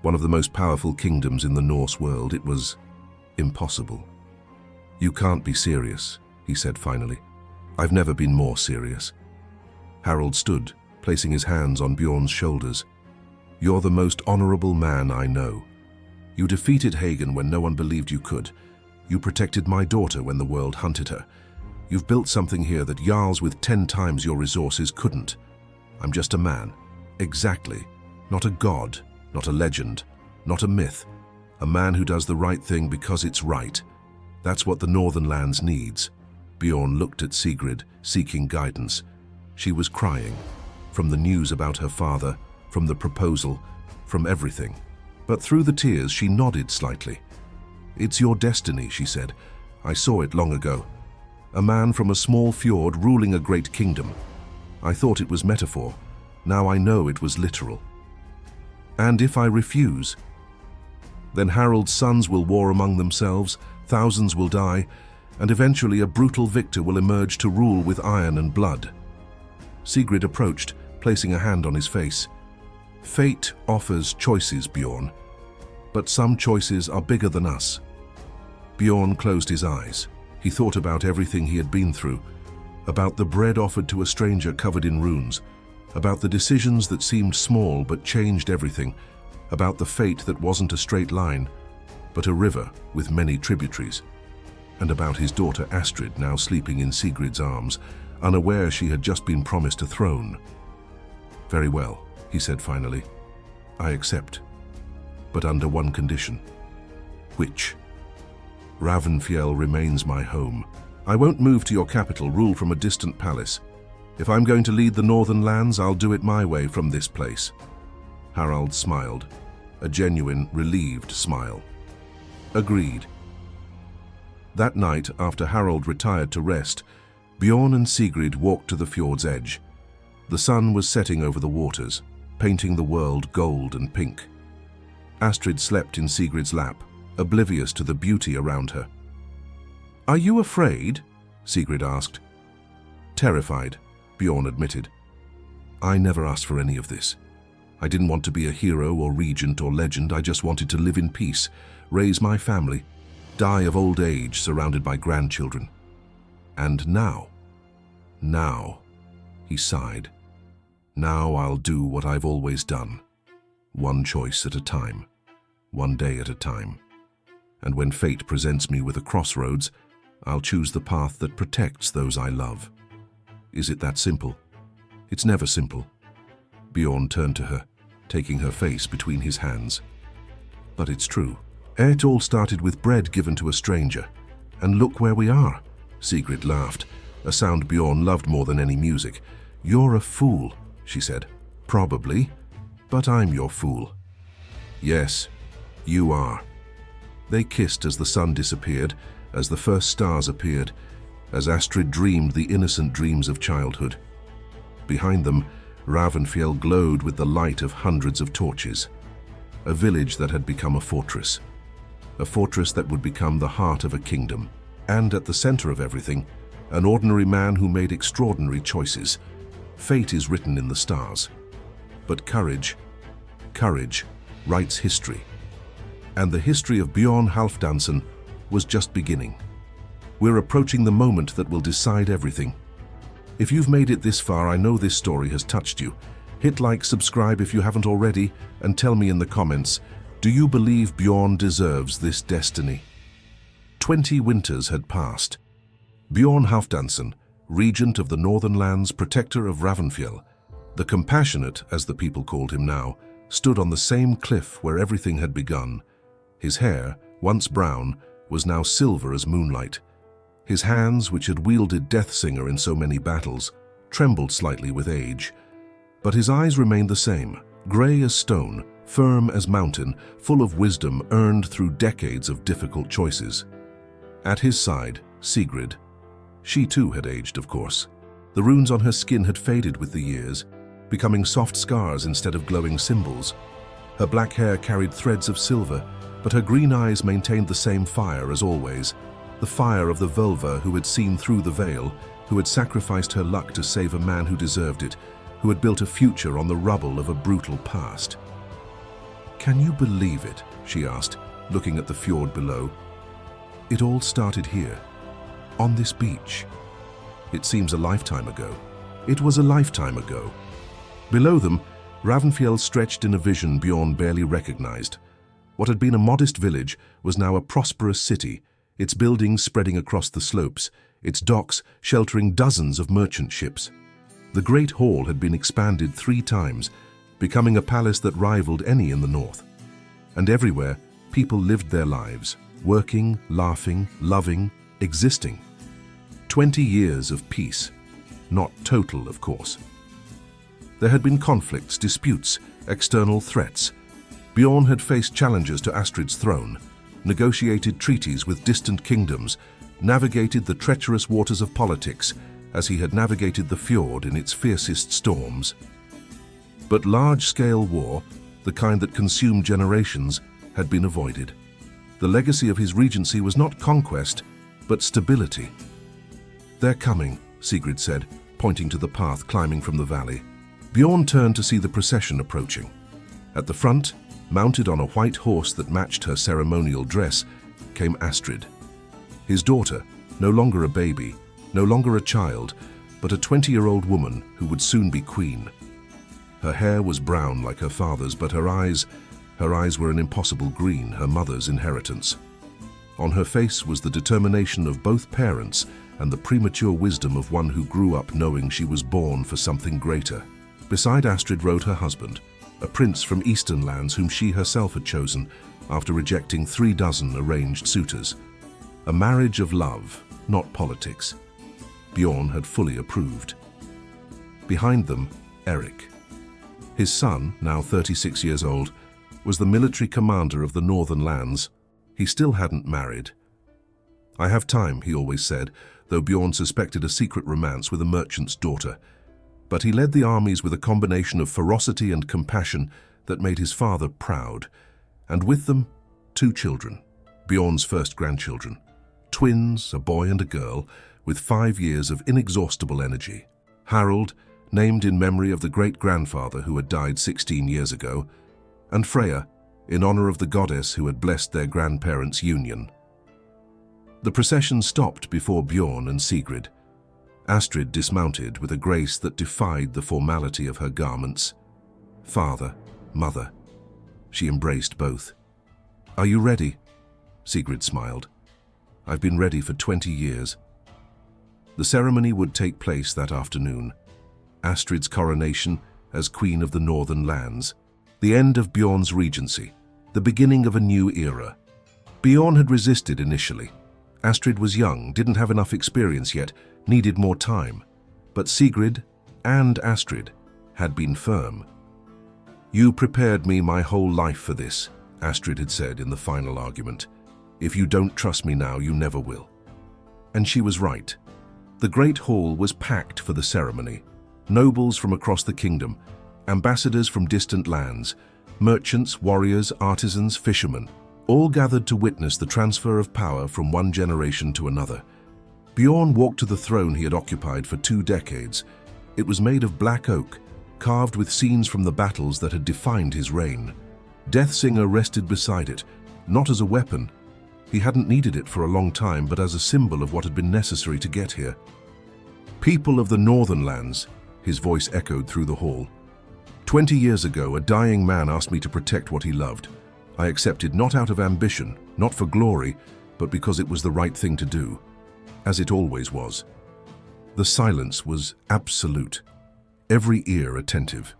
one of the most powerful kingdoms in the Norse world, it was impossible. "You can't be serious," he said finally. "I've never been more serious." Harald stood, placing his hands on Bjorn's shoulders. "You're the most honorable man I know. You defeated Hagen when no one believed you could. You protected my daughter when the world hunted her. You've built something here that jarls with 10 times your resources couldn't. I'm just a man. Exactly. Not a god, not a legend, not a myth. A man who does the right thing because it's right. That's what the northern lands needs." Bjorn looked at Sigrid, seeking guidance. She was crying, from the news about her father, from the proposal, from everything. But through the tears, she nodded slightly. "It's your destiny," she said. "I saw it long ago. A man from a small fjord ruling a great kingdom. I thought it was metaphor. Now I know it was literal. And if I refuse, then Harald's sons will war among themselves, thousands will die, and eventually a brutal victor will emerge to rule with iron and blood." Sigrid approached, placing a hand on his face. "Fate offers choices, Bjorn, but some choices are bigger than us." Bjorn closed his eyes. He thought about everything he had been through, about the bread offered to a stranger covered in runes, about the decisions that seemed small but changed everything, about the fate that wasn't a straight line, but a river with many tributaries, and about his daughter Astrid now sleeping in Sigrid's arms, unaware she had just been promised a throne. "Very well," he said finally. "I accept, but under one condition." "Which?" "Ravnfjell remains my home. I won't move to your capital, rule from a distant palace. If I'm going to lead the northern lands, I'll do it my way from this place." Harald smiled, a genuine, relieved smile. "Agreed." That night, after Harald retired to rest, Bjorn and Sigrid walked to the fjord's edge. The sun was setting over the waters, painting the world gold and pink. Astrid slept in Sigrid's lap, oblivious to the beauty around her. "Are you afraid?" Sigrid asked. "Terrified," Bjorn admitted. "I never asked for any of this. I didn't want to be a hero or regent or legend. I just wanted to live in peace, raise my family, die of old age surrounded by grandchildren. And now, he sighed, now I'll do what I've always done. One choice at a time, one day at a time. And when fate presents me with a crossroads, I'll choose the path that protects those I love. Is it that simple? It's never simple." Bjorn turned to her, taking her face between his hands. "But it's true. It all started with bread given to a stranger. And look where we are." Sigrid laughed, a sound Bjorn loved more than any music. "You're a fool," she said. "Probably, but I'm your fool." "Yes, you are." They kissed as the sun disappeared, as the first stars appeared, as Astrid dreamed the innocent dreams of childhood. Behind them, Ravnfjell glowed with the light of hundreds of torches. A village that had become a fortress that would become the heart of a kingdom. And at the center of everything, an ordinary man who made extraordinary choices. Fate is written in the stars. But courage writes history. And the history of Bjorn Halfdansson was just beginning. We're approaching the moment that will decide everything. If you've made it this far, I know this story has touched you. Hit like, subscribe if you haven't already, and tell me in the comments, do you believe Bjorn deserves this destiny? 20 winters had passed. Bjorn Halfdansson, regent of the northern lands, protector of Ravnfjell, the compassionate, as the people called him now, stood on the same cliff where everything had begun. His hair, once brown, was now silver as moonlight. His hands, which had wielded Deathsinger in so many battles, trembled slightly with age. But his eyes remained the same, grey as stone, firm as mountain, full of wisdom earned through decades of difficult choices. At his side, Sigrid. She too had aged, of course. The runes on her skin had faded with the years, becoming soft scars instead of glowing symbols. Her black hair carried threads of silver, but her green eyes maintained the same fire as always, the fire of the Völva who had seen through the veil, who had sacrificed her luck to save a man who deserved it, who had built a future on the rubble of a brutal past. "Can you believe it?" she asked, looking at the fjord below. "It all started here, on this beach. It seems a lifetime ago. It was a lifetime ago." Below them, Ravnfjell stretched in a vision Bjorn barely recognized. What had been a modest village was now a prosperous city, its buildings spreading across the slopes, its docks sheltering dozens of merchant ships. The Great Hall had been expanded 3 times, becoming a palace that rivaled any in the north. And everywhere, people lived their lives, working, laughing, loving, existing. 20 years of peace. Not total, of course. There had been conflicts, disputes, external threats. Bjorn had faced challenges to Astrid's throne, negotiated treaties with distant kingdoms, navigated the treacherous waters of politics as he had navigated the fjord in its fiercest storms. But large-scale war, the kind that consumed generations, had been avoided. The legacy of his regency was not conquest, but stability. "They're coming," Sigrid said, pointing to the path climbing from the valley. Bjorn turned to see the procession approaching. At the front, mounted on a white horse that matched her ceremonial dress, came Astrid. His daughter, no longer a baby, no longer a child, but a 20-year-old woman who would soon be queen. Her hair was brown like her father's, but her eyes were an impossible green, her mother's inheritance. On her face was the determination of both parents and the premature wisdom of one who grew up knowing she was born for something greater. Beside Astrid rode her husband, a prince from eastern lands whom she herself had chosen after rejecting 36 arranged suitors. A marriage of love, not politics. Bjorn had fully approved. Behind them, Eric. His son, now 36 years old, was the military commander of the northern lands. He still hadn't married. "I have time," he always said, though Bjorn suspected a secret romance with a merchant's daughter. But he led the armies with a combination of ferocity and compassion that made his father proud. And with them, 2 children, Bjorn's first grandchildren. Twins, a boy and a girl, with 5 years of inexhaustible energy. Harold, named in memory of the great-grandfather who had died 16 years ago, and Freya, in honor of the goddess who had blessed their grandparents' union. The procession stopped before Bjorn and Sigrid. Astrid dismounted with a grace that defied the formality of her garments. Father, mother. She embraced both. "Are you ready?" Sigrid smiled. "I've been ready for 20 years. The ceremony would take place that afternoon. Astrid's coronation as Queen of the Northern Lands. The end of Bjorn's regency. The beginning of a new era. Bjorn had resisted initially. Astrid was young, didn't have enough experience yet, needed more time. But Sigrid and Astrid had been firm. "You prepared me my whole life for this," Astrid had said in the final argument. If you don't trust me now, you never will." And she was right. The great hall was packed for the ceremony. Nobles from across the kingdom, ambassadors from distant lands, merchants, warriors, artisans, fishermen, all gathered to witness the transfer of power from one generation to another. Bjorn walked to the throne he had occupied for 2 decades. It was made of black oak, carved with scenes from the battles that had defined his reign. Deathsinger rested beside it, not as a weapon. He hadn't needed it for a long time, but as a symbol of what had been necessary to get here. "People of the northern lands," his voice echoed through the hall. 20 years ago, a dying man asked me to protect what he loved. I accepted not out of ambition, not for glory, but because it was the right thing to do, as it always was. The silence was absolute, every ear attentive.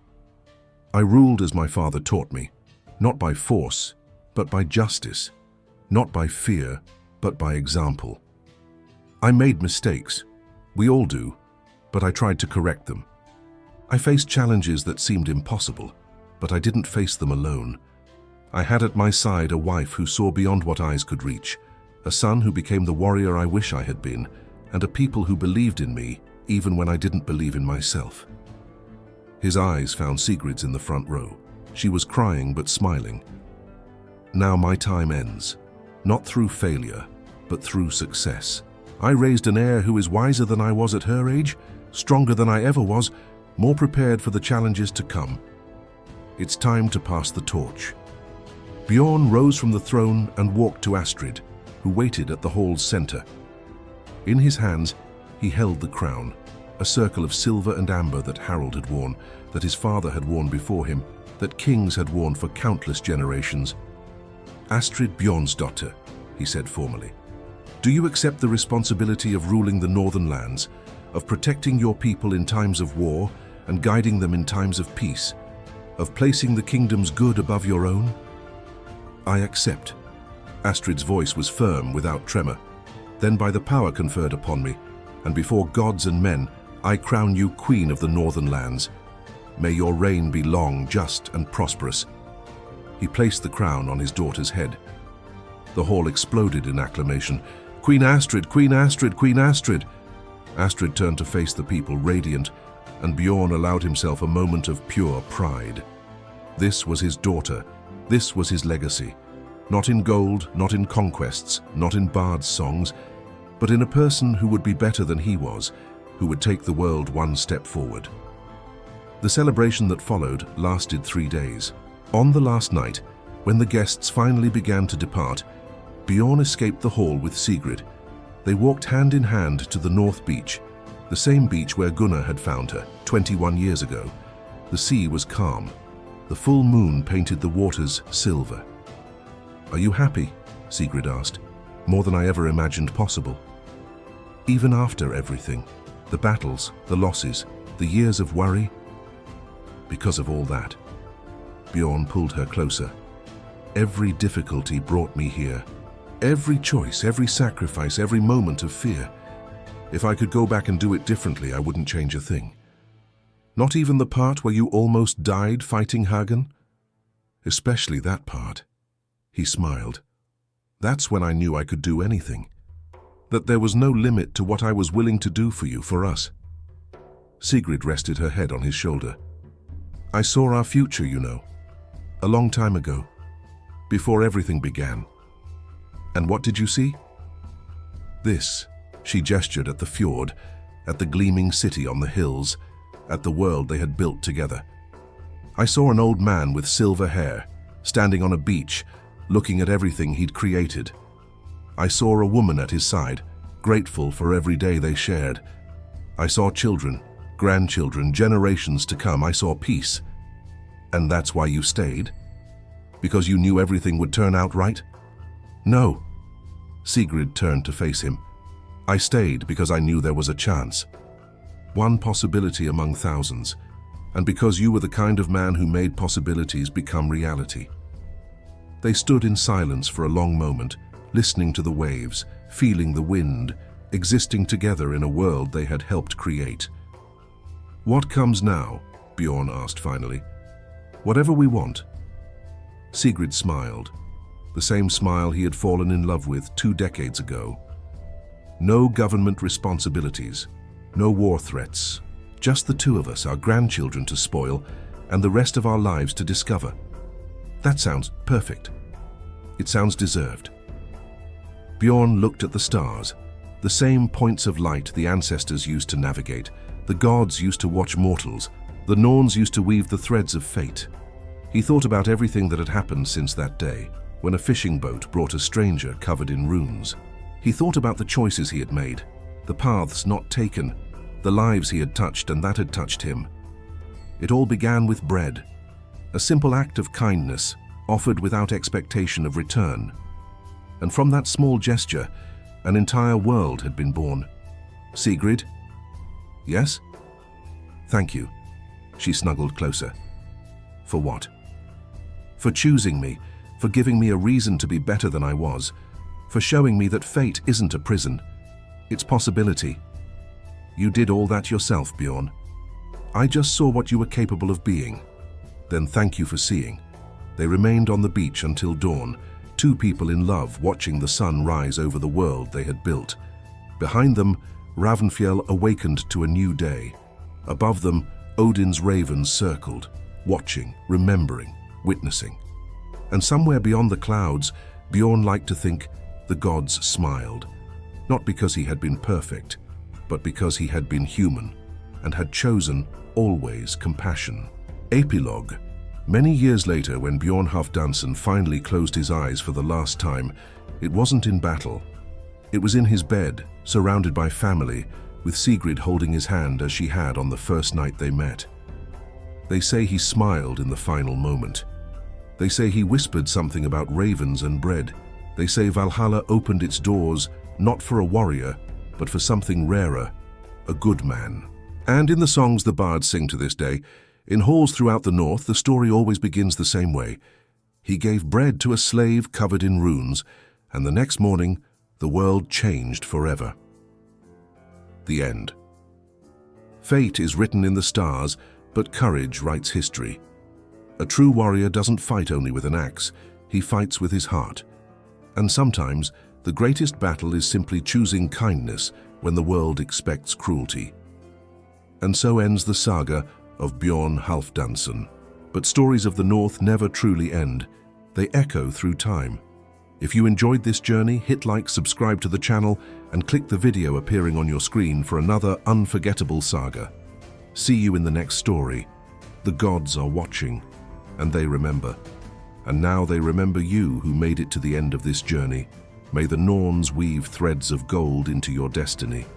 I ruled as my father taught me, not by force, but by justice, not by fear, but by example. I made mistakes. We all do, but I tried to correct them. I faced challenges that seemed impossible, but I didn't face them alone. I had at my side a wife who saw beyond what eyes could reach, a son who became the warrior I wish I had been, and a people who believed in me even when I didn't believe in myself. His eyes found Sigrid's in the front row. She was crying but smiling. Now my time ends, not through failure, but through success. I raised an heir who is wiser than I was at her age, stronger than I ever was, more prepared for the challenges to come. It's time to pass the torch. Bjorn rose from the throne and walked to Astrid, who waited at the hall's center. In his hands, he held the crown, a circle of silver and amber that Harald had worn, that his father had worn before him, that kings had worn for countless generations. "Astrid Bjornsdottir," he said formally, "do you accept the responsibility of ruling the northern lands, of protecting your people in times of war and guiding them in times of peace, of placing the kingdom's good above your own?" "I accept." Astrid's voice was firm without tremor. "Then by the power conferred upon me, and before gods and men, I crown you queen of the northern lands. May your reign be long, just, and prosperous." He placed the crown on his daughter's head. The hall exploded in acclamation. "Queen Astrid! Queen Astrid! Queen Astrid!" Astrid turned to face the people, radiant, and Bjorn allowed himself a moment of pure pride. This was his daughter. This was his legacy. Not in gold, not in conquests, not in bards' songs, but in a person who would be better than he was, who would take the world one step forward. The celebration that followed lasted 3 days. On the last night, when the guests finally began to depart, Bjorn escaped the hall with Sigrid. They walked hand in hand to the North Beach, the same beach where Gunnar had found her 21 years ago. The sea was calm. The full moon painted the waters silver. "Are you happy?" Sigrid asked. "More than I ever imagined possible." "Even after everything, the battles, the losses, the years of worry?" "Because of all that." Bjorn pulled her closer. "Every difficulty brought me here. Every choice, every sacrifice, every moment of fear. If I could go back and do it differently, I wouldn't change a thing. Not even the part where you almost died fighting Hagen? Especially that part." He smiled. "That's when I knew I could do anything. That there was no limit to what I was willing to do for you, for us." Sigrid rested her head on his shoulder. "I saw our future, you know. A long time ago. Before everything began. And what did you see?" "This." She gestured at the fjord, at the gleaming city on the hills, at the world they had built together. "I saw an old man with silver hair, standing on a beach, looking at everything he'd created. I saw a woman at his side, grateful for every day they shared. I saw children, grandchildren, generations to come. I saw peace. And that's why you stayed? Because you knew everything would turn out right?" "No." Sigrid turned to face him. "I stayed because I knew there was a chance. One possibility among thousands. And because you were the kind of man who made possibilities become reality." They stood in silence for a long moment, listening to the waves, feeling the wind, existing together in a world they had helped create. "What comes now?" Bjorn asked finally. "Whatever we want." Sigrid smiled. the same smile he had fallen in love with 2 decades ago. No government responsibilities, no war threats, just the two of us, our grandchildren to spoil, and the rest of our lives to discover. That sounds perfect. It sounds deserved. Bjorn looked at the stars, the same points of light the ancestors used to navigate, the gods used to watch mortals, the Norns used to weave the threads of fate. He thought about everything that had happened since that day, when a fishing boat brought a stranger covered in runes. He thought about the choices he had made, the paths not taken, the lives he had touched and that had touched him. It all began with bread, a simple act of kindness offered without expectation of return. And from that small gesture, an entire world had been born. Sigrid? Yes? Thank you. She snuggled closer. For what? For choosing me, for giving me a reason to be better than I was, for showing me that fate isn't a prison. It's possibility. You did all that yourself, Bjorn. I just saw what you were capable of being. Then thank you for seeing. They remained on the beach until dawn, 2 people in love watching the sun rise over the world they had built. Behind them, Ravnfjell awakened to a new day. Above them, Odin's ravens circled, watching, remembering, witnessing. And somewhere beyond the clouds, Bjorn liked to think the gods smiled. Not because he had been perfect, but because he had been human and had chosen always compassion. Epilogue. Many years later, when Bjorn Halfdansson finally closed his eyes for the last time, it wasn't in battle. It was in his bed, surrounded by family, with Sigrid holding his hand as she had on the first night they met. They say he smiled in the final moment. They say he whispered something about ravens and bread. They say Valhalla opened its doors not for a warrior, but for something rarer, a good man. And in the songs the bards sing to this day, in halls throughout the north, the story always begins the same way. He gave bread to a slave covered in runes, and the next morning, the world changed forever. The end. Fate is written in the stars, but courage writes history. A true warrior doesn't fight only with an axe, he fights with his heart. And sometimes, the greatest battle is simply choosing kindness when the world expects cruelty. And so ends the saga of Bjorn Halfdansson. But stories of the North never truly end. They echo through time. If you enjoyed this journey, hit like, subscribe to the channel, and click the video appearing on your screen for another unforgettable saga. See you in the next story. The gods are watching, and they remember. And now they remember you who made it to the end of this journey. May the Norns weave threads of gold into your destiny.